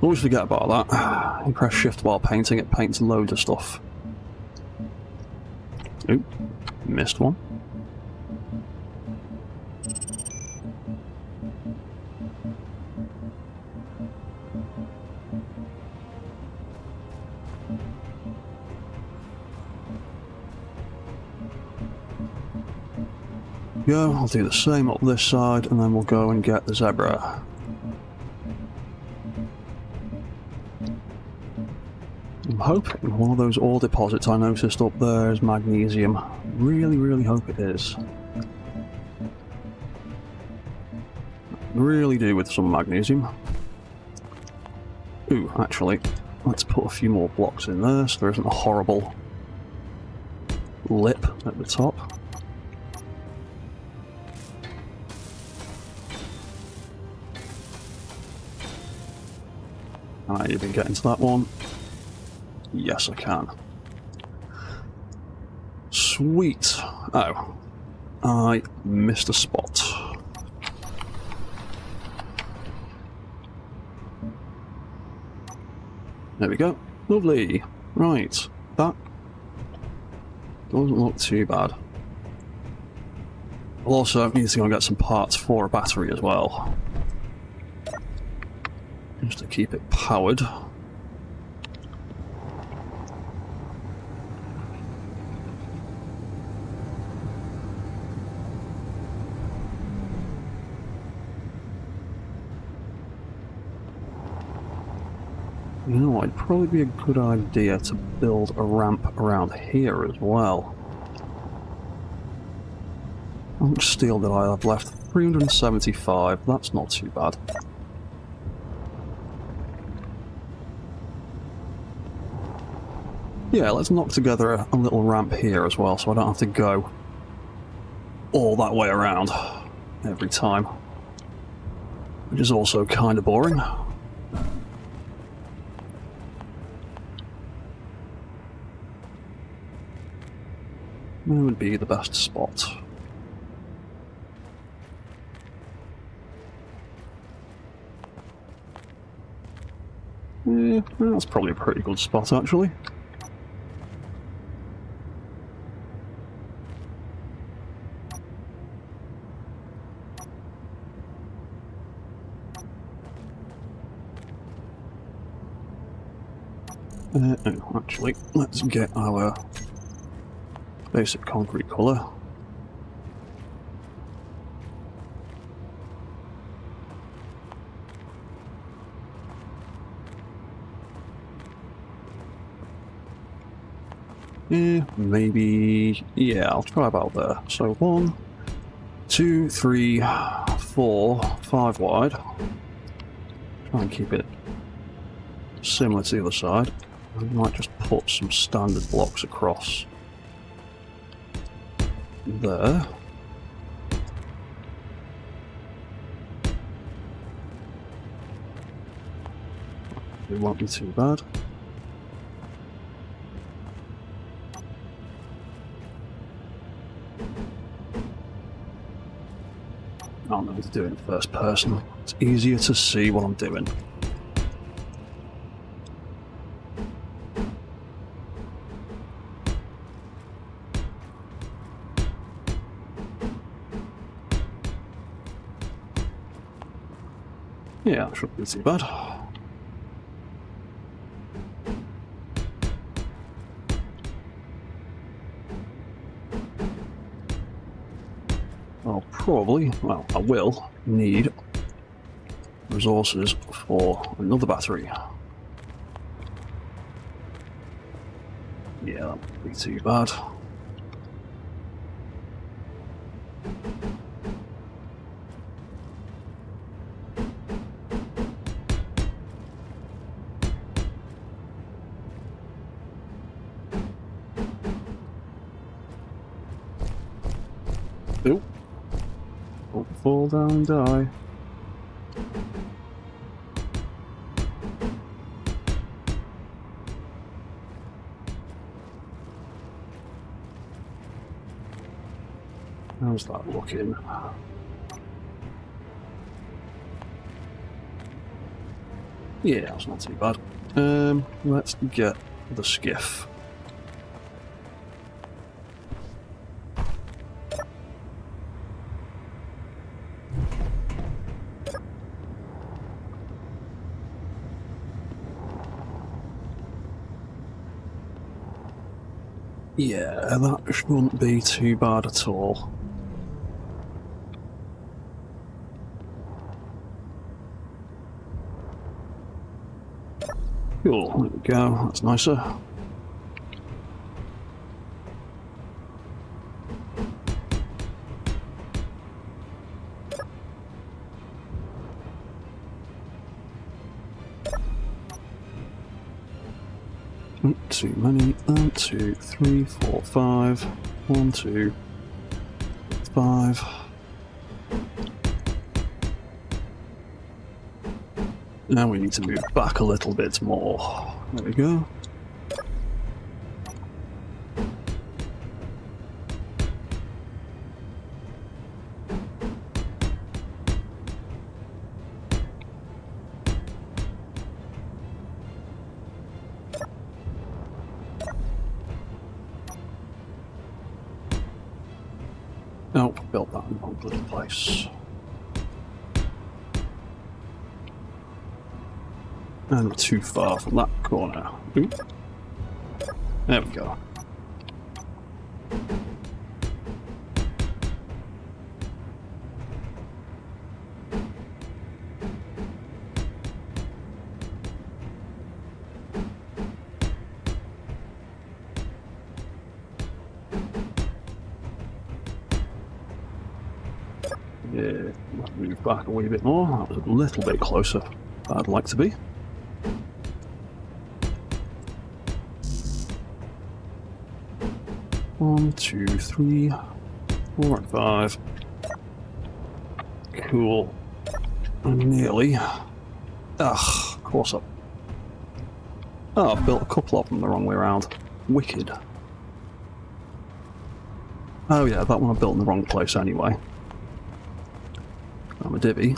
A: Always forget about that. You press shift while painting, it paints loads of stuff. Oop, missed one. Go, I'll do the same up this side, and then we'll go and get the zebra. I'm hoping one of those ore deposits I noticed up there is magnesium. Really, really hope it is. Really do with some magnesium. Ooh, actually, let's put a few more blocks in there so there isn't a horrible lip at the top. Can I even get into that one? Yes, I can. Sweet. Oh, I missed a spot. There we go. Lovely. Right. That doesn't look too bad. We'll also need to go and get some parts for a battery as well. Just to keep it powered. You know, it'd probably be a good idea to build a ramp around here as well. How much steel did I have left? 375, that's not too bad. Yeah, let's knock together a little ramp here as well, so I don't have to go all that way around every time. Which is also kind of boring. Where would be the best spot? Yeah, that's probably a pretty good spot, actually. Actually, let's get our basic concrete colour. Yeah, maybe... yeah, I'll try about there. So 1, 2, 3, 4, 5 wide. Try and keep it similar to the other side. I might just put some standard blocks across there. It won't be too bad. I don't know to do it in first person. It's easier to see what I'm doing. Yeah, that shouldn't be too bad. I'll probably, well, I will need resources for another battery. Yeah, that won't be too bad. Oop. Don't fall down and die. How's that looking? Yeah, that's not too bad. Let's get the skiff. Yeah, that shouldn't be too bad at all. Cool, there we go, that's nicer. Not too many. 1, 2, 3, 4, 5. 1, 2, 5. Now we need to move back a little bit more. There we go. Oh, built that in the wrong bloody place. And we're too far from that corner. Oop. There we go. Yeah, move back a wee bit more. That was a little bit closer than I'd like to be. One, two, three, 4, and 5. Cool. I'm nearly. Ugh, of course up. Oh, I've built a couple of them the wrong way around. Wicked. Oh yeah, that one I built in the wrong place anyway. I'm a divvy.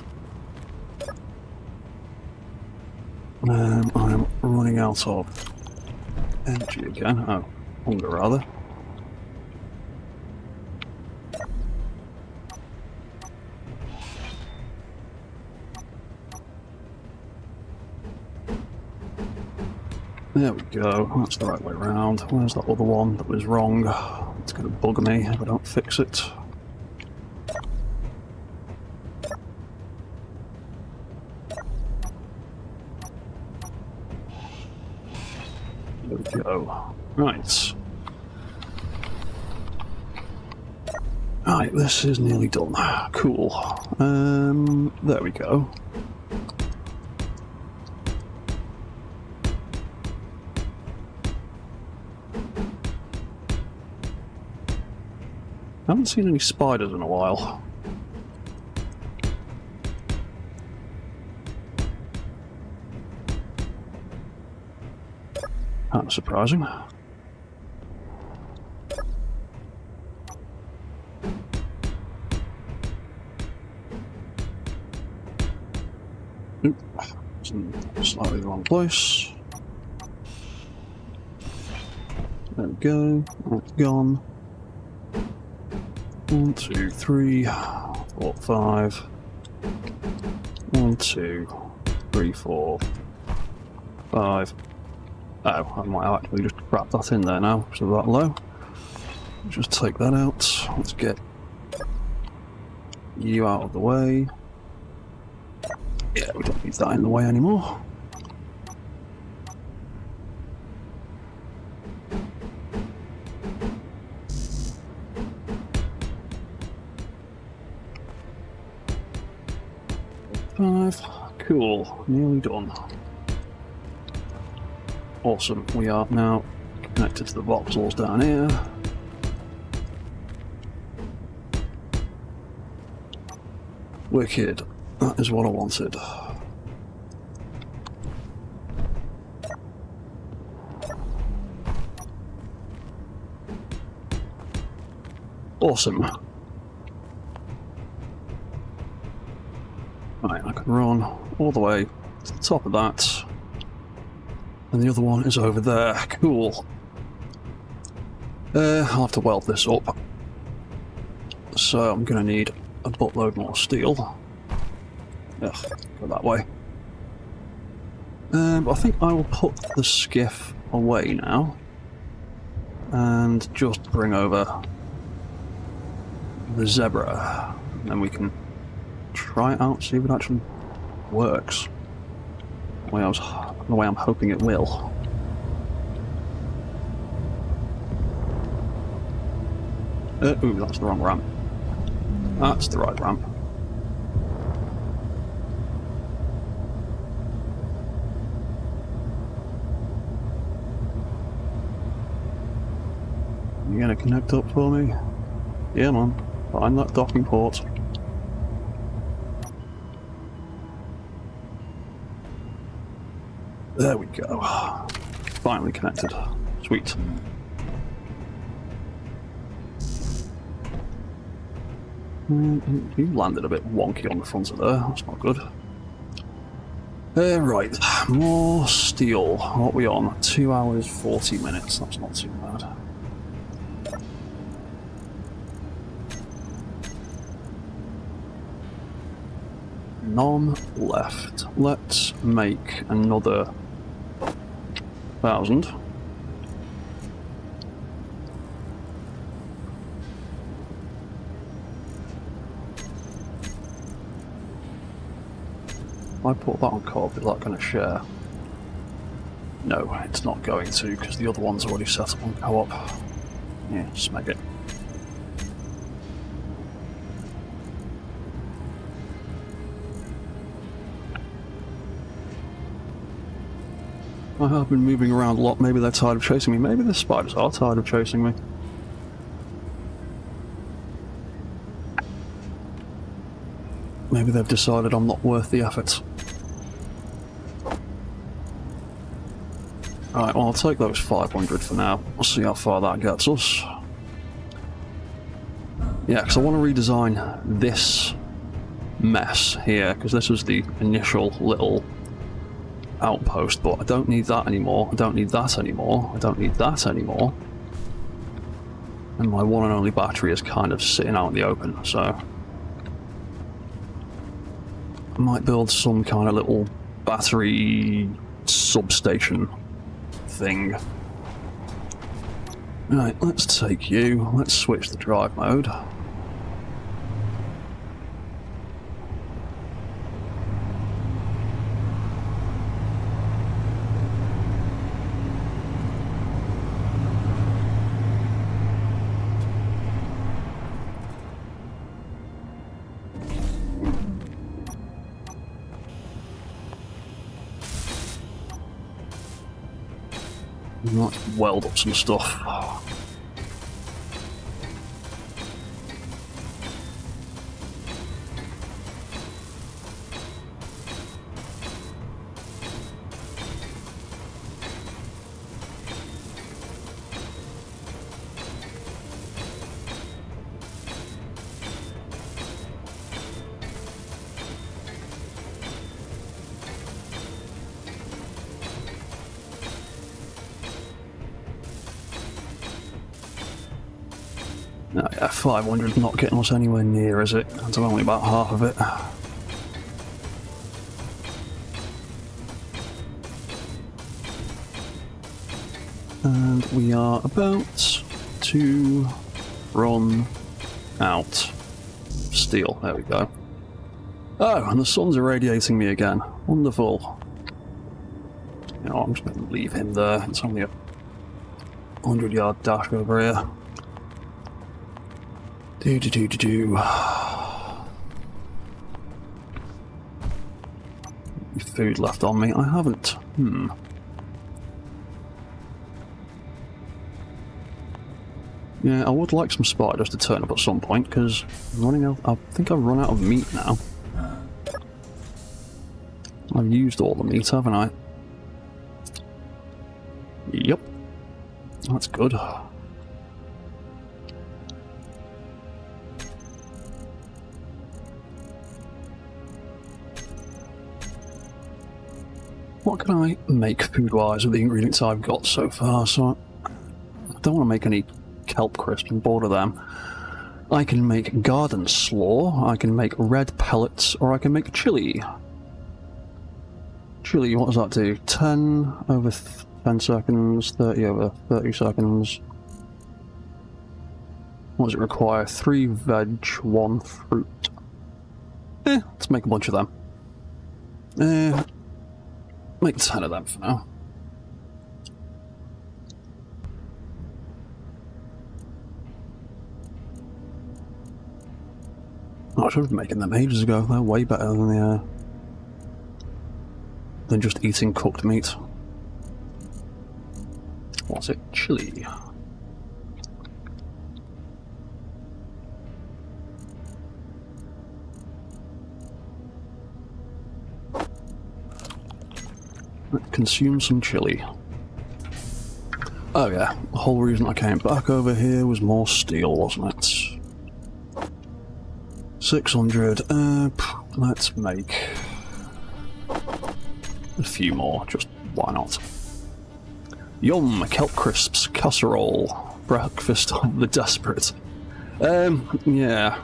A: I'm running out of energy again. Oh, hunger rather. There we go, that's the right way around. Where's that other one that was wrong? It's going to bug me if I don't fix it. There we go. Right. Right, this is nearly done. Cool. There we go. I haven't seen any spiders in a while. Kind of surprising. Oop, it's in slightly the wrong place. There we go, that's gone. 1, 2, 3, 4, 5. 1, 2, 3, 4, 5. Oh, I might have actually just wrapped that in there now, so that low. Just take that out. Let's get you out of the way. Yeah, we don't need that in the way anymore. Cool, nearly done. Awesome, we are now connected to the voxels down here. Wicked, that is what I wanted. Awesome. Right, I can run all the way to the top of that. And the other one is over there. Cool. I'll have to weld this up. So I'm going to need a buttload more steel. Ugh, go that way. But I think I will put the skiff away now. And just bring over the zebra. And then we can try it out, see if it actually works. The way I'm hoping it will. Ooh, that's the wrong ramp. That's the right ramp. You gonna connect up for me? Yeah, man. Find that docking port. There we go. Finally connected. Sweet. You landed a bit wonky on the front of there. That's not good. Right. More steel. What are we on? 2 hours, 40 minutes. That's not too bad. none left. Let's make another 1,000. If I put that on co-op, is that going to share? No, it's not going to, because the other one's already set up on co-op. Yeah, smeg it. I have been moving around a lot. Maybe they're tired of chasing me. Maybe the spiders are tired of chasing me. Maybe they've decided I'm not worth the effort. Alright, well, I'll take those 500 for now. We'll see how far that gets us. Yeah, because I want to redesign this mess here, because this was the initial little outpost, but I don't need that anymore. I don't need that anymore. I don't need that anymore. And my one and only battery is kind of sitting out in the open, so I might build some kind of little battery substation thing. Right, let's take you. Let's switch the drive mode. Let's weld up some stuff. No, yeah, 500 not getting us anywhere near, is it? That's only about half of it. And we are about to run out of steel. There we go. Oh, and the sun's irradiating me again. Wonderful. You know, I'm just going to leave him there. It's only a 100-yard dash over here. Any food left on me? I haven't. Yeah, I would like some spiders to turn up at some point, because I'm running out. I think I've run out of meat now. I've used all the meat, haven't I? Yep. That's good. What can I make food-wise with the ingredients I've got so far? So I don't want to make any kelp crisps, I'm bored of them. I can make garden slaw, I can make red pellets, or I can make chili. Chili, what does that do? 10 over 10 seconds, 30 over 30 seconds. What does it require? 3 veg, 1 fruit. Let's make a bunch of them. Make 10 of them for now. Oh, I should have been making them ages ago. They're way better than just eating cooked meat. What's it? Chili. Consume some chili. Oh yeah, the whole reason I came back over here was more steel, wasn't it? 600, let's make a few more, just why not? Yum, kelp crisps, casserole, breakfast of the desperate. Yeah.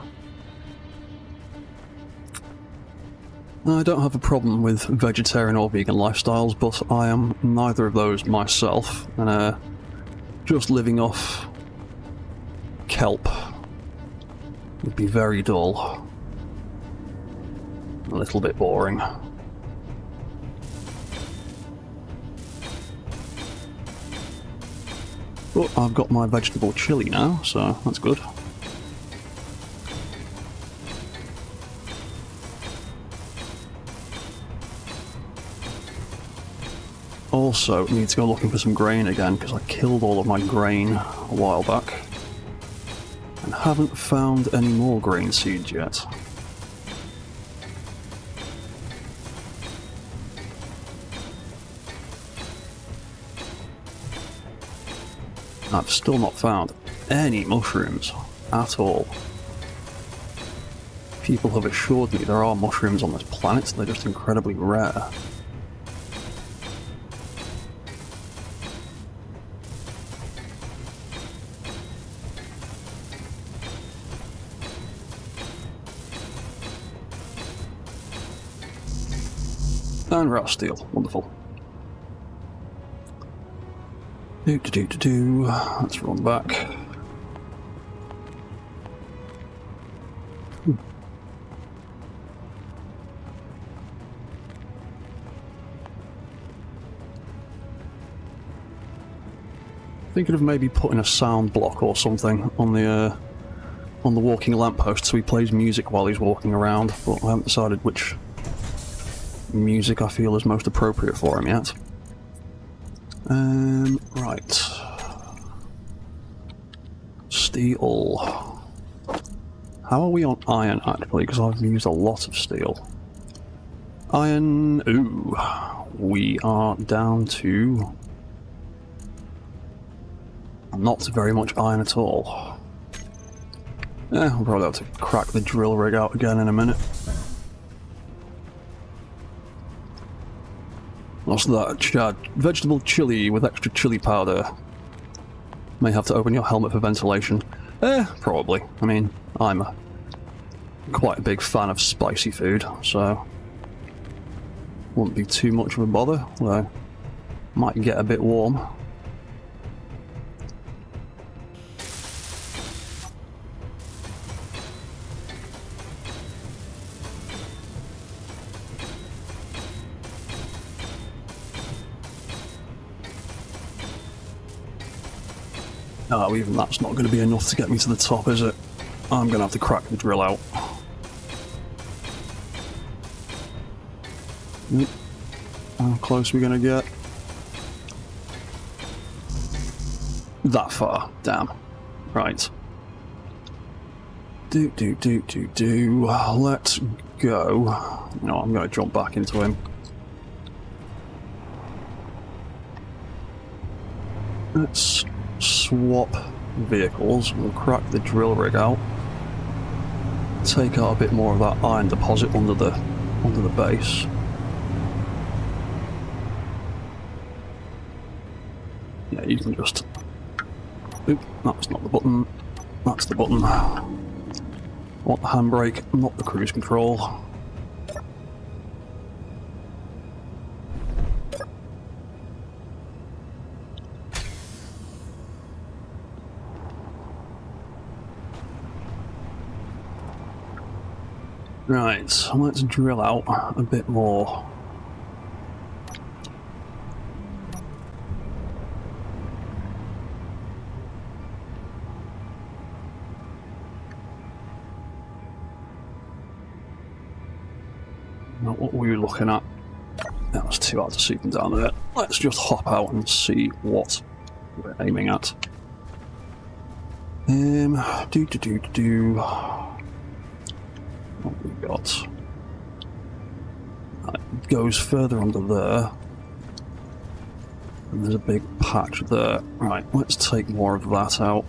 A: I don't have a problem with vegetarian or vegan lifestyles, but I am neither of those myself, and just living off kelp would be very dull. A little bit boring. But I've got my vegetable chili now, so that's good. Also, need to go looking for some grain again, because I killed all of my grain a while back. And haven't found any more grain seeds yet. I've still not found any mushrooms at all. People have assured me there are mushrooms on this planet, they're just incredibly rare. And rust steel, wonderful. Let's run back. Thinking of maybe putting a sound block or something on the walking lamppost so he plays music while he's walking around, but I haven't decided which music I feel is most appropriate for him yet. Right. Steel. How are we on iron, actually? Because I've used a lot of steel. Iron... Ooh. We are down to... not very much iron at all. Yeah, I'll probably have to crack the drill rig out again in a minute. What's that, Chad? Vegetable chili with extra chili powder. May have to open your helmet for ventilation. Probably. I mean, I'm quite a big fan of spicy food, so wouldn't be too much of a bother, although might get a bit warm. Oh, even that's not going to be enough to get me to the top, is it? I'm going to have to crack the drill out. How close are we going to get? That far. Damn. Right. Let's go. No, I'm going to jump back into him. Let's swap vehicles. We'll crack the drill rig out. Take out a bit more of that iron deposit under the base. Yeah, you can just... Oop, that's not the button. That's the button. Want the handbrake, not the cruise control. Right, so let's drill out a bit more. Now, what were we looking at? That was too hard to see from down there. Let's just hop out and see what we're aiming at. What we got? It goes further under there. And there's a big patch there. Right, let's take more of that out.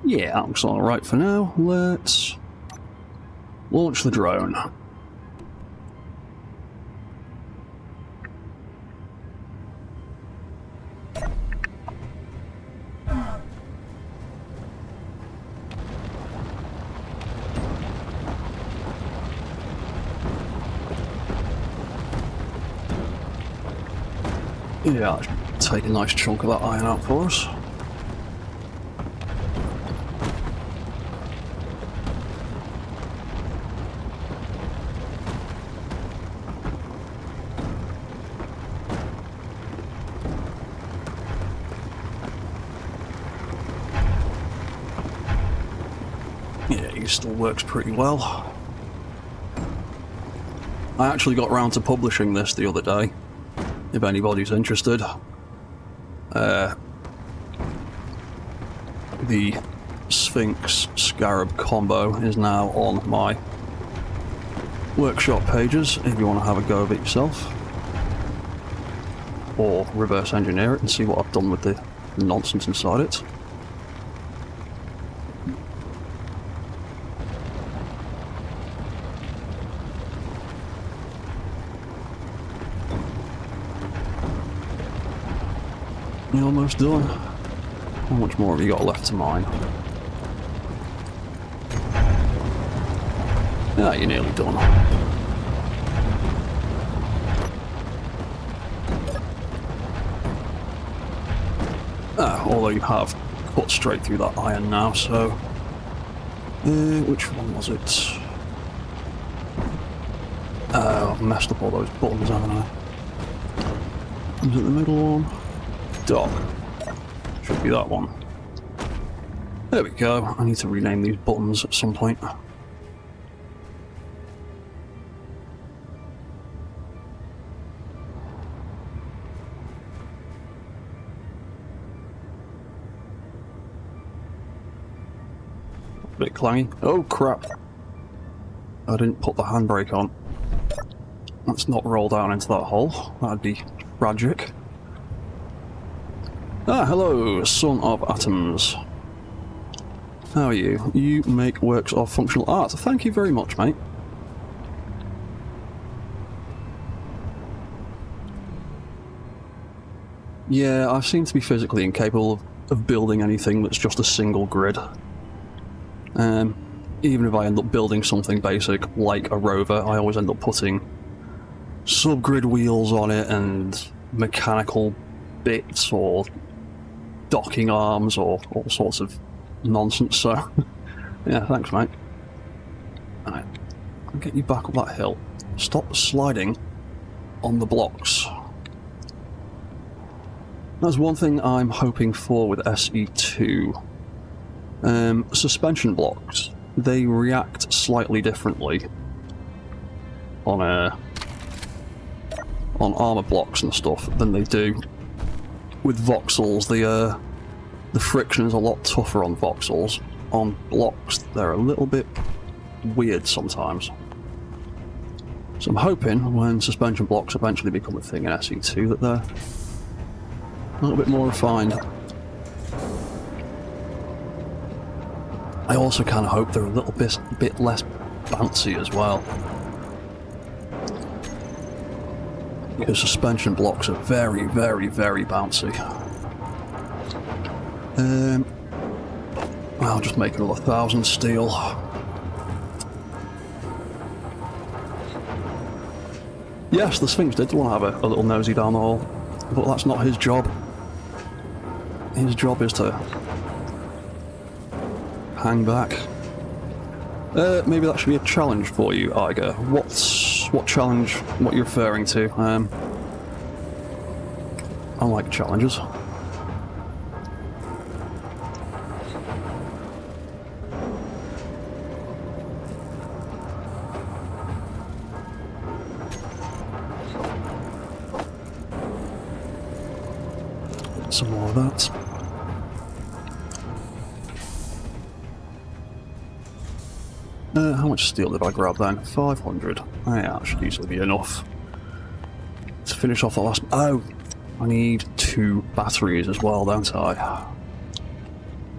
A: Yeah, that looks alright for now. Let's launch the drone. Yeah, take a nice chunk of that iron out for us. Yeah, he still works pretty well. I actually got round to publishing this the other day, if anybody's interested. The Sphinx Scarab combo is now on my workshop pages if you want to have a go of it yourself. Or reverse engineer it and see what I've done with the nonsense inside it. You're almost done. How much more have you got left to mine? Yeah, you're nearly done. Although you have cut straight through that iron now, so... which one was it? I've messed up all those buttons, haven't I? Is it the middle one? Dock. Should be that one. There we go. I need to rename these buttons at some point. Bit clangy. Oh crap. I didn't put the handbrake on. Let's not roll down into that hole. That'd be tragic. Ah, hello, son of atoms. How are you? You make works of functional art. Thank you very much, mate. Yeah, I seem to be physically incapable of building anything that's just a single grid. Even if I end up building something basic, like a rover, I always end up putting subgrid wheels on it and mechanical bits or docking arms or all sorts of nonsense, so yeah, thanks mate. Alright, I'll get you back up that hill. Stop sliding on the blocks. That's one thing I'm hoping for with SE2. Suspension blocks, they react slightly differently on armor blocks and stuff than they do with voxels. The friction is a lot tougher on voxels. On blocks, they're a little bit weird sometimes. So I'm hoping when suspension blocks eventually become a thing in SE2 that they're a little bit more refined. I also kind of hope they're a little bit less bouncy as well. Because suspension blocks are very, very, very bouncy. I'll just make another 1,000 steel. Yes, the Sphinx did want to have a little nosy down the hole, but that's not his job. His job is to hang back. Maybe that should be a challenge for you, Iger. What challenge? What you're referring to? I like challenges. Some more of that. How much steel did I grab then? 500. Yeah, that should easily be enough to finish off the last... Oh! I need 2 batteries as well, don't I?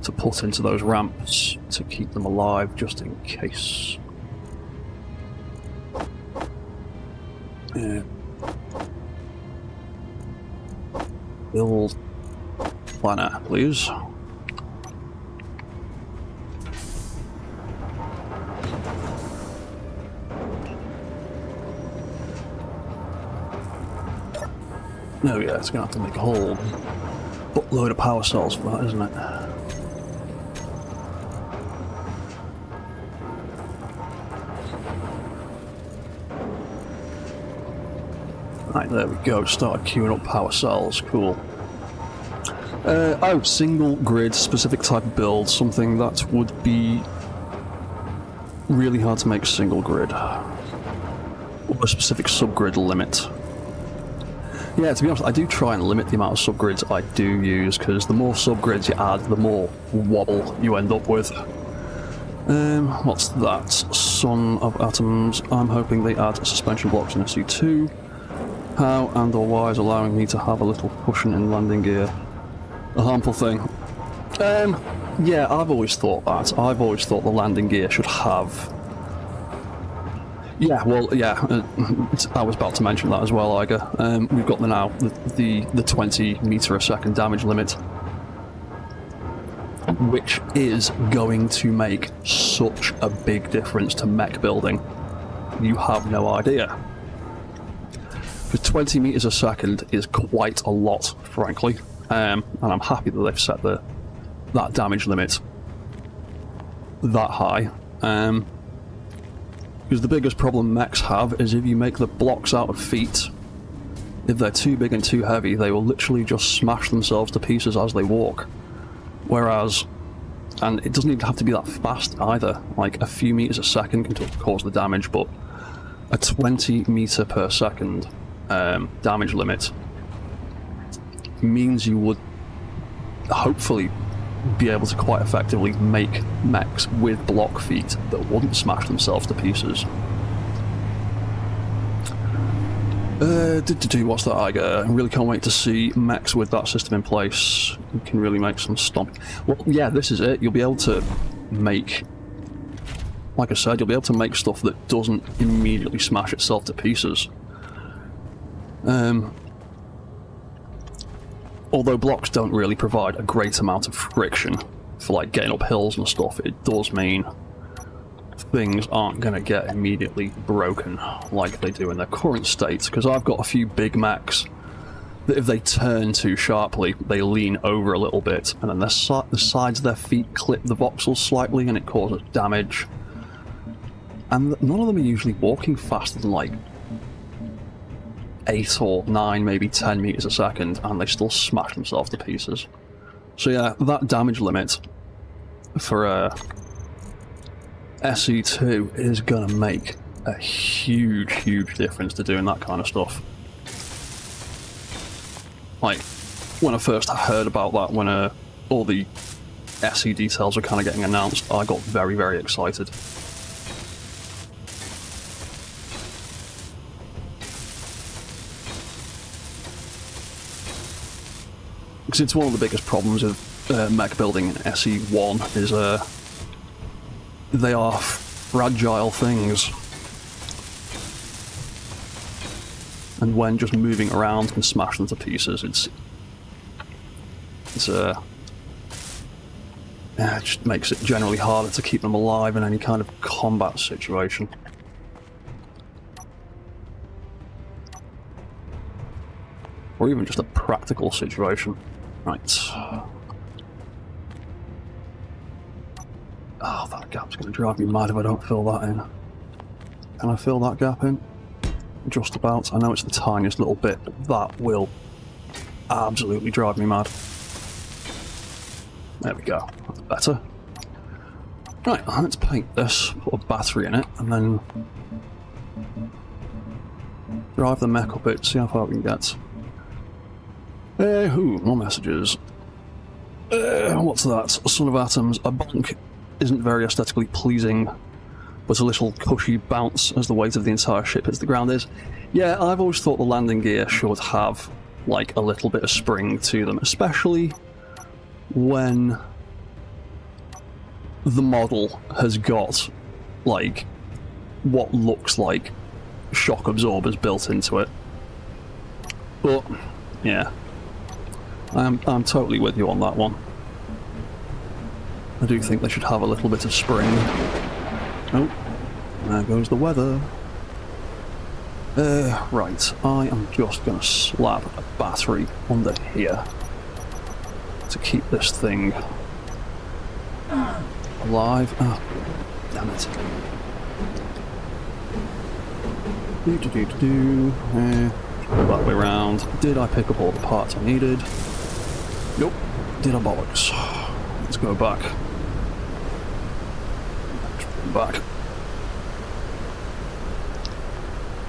A: To put into those ramps to keep them alive, just in case. Yeah. Build planner, please. No, yeah, it's going to have to make a whole buttload of power cells for that, isn't it? Right, there we go. Started queuing up power cells. Cool. Oh, single grid, specific type of build. Something that would be really hard to make single grid. Or a specific subgrid limit. Yeah, to be honest, I do try and limit the amount of subgrids I do use, because the more subgrids you add, the more wobble you end up with. What's that? Son of Atoms. I'm hoping they add suspension blocks in SE2. How and or why is allowing me to have a little cushion in landing gear a harmful thing? Yeah, I've always thought that. I've always thought the landing gear should have... Yeah, well, yeah, I was about to mention that as well, Iger. We've got the 20 meter a second damage limit, which is going to make such a big difference to mech building. You have no idea. Because 20 meters a second is quite a lot, frankly, and I'm happy that they've set that damage limit that high. Because the biggest problem mechs have is if you make the blocks out of feet, if they're too big and too heavy, they will literally just smash themselves to pieces as they walk. Whereas, and it doesn't even have to be that fast either, like a few meters a second can cause the damage, but a 20 meter per second damage limit means you would hopefully be able to quite effectively make mechs with block feet that wouldn't smash themselves to pieces. What's that, Iger? I really can't wait to see mechs with that system in place. You can really make some stomp. Well, yeah, this is it. You'll be able to make, like I said, you'll be able to make stuff that doesn't immediately smash itself to pieces. Although blocks don't really provide a great amount of friction for like getting up hills and stuff, it does mean things aren't going to get immediately broken like they do in their current state. Because I've got a few big mechs that if they turn too sharply, they lean over a little bit, and then the sides of their feet clip the voxels slightly and it causes damage. And none of them are usually walking faster than like 8 or 9, maybe 10 meters a second, and they still smash themselves to pieces. So yeah, that damage limit for SE2 is gonna make a huge, huge difference to doing that kind of stuff. Like, when I first heard about that, when all the SE details were kind of getting announced, I got very, very excited. Because it's one of the biggest problems of mech building in SE1 is they are fragile things, and when just moving around can smash them to pieces. It just makes it generally harder to keep them alive in any kind of combat situation. Or even just a practical situation. Right. Oh, that gap's going to drive me mad if I don't fill that in. Can I fill that gap in? Just about. I know it's the tiniest little bit, but that will absolutely drive me mad. There we go. That's better. Right, let's paint this, put a battery in it, and then drive the mech up it, see how far we can get. More messages. What's that? Son of Atoms. A bonk isn't very aesthetically pleasing, but a little cushy bounce as the weight of the entire ship hits the ground is. Yeah, I've always thought the landing gear should have, like, a little bit of spring to them, especially when the model has got, like, what looks like shock absorbers built into it. But, yeah. I'm totally with you on that one. I do think they should have a little bit of spring. Oh, there goes the weather. Right, I am just going to slap a battery under here to keep this thing alive. Oh, damn it. Go that way around. Did I pick up all the parts I needed? Nope. Did I bollocks? Let's go back. Back.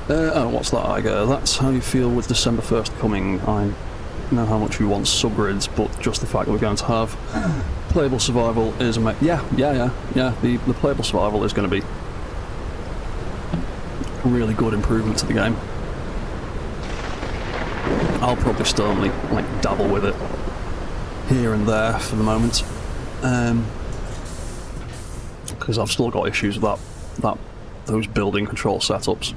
A: Oh, what's that, Iger? That's how you feel with December 1st coming. I know how much you want subgrids, but just the fact that we're going to have playable survival is yeah, the playable survival is going to be a really good improvement to the game. I'll probably still only like dabble with it here and there for the moment, because I've still got issues with those building control setups.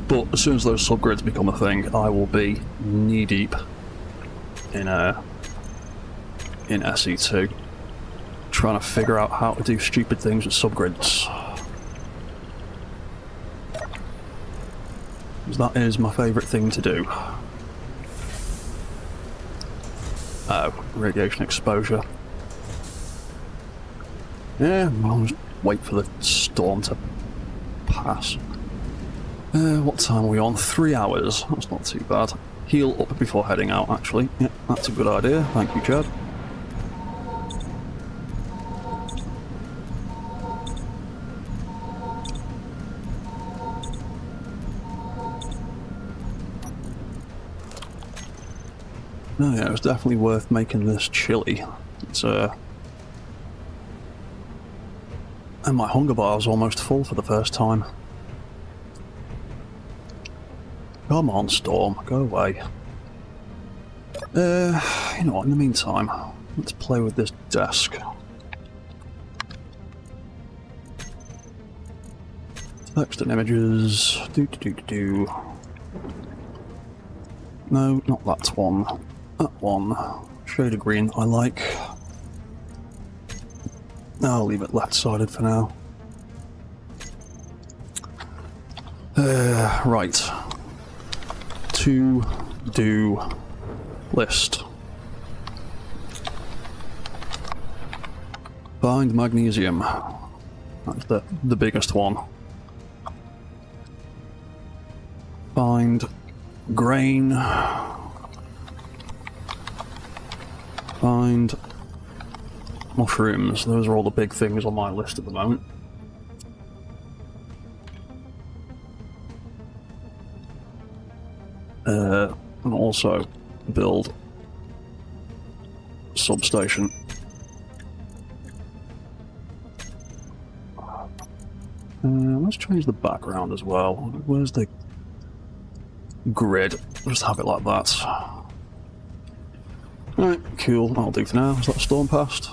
A: But as soon as those subgrids become a thing, I will be knee deep in SE2, trying to figure out how to do stupid things with subgrids. Because that is my favourite thing to do. Oh, radiation exposure. Yeah, I'll just wait for the storm to pass. What time are we on? 3 hours. That's not too bad. Heal up before heading out, actually. Yeah, that's a good idea. Thank you, Chad. No, yeah, it was definitely worth making this chili. It's and my hunger bar was almost full for the first time. Come on, Storm, go away. You know what, in the meantime, let's play with this desk. Text and images. No, not that one. That one. Shade of green, I like. I'll leave it left-sided for now. Right. To-do list. Find magnesium. That's the biggest one. Find grain. Find mushrooms. Those are all the big things on my list at the moment. And also build substation. Let's change the background as well. Where's the grid? Just have it like that. Alright, cool. That'll do for now. Has that storm passed?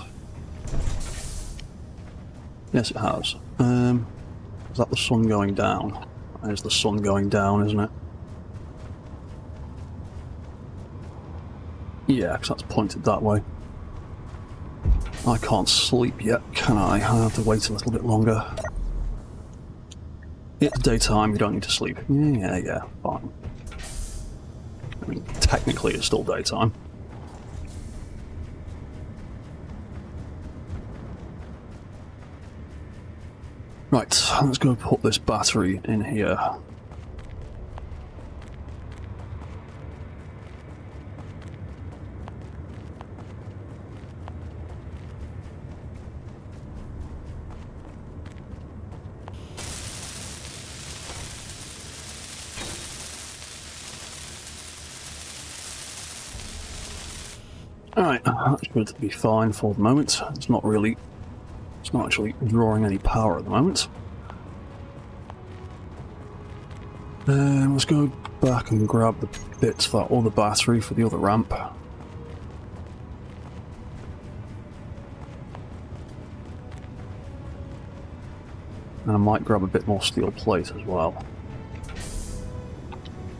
A: Yes, it has. Is that the sun going down? There's the sun going down, isn't it? Yeah, because that's pointed that way. I can't sleep yet, can I? I have to wait a little bit longer. It's daytime, you don't need to sleep. Yeah, fine. I mean, technically it's still daytime. Right, let's go put this battery in here. Alright, that's going to be fine for the moment. It's not actually drawing any power at the moment. Let's go back and grab the bits for that other battery for the other ramp. And I might grab a bit more steel plate as well.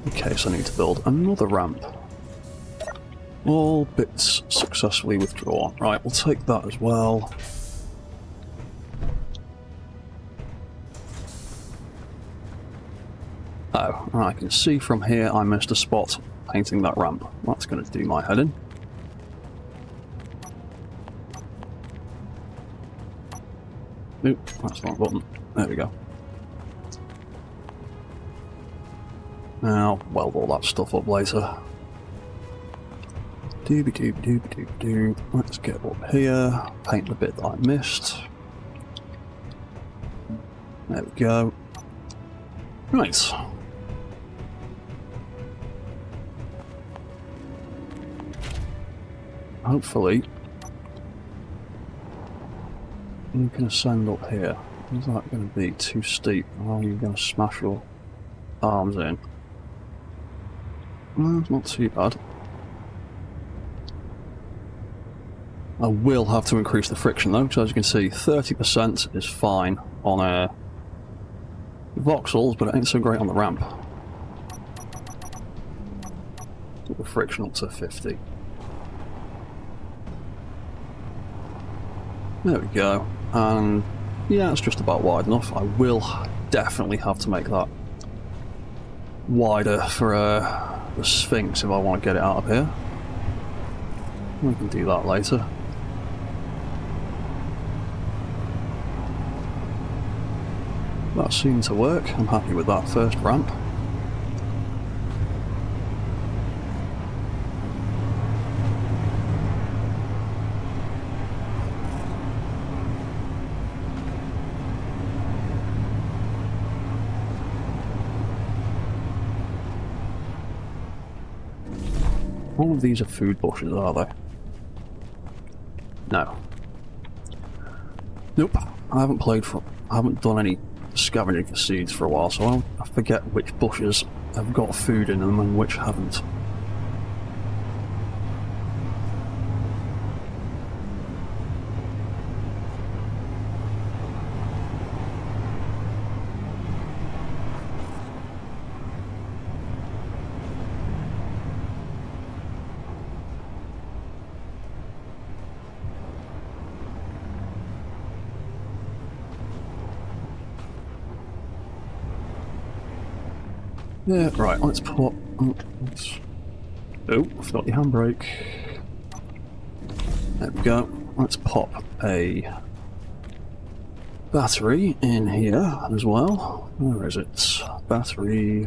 A: In case I need to build another ramp. All bits successfully withdrawn. Right, we'll take that as well. Oh, And I can see from here I missed a spot painting that ramp. That's going to do my head in. Oop, that's the wrong button. There we go. Now, weld all that stuff up later. Dooby-dooby-dooby-dooby-doo. Let's get up here, paint the bit that I missed. There we go. Right. Hopefully, you can ascend up here. Is that going to be too steep? Or are you going to smash your arms in? Well, it's not too bad. I will have to increase the friction though, because as you can see, 30% is fine on voxels, but it ain't so great on the ramp. Put the friction up to 50. There we go, and yeah, it's just about wide enough. I will definitely have to make that wider for the Sphinx if I want to get it out of here. We can do that later. That seemed to work. I'm happy with that first ramp. All of these are food bushes, are they? No. Nope. I haven't done any scavenging for seeds for a while, so I forget which bushes have got food in them and which haven't. Yeah, right, let's put... Oh, I forgot the handbrake. There we go. Let's pop a battery in here as well. Where is it? Battery.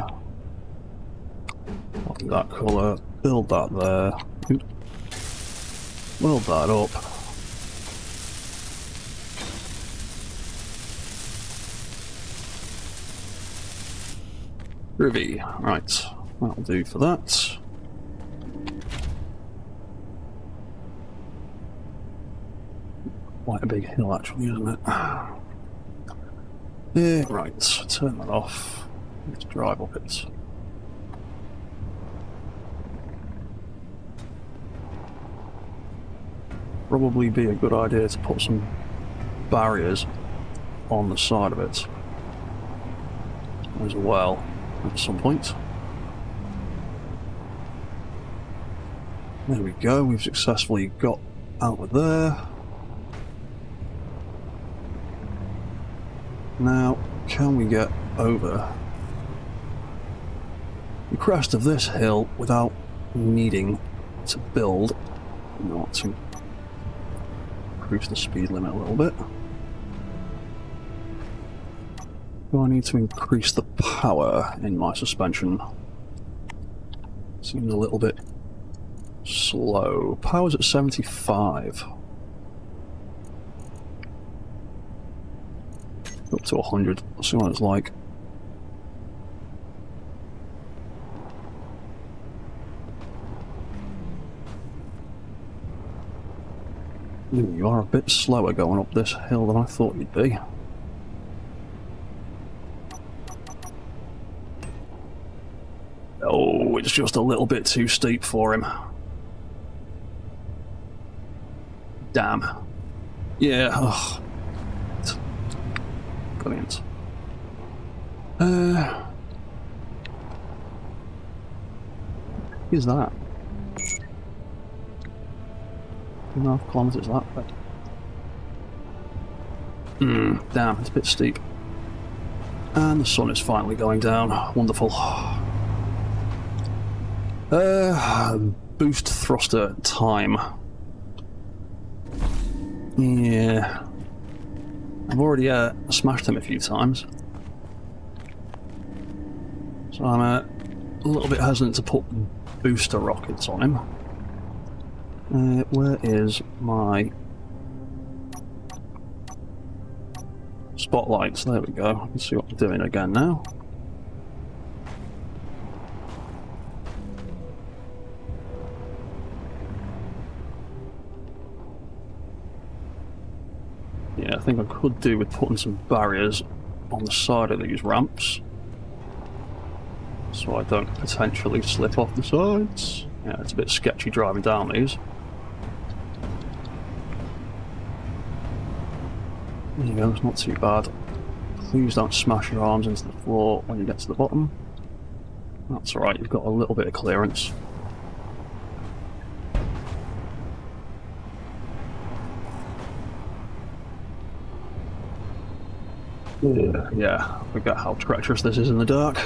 A: Pop that colour. Build that there. Oop. Weld that up. Groovy. Right, that'll do for that. Quite a big hill actually, isn't it? Yeah, right, turn that off. Let's drive up it. Probably be a good idea to put some barriers on the side of it as well. At some point. There we go, we've successfully got out of there. Now, can we get over the crest of this hill without needing to build, not to increase the speed limit a little bit? Do I need to increase the power in my suspension? Seems a little bit slow. Power's at 75. Up to 100. Let's see what it's like. Ooh, you are a bit slower going up this hill than I thought you'd be. Oh, it's just a little bit too steep for him. Damn. Yeah. Oh. Brilliant. 2.5 kilometers that way. Damn, it's a bit steep. And the sun is finally going down. Wonderful. Boost thruster time. Yeah. I've already smashed him a few times. So I'm a little bit hesitant to put booster rockets on him. Where is my spotlights? There we go. I can see what I'm doing again now. Yeah, I think I could do with putting some barriers on the side of these ramps, so I don't potentially slip off the sides. Yeah, it's a bit sketchy driving down these. There you go, it's not too bad. Please don't smash your arms into the floor when you get to the bottom. That's alright, you've got a little bit of clearance. Yeah, forget how treacherous this is in the dark.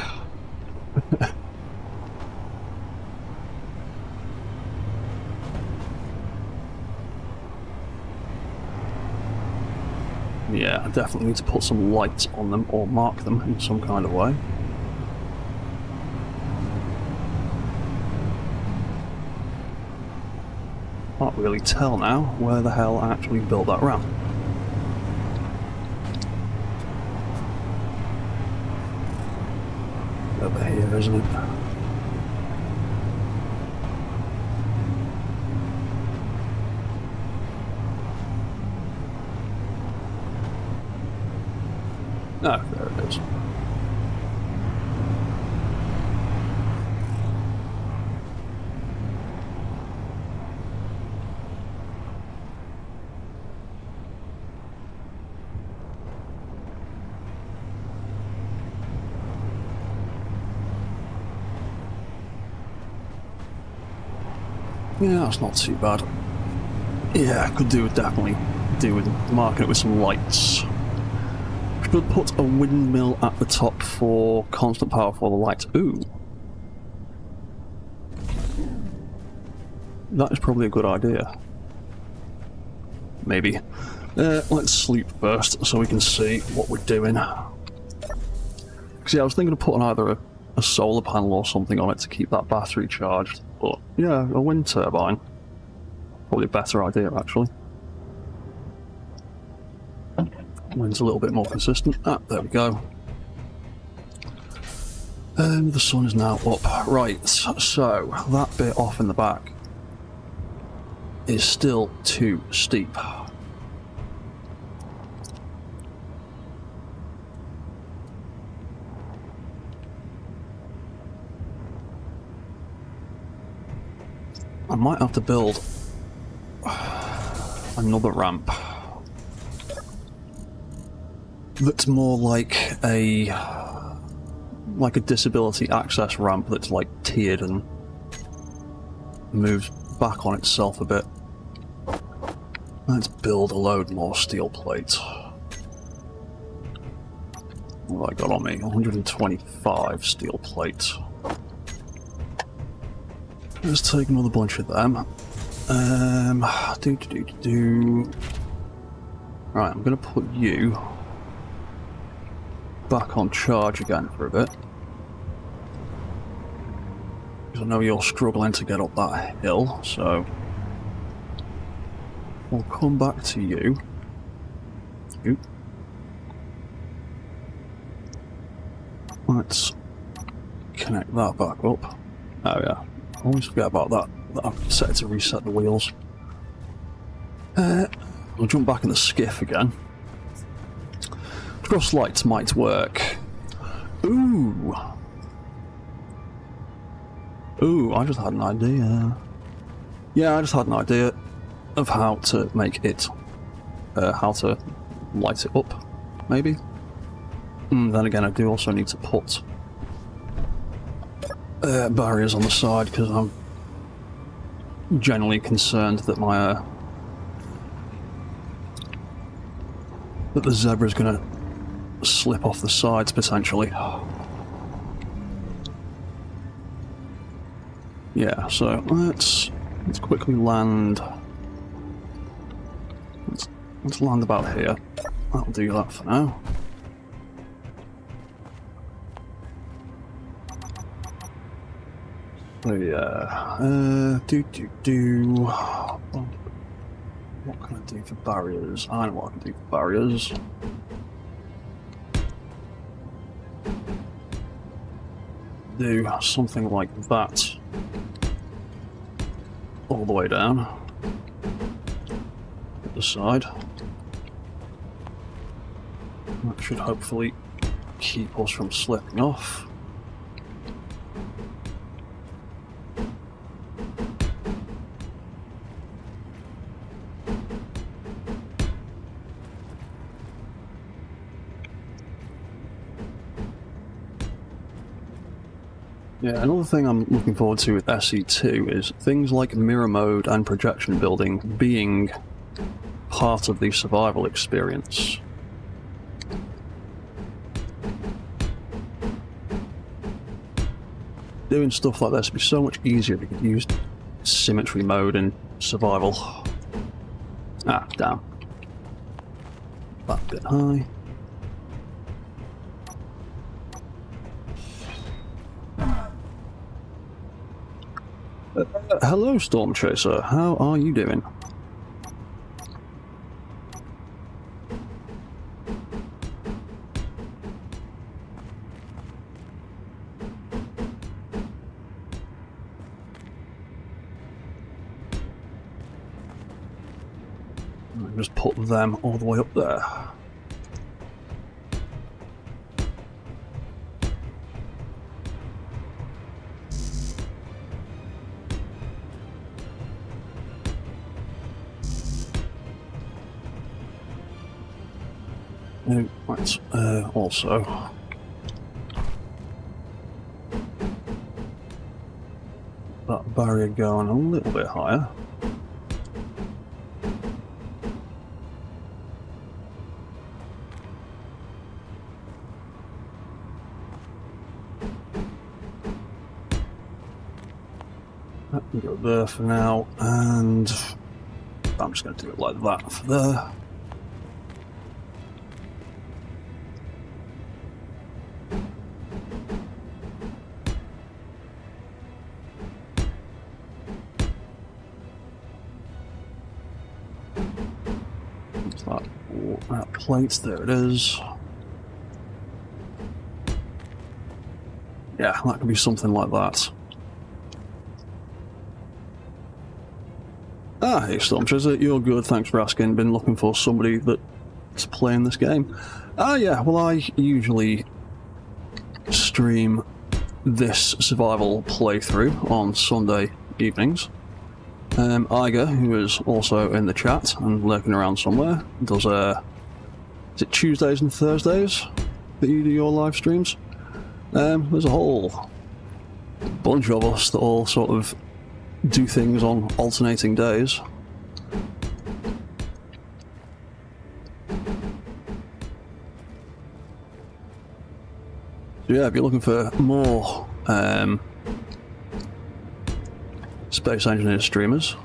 A: Yeah, I definitely need to put some lights on them or mark them in some kind of way. Can't really tell now where the hell I actually built that ramp. Over here, isn't it? Oh, there it is. Yeah, that's not too bad. Yeah, I could definitely do with marking it with some lights. Should put a windmill at the top for constant power for the lights. Ooh. That is probably a good idea. Maybe. Let's sleep first so we can see what we're doing. Because yeah, I was thinking of putting either a solar panel or something on it to keep that battery charged. But yeah, a wind turbine. Probably a better idea, actually. Wind's a little bit more consistent. Ah, there we go. The sun is now up. Right, so that bit off in the back is still too steep. I might have to build another ramp that's more like a disability access ramp that's like tiered and moves back on itself a bit. Let's build a load more steel plates. What have I got on me? 125 steel plates. Let's take another bunch of them. Right, I'm gonna put you back on charge again for a bit. Because I know you're struggling to get up that hill, so we'll come back to you. Let's connect that back up. Oh yeah, I always forget about that. I've set it to reset the wheels. We'll jump back in the skiff again. Cross lights might work. Ooh! Ooh, I just had an idea. Yeah, I just had an idea of how to make it, how to light it up, maybe. Then again, I do also need to put barriers on the side because I'm generally concerned that my that the zebra's gonna slip off the sides potentially. Yeah, so let's quickly land. Let's land about here. That'll do that for now. So yeah, what can I do for barriers? I know what I can do for barriers. Do something like that all the way down at the side. That should hopefully keep us from slipping off. Yeah, another thing I'm looking forward to with SE2 is things like mirror mode and projection building being part of the survival experience. Doing stuff like this would be so much easier if you could use symmetry mode in survival. Ah, damn. That bit high. Hello, Storm Chaser. How are you doing? Just put them all the way up there. Right, also that barrier going a little bit higher. That can go there for now, and I'm just going to do it like that for there. That plate, there it is. Yeah, that could be something like that. Ah, hey Storm Chaser, you're good, thanks for asking. Been looking for somebody that's playing this game. Ah yeah, well I usually stream this survival playthrough on Sunday evenings. Iger, who is also in the chat and lurking around somewhere, does is it Tuesdays and Thursdays that you do your live streams? There's a whole bunch of us that all sort of do things on alternating days. So yeah, if you're looking for more Space Engineer streamers,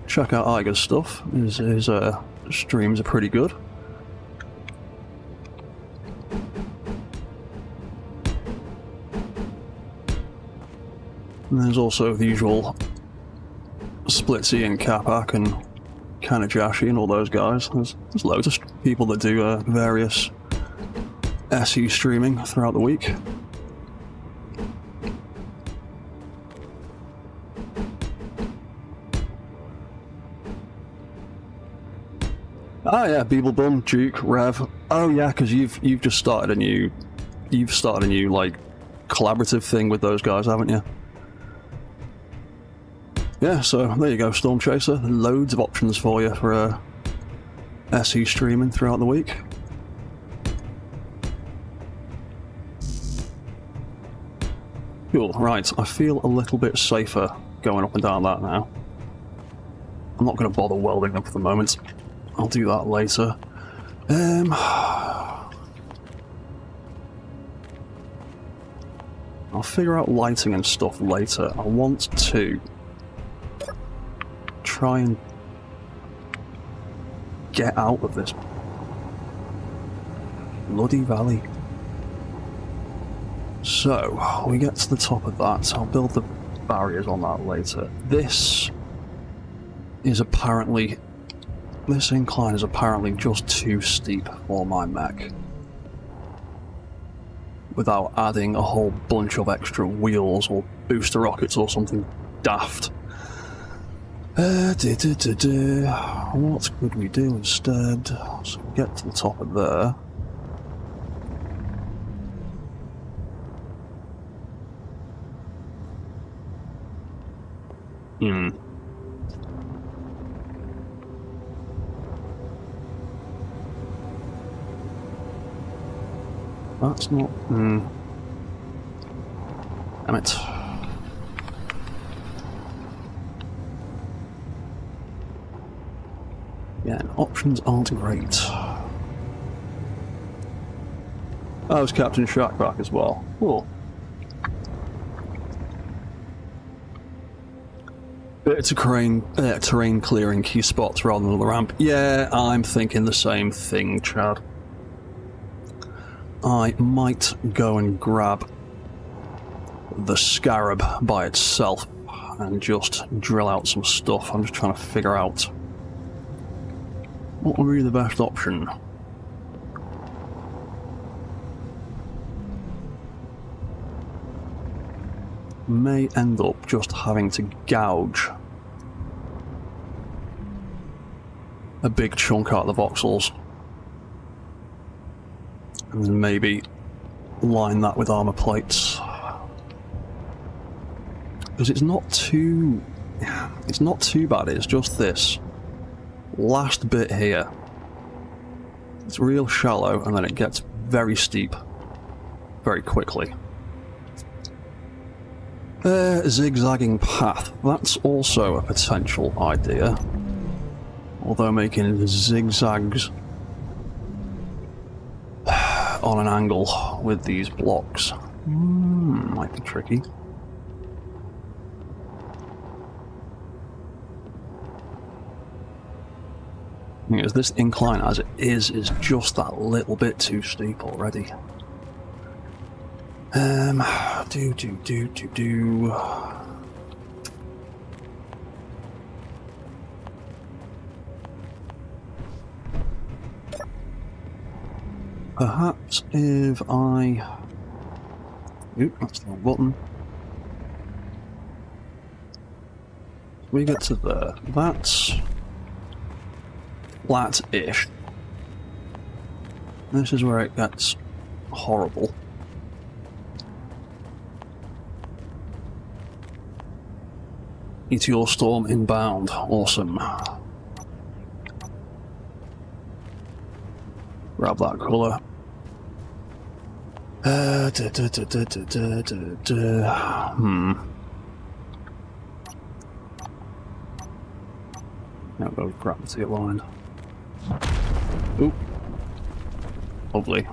A: check out Iger's stuff. His streams are pretty good. And there's also the usual Splitsy and Capac and Kanajashi and all those guys. There's loads of people that do various SE streaming throughout the week. Ah yeah, Beeblebum, Duke, Rev. Oh yeah, because you've just started a new like collaborative thing with those guys, haven't you? Yeah, so there you go, Storm Chaser. Loads of options for you for SE streaming throughout the week. Cool, right, I feel a little bit safer going up and down that now. I'm not going to bother welding them for the moment. I'll do that later. I'll figure out lighting and stuff later. I want to try and get out of this bloody valley. So, we get to the top of that. I'll build the barriers on that later. This incline is apparently just too steep for my mech, without adding a whole bunch of extra wheels or booster rockets or something daft. What could we do instead? So we get to the top of there. That's not... Damn it. Yeah, options aren't great. Oh, there's Captain Shack back as well. Cool. Bit of terrain clearing key spots rather than the ramp. Yeah, I'm thinking the same thing, Chad. I might go and grab the Scarab by itself and just drill out some stuff. I'm just trying to figure out what would be the best option. May end up just having to gouge a big chunk out of the voxels and then maybe line that with armor plates, because it's not too bad. It's just this last bit here. It's real shallow and then it gets very steep very quickly. Zigzagging path, that's also a potential idea, although making zigzags on an angle with these blocks might be tricky. Because this incline as it is just that little bit too steep already. Perhaps if I... Oop, that's the wrong button. We get to there. That's flat-ish. This is where it gets horrible. Meteor Storm inbound. Awesome. Grab that colour. Now go gravity aligned. Oop. Lovely.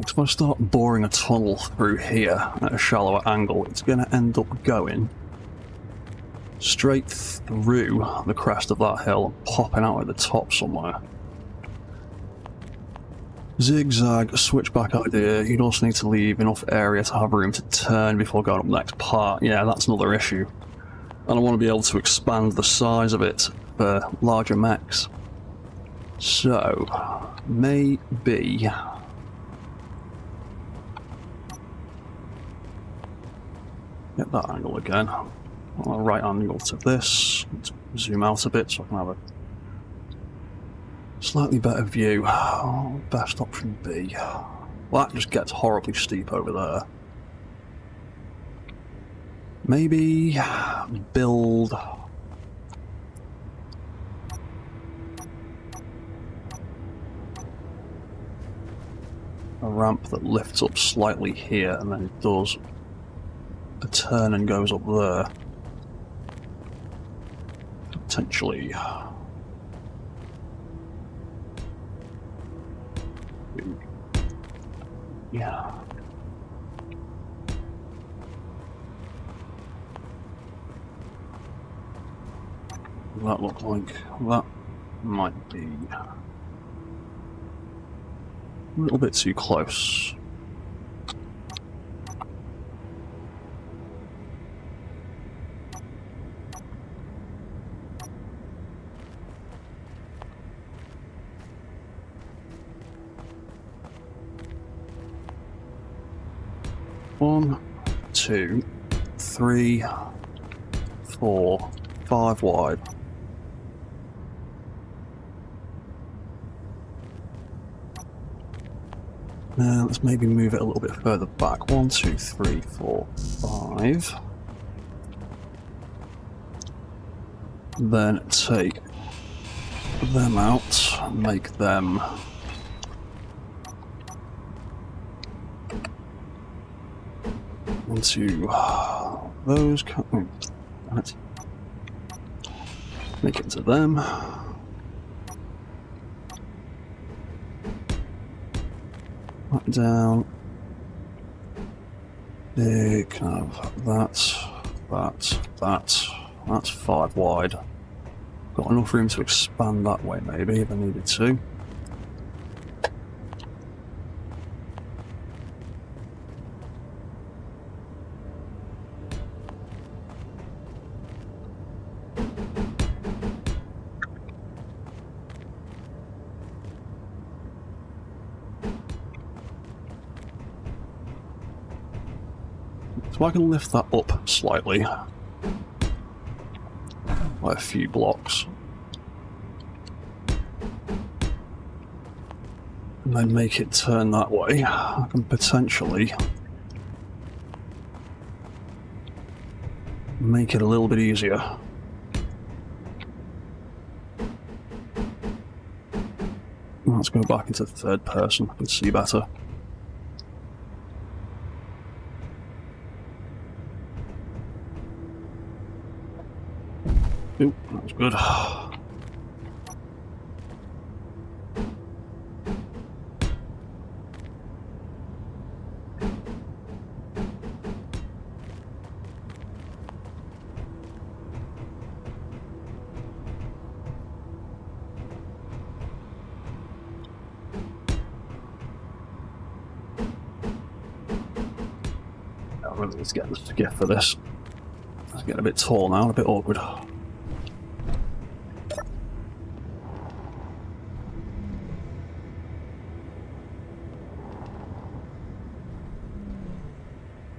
A: If I start boring a tunnel through here at a shallower angle, it's going to end up going straight through the crest of that hill and popping out at the top somewhere. Zigzag, switchback idea. You'd also need to leave enough area to have room to turn before going up the next part. Yeah, that's another issue. And I want to be able to expand the size of it for larger mechs. So, maybe... Get that angle again. A right angle to this. Let's zoom out a bit so I can have a slightly better view. Oh, best option B. Well, that just gets horribly steep over there. Maybe build a ramp that lifts up slightly here and then it does a turn and goes up there. Potentially. Yeah. That looked like that might be a little bit too close. One, 2, 3, 4, 5 wide. Now let's maybe move it a little bit further back. 1, 2, 3, 4, 5. Then take them out, make them into those. Right. Make it into them. That down. They can have that. That's 5 wide. Got enough room to expand that way, maybe, if I needed to. So I can lift that up slightly, by a few blocks, and then make it turn that way. I can potentially make it a little bit easier. Let's go back into third person, I can see better. Oop, that was good. I really need to get the gift for this. It's getting a bit tall now and a bit awkward.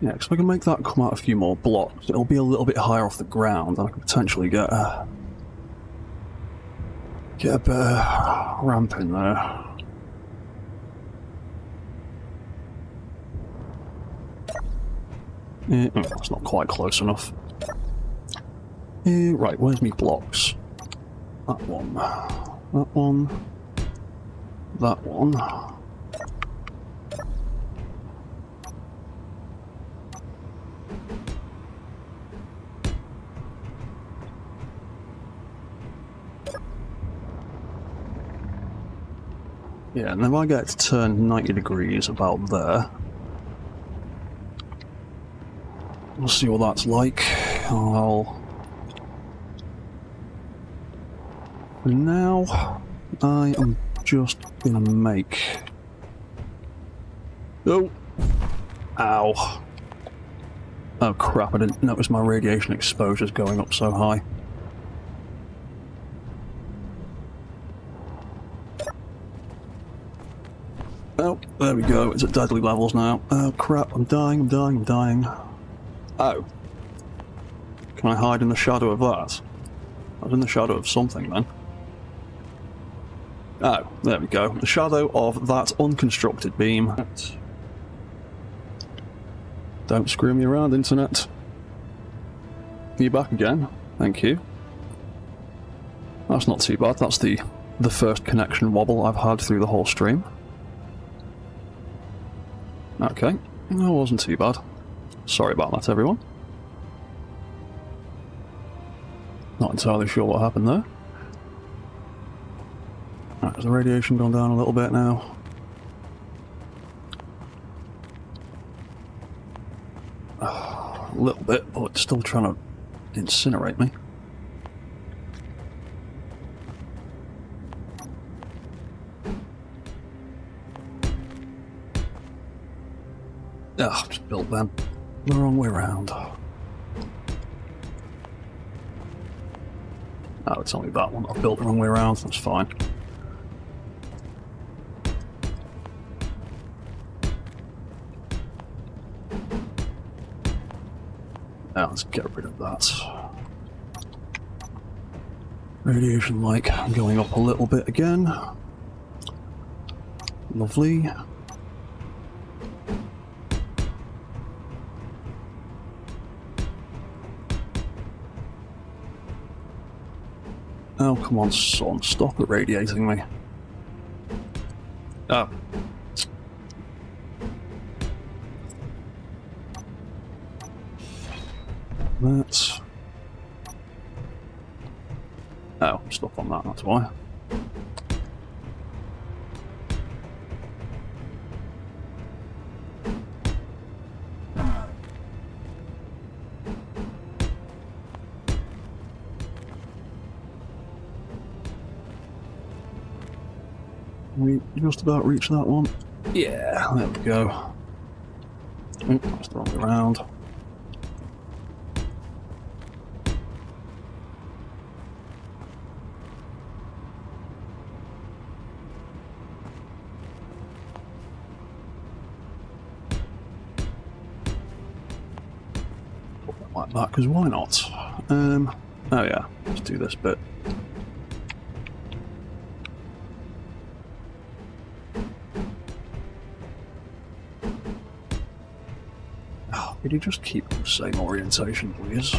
A: Yeah, because if I can make that come out a few more blocks, it'll be a little bit higher off the ground, and I can potentially get a better ramp in there. That's not quite close enough. Right, where's me blocks? That one. That one. That one. Yeah, and if I get to turn 90 degrees about there, we'll see what that's like. Now, I am just gonna make... Oh! Ow. Oh crap, I didn't notice my radiation exposure's going up so high. Oh, there we go, it's at deadly levels now. Oh crap, I'm dying. Oh. Can I hide in the shadow of that? I was in the shadow of something then. Oh, there we go. The shadow of that unconstructed beam. Don't screw me around, internet. You back again? Thank you. That's not too bad. That's the first connection wobble I've had through the whole stream. Okay, that wasn't too bad. Sorry about that, everyone. Not entirely sure what happened there. Right, has the radiation gone down a little bit now? A little bit, but it's still trying to incinerate me. Ah, just built them the wrong way around. Oh, it's only that one I've built the wrong way around, that's fine. Now let's get rid of that. Radiation like going up a little bit again. Lovely. Oh, come on, son, stop irradiating me. Oh. That's... Oh, stop on that, that's why. We just about reached that one. Yeah, there we go. Oop, that's the wrong way around. Put that like that, because why not? Oh yeah, let's do this bit. Could you just keep the same orientation, please?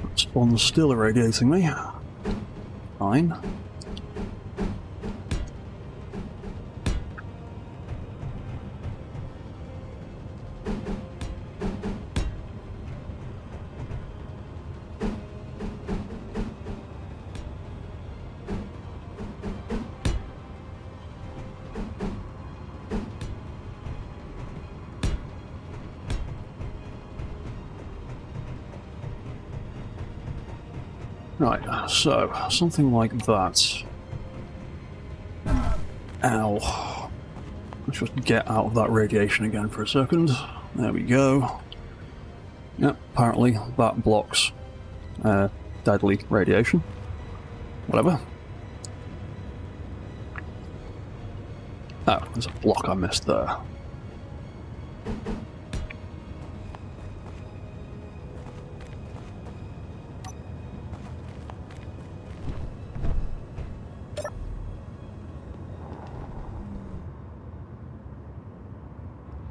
A: Respawn's still irradiating me. Fine. Right, so, something like that. Ow. Let's just get out of that radiation again for a second. There we go. Yep, apparently that blocks deadly radiation. Whatever. Oh, there's a block I missed there.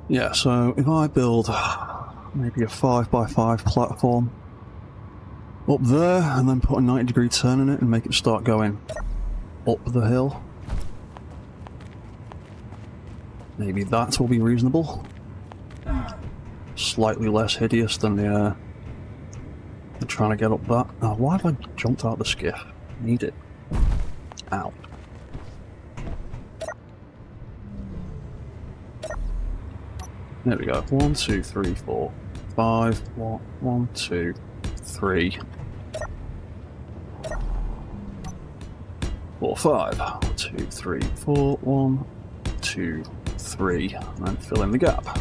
A: Yeah, so if I build maybe a 5x5 platform up there and then put a 90-degree turn in it and make it start going up the hill, maybe that will be reasonable. Slightly less hideous than the trying to get up that. Oh, why have I jumped out the skiff? Need it. Ow. There we go. 1, 2, 3, 4, 5. 1, 2, 3, 4, 5. 2, 3, 4. 1, 2, 3, and then fill in the gap.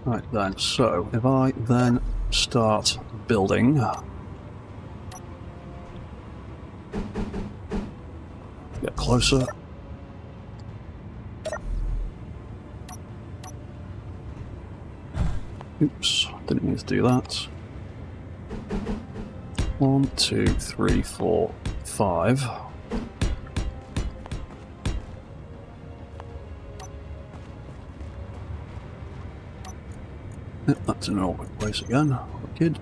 A: Right then, so if I then start building. Get closer. Oops, didn't mean to do that. 1, 2, 3, 4, 5. Yep, that's in an awkward place again. Wicked.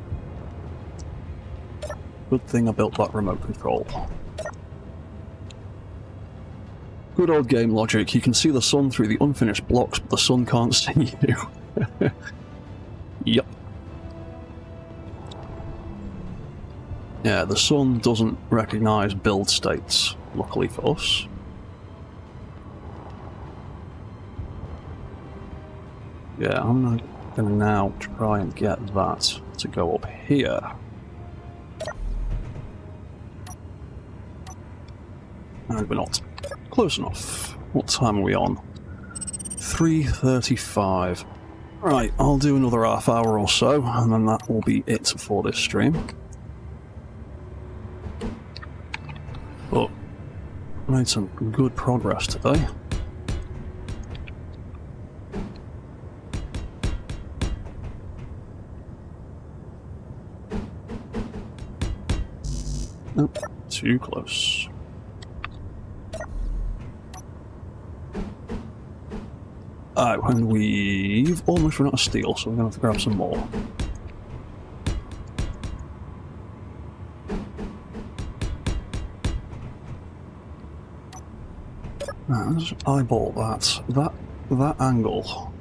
A: Good thing I built that remote control. Good old game logic. You can see the sun through the unfinished blocks, but the sun can't see you. Yep. Yeah, the sun doesn't recognise build states, luckily for us. Yeah, I'm going to now try and get that to go up here. And we're not. Close enough. What time are we on? 3:35. Right, I'll do another half hour or so, and then that will be it for this stream. But made some good progress today. Nope, too close. Alright, and we've almost run out of steel, so we're going to have to grab some more. Now, let's eyeball that angle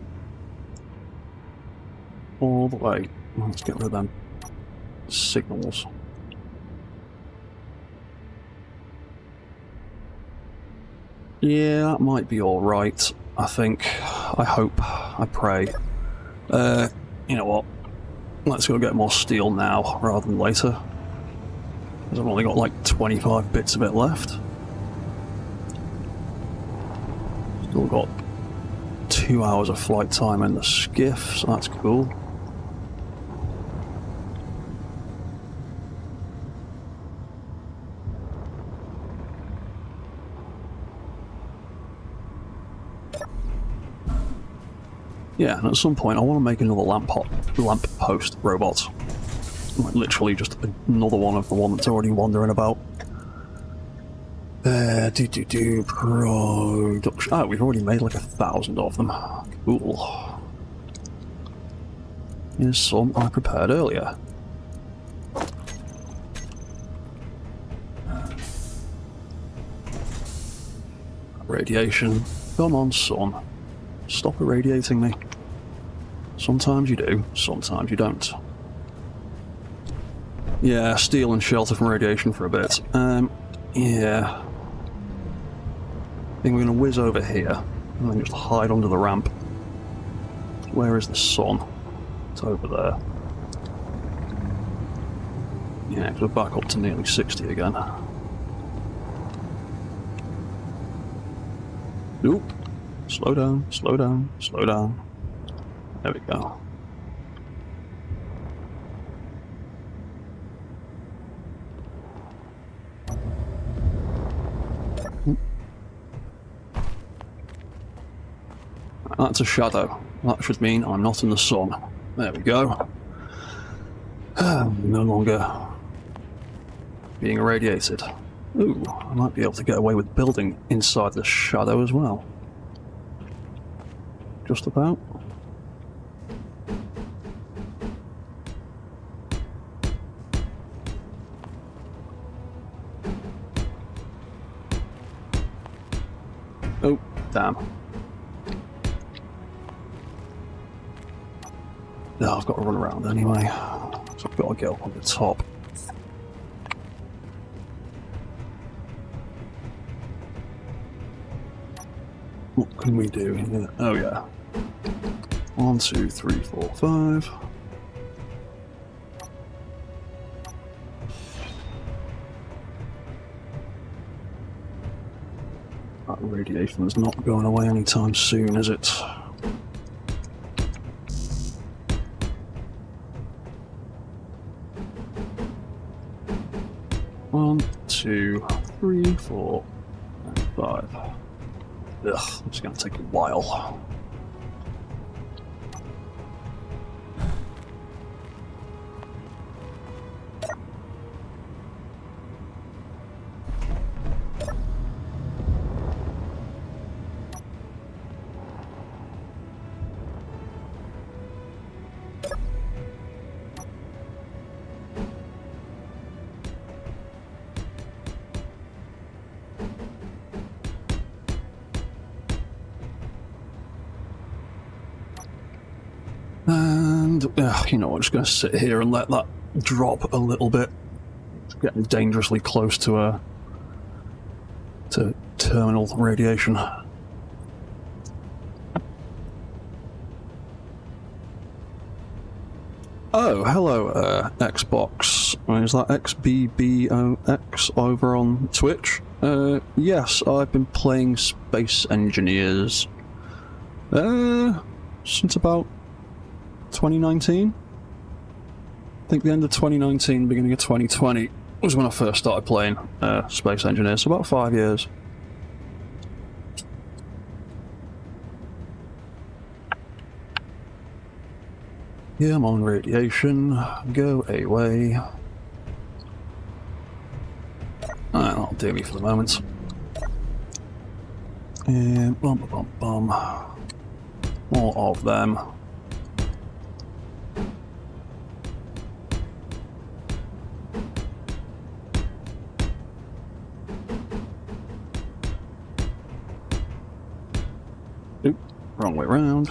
A: all the way. Let's get rid of them signals. Yeah, that might be alright, I think. I hope. I pray. You know what? Let's go get more steel now, rather than later. Because I've only got like 25 bits of it left. Still got 2 hours of flight time in the skiff, so that's cool. Yeah, and at some point I want to make another lamp post robot. Like literally just another one of the one that's already wandering about. Production. Oh, we've already made like 1,000 of them. Cool. Here's some I prepared earlier. Radiation. Come on, sun. Stop irradiating me. Sometimes you do, sometimes you don't. Yeah, steel and shelter from radiation for a bit. Yeah. I think we're going to whiz over here, and then just hide under the ramp. Where is the sun? It's over there. Yeah, because we're back up to nearly 60 again. Oop. Slow down, slow down, slow down. There we go. That's a shadow. That should mean I'm not in the sun. There we go. No longer being irradiated. Ooh, I might be able to get away with building inside the shadow as well. Just about. Oh, damn. No, I've got to run around anyway. So I've got to get up on the top. What can we do here? Oh yeah. 1, 2, 3, 4, 5. That radiation is not going away anytime soon, is it? One, 2, 3, 4, and 5. Ugh, it's going to take a while. And, you know, I'm just going to sit here and let that drop a little bit. It's getting dangerously close to terminal radiation. Oh, hello, Xbox. Is that XBBOX over on Twitch? Yes, I've been playing Space Engineers since about 2019. I think the end of 2019, beginning of 2020 was when I first started playing Space Engineers, so about 5 years. Yeah, I'm on radiation. Go away. That'll do me for the moment. And bum bum bum bum. More of them. Oop, wrong way round.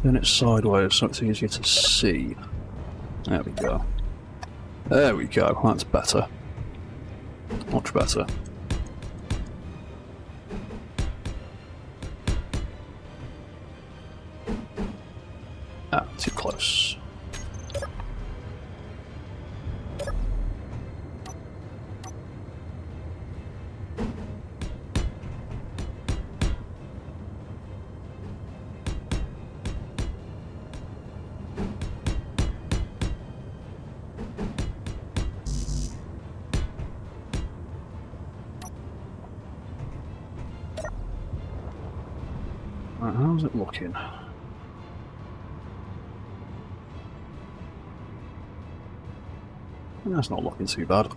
A: Turn it sideways so it's easier to see. There we go. There we go. That's better. Much better. Ah, too close. Right, how's it looking? That's not looking too bad.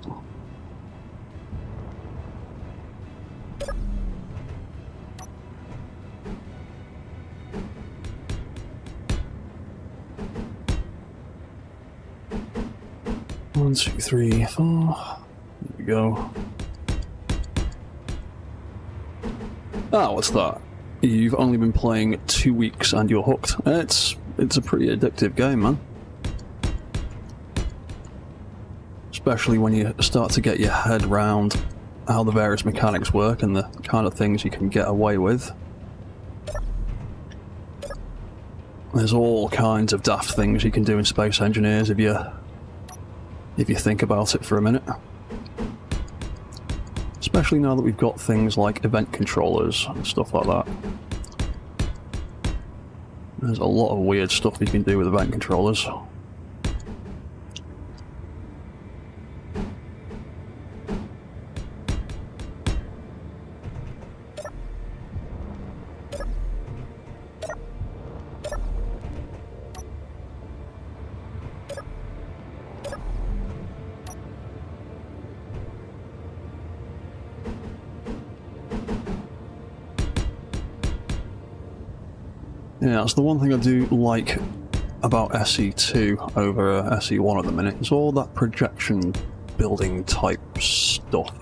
A: One, two, three, four. There we go. Ah, what's that? You've only been playing 2 weeks and you're hooked. It's a pretty addictive game, man. Especially when you start to get your head round how the various mechanics work and the kind of things you can get away with. There's all kinds of daft things you can do in Space Engineers if you think about it for a minute. Especially now that we've got things like event controllers and stuff like that. There's a lot of weird stuff you can do with event controllers. Yeah, that's the one thing I do like about SE2 over SE1 at the minute. It's all that projection building type stuff.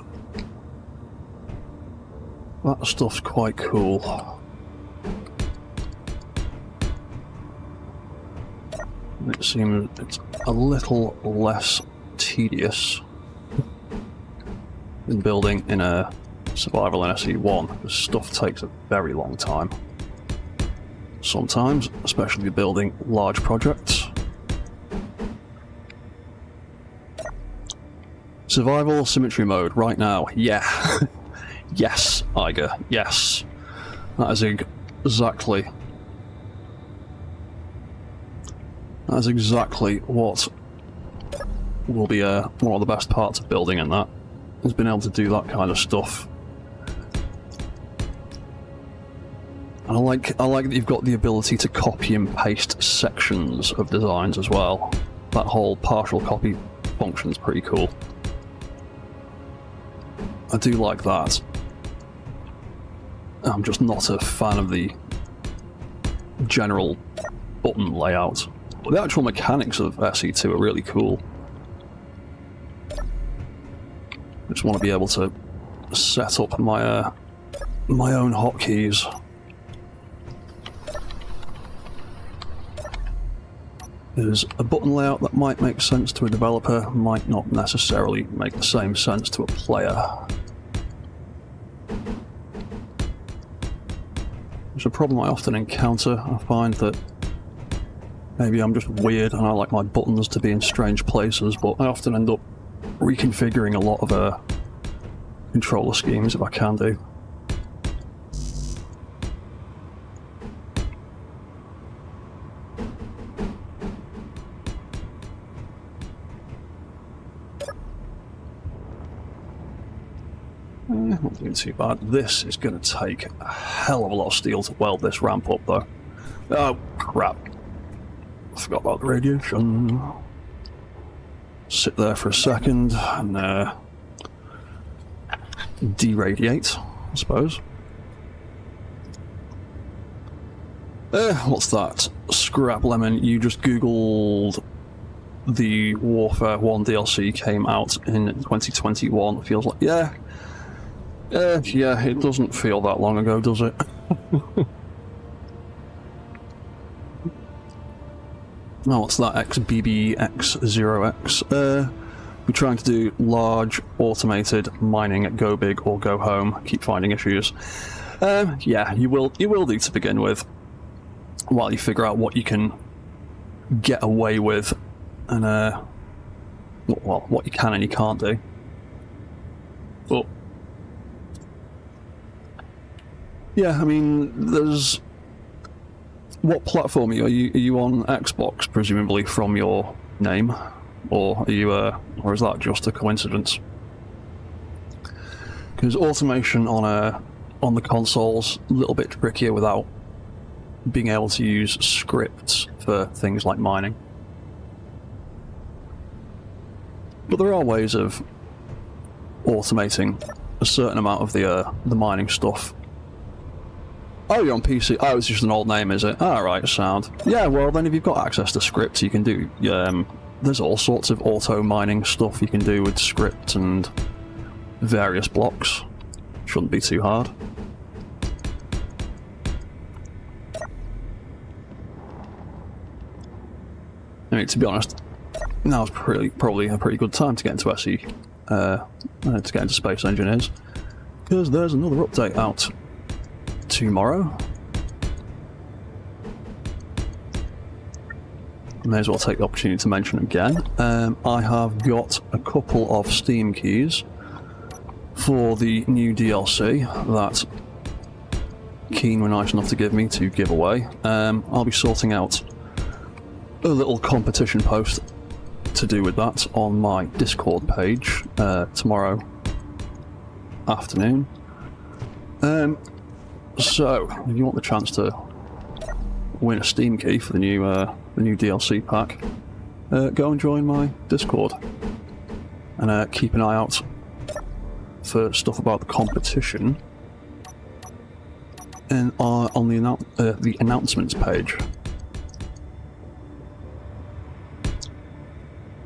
A: That stuff's quite cool. It seems it's a little less tedious than building in a survival in SE1, because stuff takes a very long time. Sometimes, especially building large projects. Survival symmetry mode right now. Yeah. Yes, Iger. Yes. That is exactly what will be one of the best parts of building in that, is being able to do that kind of stuff. And I like that you've got the ability to copy and paste sections of designs as well. That whole partial copy function's pretty cool. I do like that. I'm just not a fan of the general button layout. But the actual mechanics of SE2 are really cool. Just want to be able to set up my my own hotkeys. There's a button layout that might make sense to a developer, might not necessarily make the same sense to a player. There's a problem I often encounter. I find that maybe I'm just weird and I like my buttons to be in strange places, but I often end up reconfiguring a lot of controller schemes if I can do. Not doing too bad. This is going to take a hell of a lot of steel to weld this ramp up, though. Oh, crap. I forgot about the radiation. Sit there for a second and deradiate, I suppose. What's that? Scrap Lemon, you just googled the Warfare 1 DLC came out in 2021. Feels like, yeah, it doesn't feel that long ago, does it? Oh, what's that? XBBX0X. We're trying to do large automated mining at go big or go home. Keep finding issues. Yeah, you will do to begin with, while you figure out what you can get away with, and well, what you can and you can't do. But yeah, I mean, there's. What platform are you? Are you on Xbox, presumably from your name, or are you? Or is that just a coincidence? Because automation on the console's a little bit trickier without being able to use scripts for things like mining. But there are ways of automating a certain amount of the mining stuff. Oh, you're on PC. Oh, it's just an old name, is it? Alright, sound. Yeah, well, then if you've got access to scripts, you can do... there's all sorts of auto-mining stuff you can do with script and various blocks. Shouldn't be too hard. I mean, to be honest, now's probably a pretty good time to get into SE, to get into Space Engineers, because there's another update out tomorrow. May as well take the opportunity to mention again. I have got a couple of Steam keys for the new DLC that Keen were nice enough to give me to give away. I'll be sorting out a little competition post to do with that on my Discord page tomorrow afternoon. So, if you want the chance to win a Steam key for the new DLC pack, go and join my Discord and keep an eye out for stuff about the competition and on the announcements page.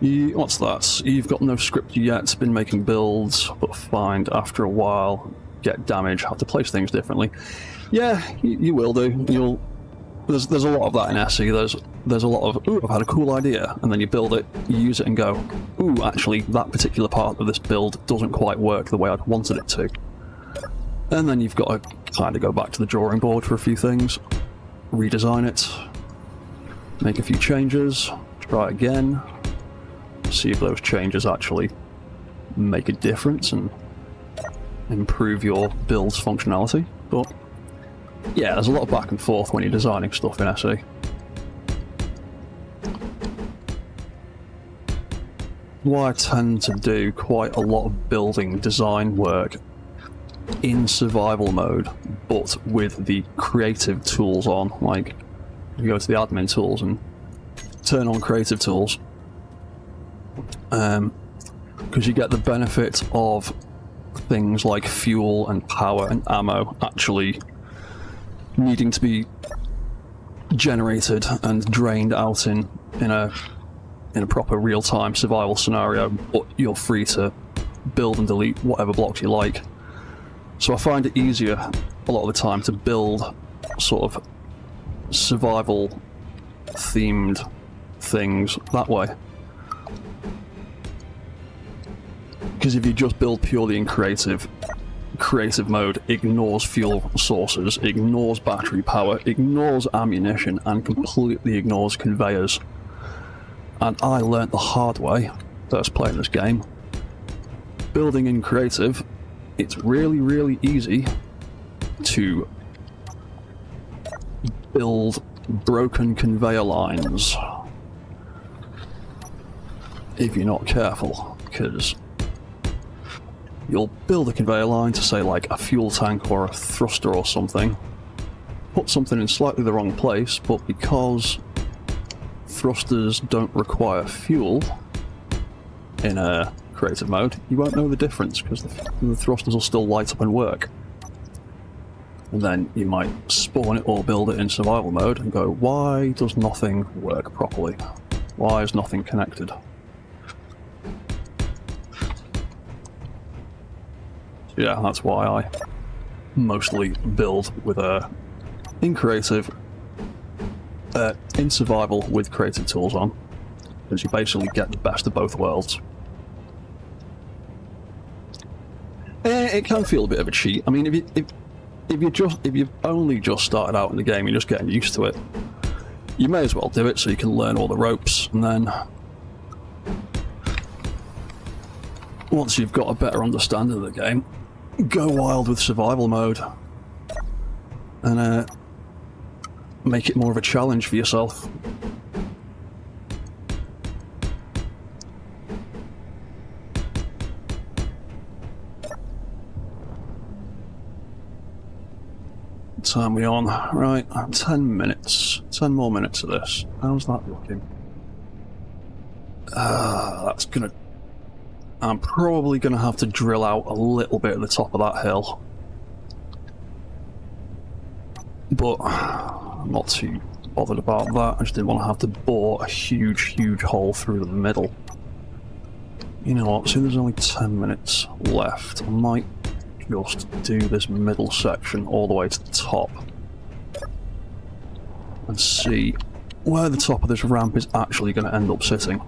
A: What's that? You've got no script yet, been making builds, but find after a while get damage, have to place things differently. Yeah, you will do. There's a lot of that in SE. There's a lot of, ooh, I've had a cool idea, and then you build it, you use it and go, ooh, actually that particular part of this build doesn't quite work the way I'd wanted it to. And then you've got to kind of go back to the drawing board for a few things, redesign it, make a few changes, try again, see if those changes actually make a difference and improve your build's functionality. But yeah, there's a lot of back and forth when you're designing stuff in SE. Why I tend to do quite a lot of building design work in survival mode, but with the creative tools on. Like, you go to the admin tools and turn on creative tools, because you get the benefit of things like fuel and power and ammo actually needing to be generated and drained out in a proper real-time survival scenario, but you're free to build and delete whatever blocks you like. So I find it easier a lot of the time to build sort of survival themed things that way. Because if you just build purely in creative mode ignores fuel sources, ignores battery power, ignores ammunition, and completely ignores conveyors. And I learnt the hard way first playing this game. Building in creative, it's really, really easy to build broken conveyor lines if you're not careful, because you'll build a conveyor line to, say, like a fuel tank or a thruster or something, put something in slightly the wrong place, but because thrusters don't require fuel in a creative mode, you won't know the difference because the thrusters will still light up and work. And then you might spawn it or build it in survival mode and go, why does nothing work properly? Why is nothing connected? Yeah, that's why I mostly build with in creative, in survival with creative tools on, because you basically get the best of both worlds. It can feel a bit of a cheat. I mean, if you've only just started out in the game, you're just getting used to it, you may as well do it so you can learn all the ropes, and then once you've got a better understanding of the game, go wild with survival mode and make it more of a challenge for yourself. What time are we on? Right, 10 minutes. 10 more minutes of this. How's that looking? That's gonna... I'm probably going to have to drill out a little bit at the top of that hill. But I'm not too bothered about that. I just didn't want to have to bore a huge, huge hole through the middle. You know what, so there's only 10 minutes left. I might just do this middle section all the way to the top and see where the top of this ramp is actually going to end up sitting.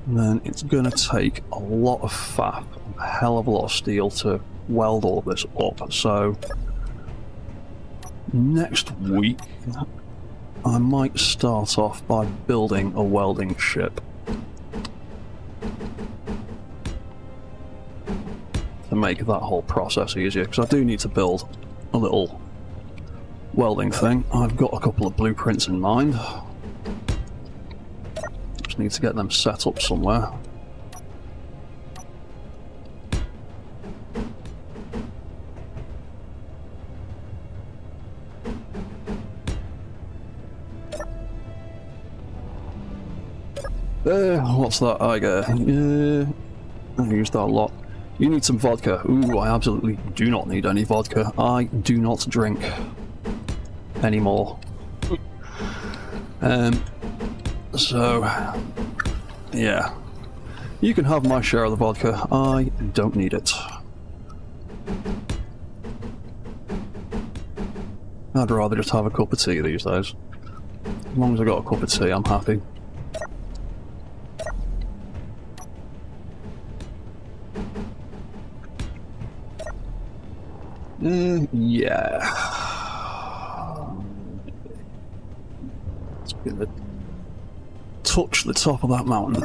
A: And then it's going to take a lot of faff, a hell of a lot of steel to weld all of this up. So next week I might start off by building a welding ship to make that whole process easier, because I do need to build a little welding thing. I've got a couple of blueprints in mind. Need to get them set up somewhere. What's that? I used that a lot. You need some vodka. Ooh, I absolutely do not need any vodka. I do not drink anymore. So, yeah. You can have my share of the vodka. I don't need it. I'd rather just have a cup of tea these days. As long as I got a cup of tea, I'm happy. Yeah. It's gonna touch the top of that mountain.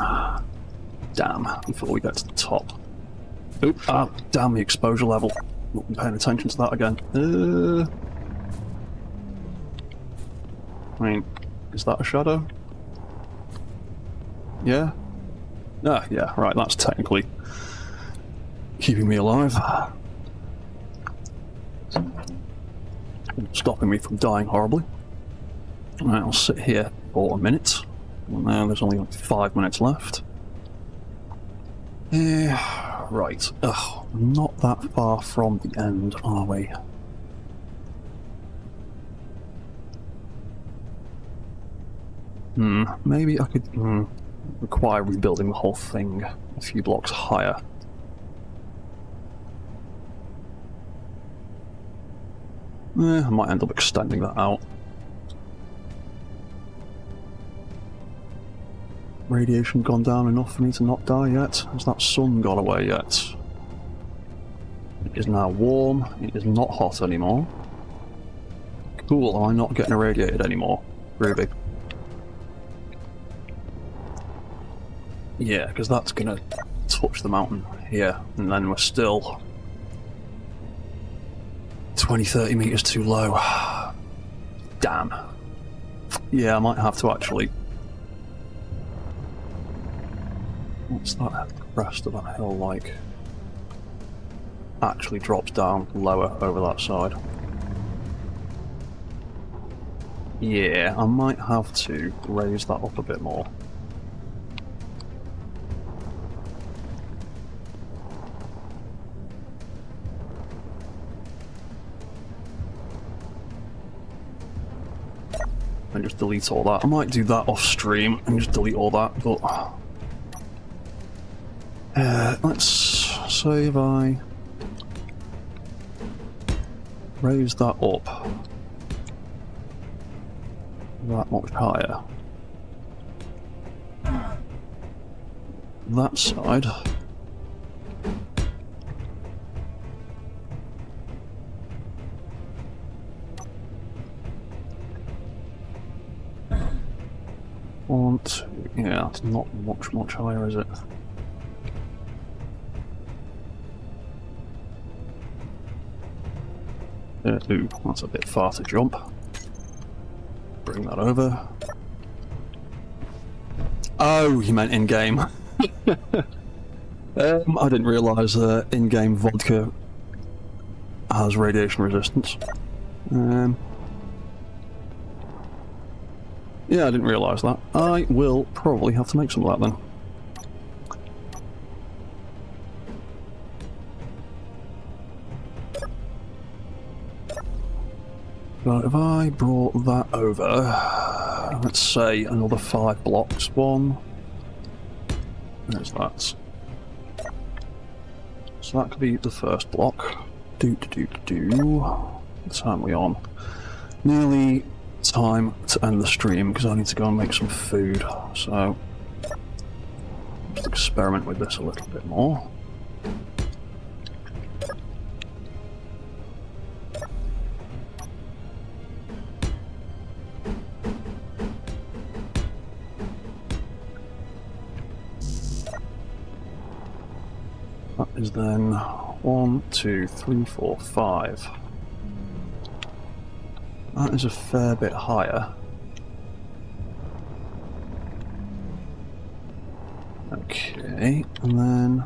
A: Damn, before we get to the top. Oop, ah, damn the exposure level. Not been paying attention to that again. I mean, is that a shadow? Yeah? Ah, yeah, right, that's technically keeping me alive. Stopping me from dying horribly. Right, I'll sit here for a minute. Now there's only 5 minutes left. Right. Ugh, not that far from the end, are we? Maybe I could require rebuilding the whole thing a few blocks higher. I might end up extending that out. Radiation gone down enough for me to not die yet? Has that sun gone away yet? It is now warm. It is not hot anymore. Cool, am I not getting irradiated anymore? Ruby. Yeah, because that's gonna touch the mountain here, and then we're still 20-30 meters too low. Damn. Yeah, I might have to actually... What's that rest of that hill like? Actually drops down lower over that side. Yeah, I might have to raise that up a bit more. And just delete all that. I might do that off stream and just delete all that, but... let's say if I raise that up that much higher. That side. One, two, yeah, it's not much higher, is it? Ooh, that's a bit far to jump. Bring that over. Oh, you meant in-game. I didn't realise in-game vodka has radiation resistance. Yeah, I didn't realise that. I will probably have to make some of that then. But if I brought that over, let's say another 5 blocks. One. There's that. So that could be the first block. What time are we on? Nearly time to end the stream because I need to go and make some food. So, just experiment with this a little bit more. That is then 1, 2, 3, 4, 5. That is a fair bit higher. Okay, and then...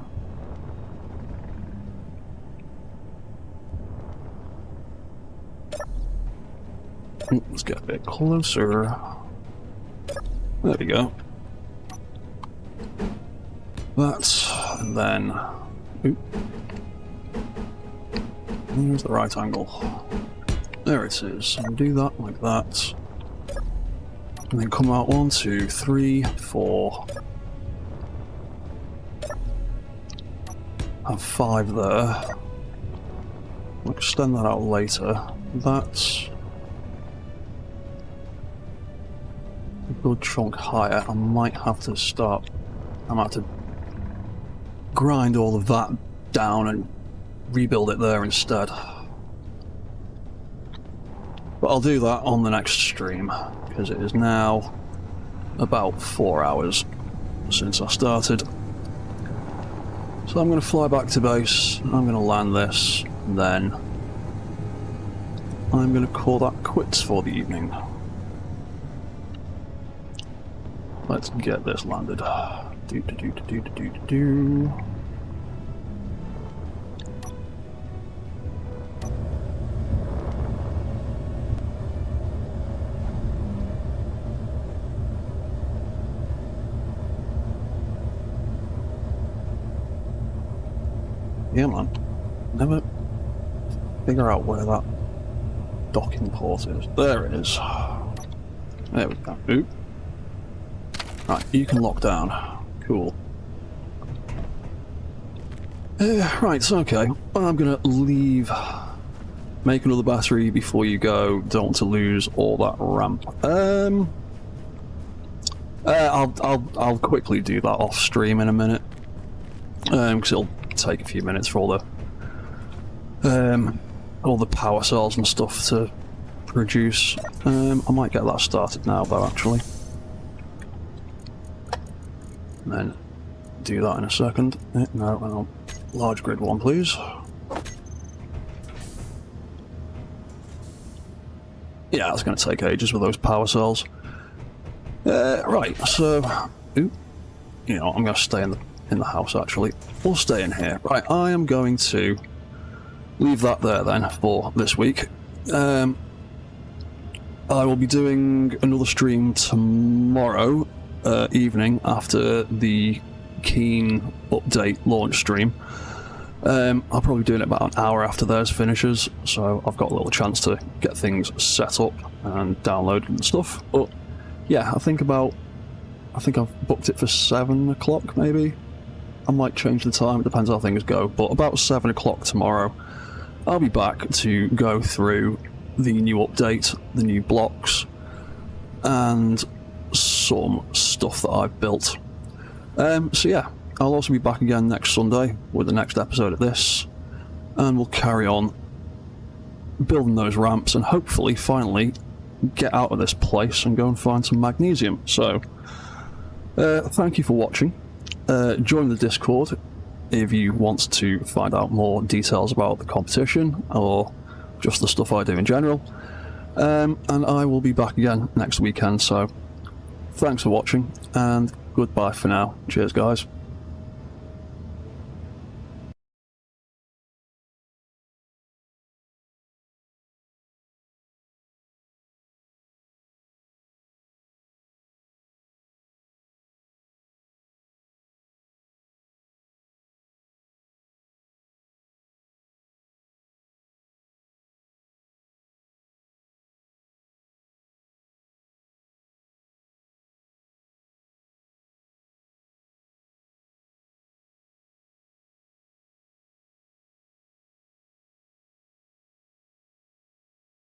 A: let's get a bit closer. There we go. That, and then... Oop. Here's the right angle. There it is. And do that like that. And then come out 1, 2, 3, 4. Have 5 there. We'll extend that out later. That's a good chunk higher. I might have to start. I might have to grind all of that down and rebuild it there instead. But I'll do that on the next stream, because it is now about 4 hours since I started. So I'm going to fly back to base, I'm going to land this, and then I'm going to call that quits for the evening. Let's get this landed. Yeah, man. Never figure out where that docking port is. There it is. There we go. Oop. Right, you can lock down. Cool. Right, so okay. I'm gonna leave. Make another battery before you go. Don't want to lose all that ramp. I'll quickly do that off stream in a minute. Because it'll take a few minutes for all the power cells and stuff to produce. I might get that started now though, actually. And then do that in a second. No, large grid one, please. Yeah, it's going to take ages with those power cells. Right, so... Ooh, you know, I'm going to stay in the house, actually. We'll stay in here. Right, I am going to leave that there, then, for this week. I will be doing another stream tomorrow evening after the Keen update launch stream. I'll probably do it about an hour after theirs finishes, so I've got a little chance to get things set up and downloaded and stuff. But yeah, I think I've booked it for 7 o'clock maybe. I might change the time, it depends how things go, but about 7 o'clock tomorrow I'll be back to go through the new update, the new blocks, and some stuff that I've built. So yeah, I'll also be back again next Sunday with the next episode of this, and we'll carry on building those ramps and hopefully finally get out of this place and go and find some magnesium. So thank you for watching. Join the Discord if you want to find out more details about the competition or just the stuff I do in general, and I will be back again next weekend. So thanks for watching and goodbye for now. Cheers guys.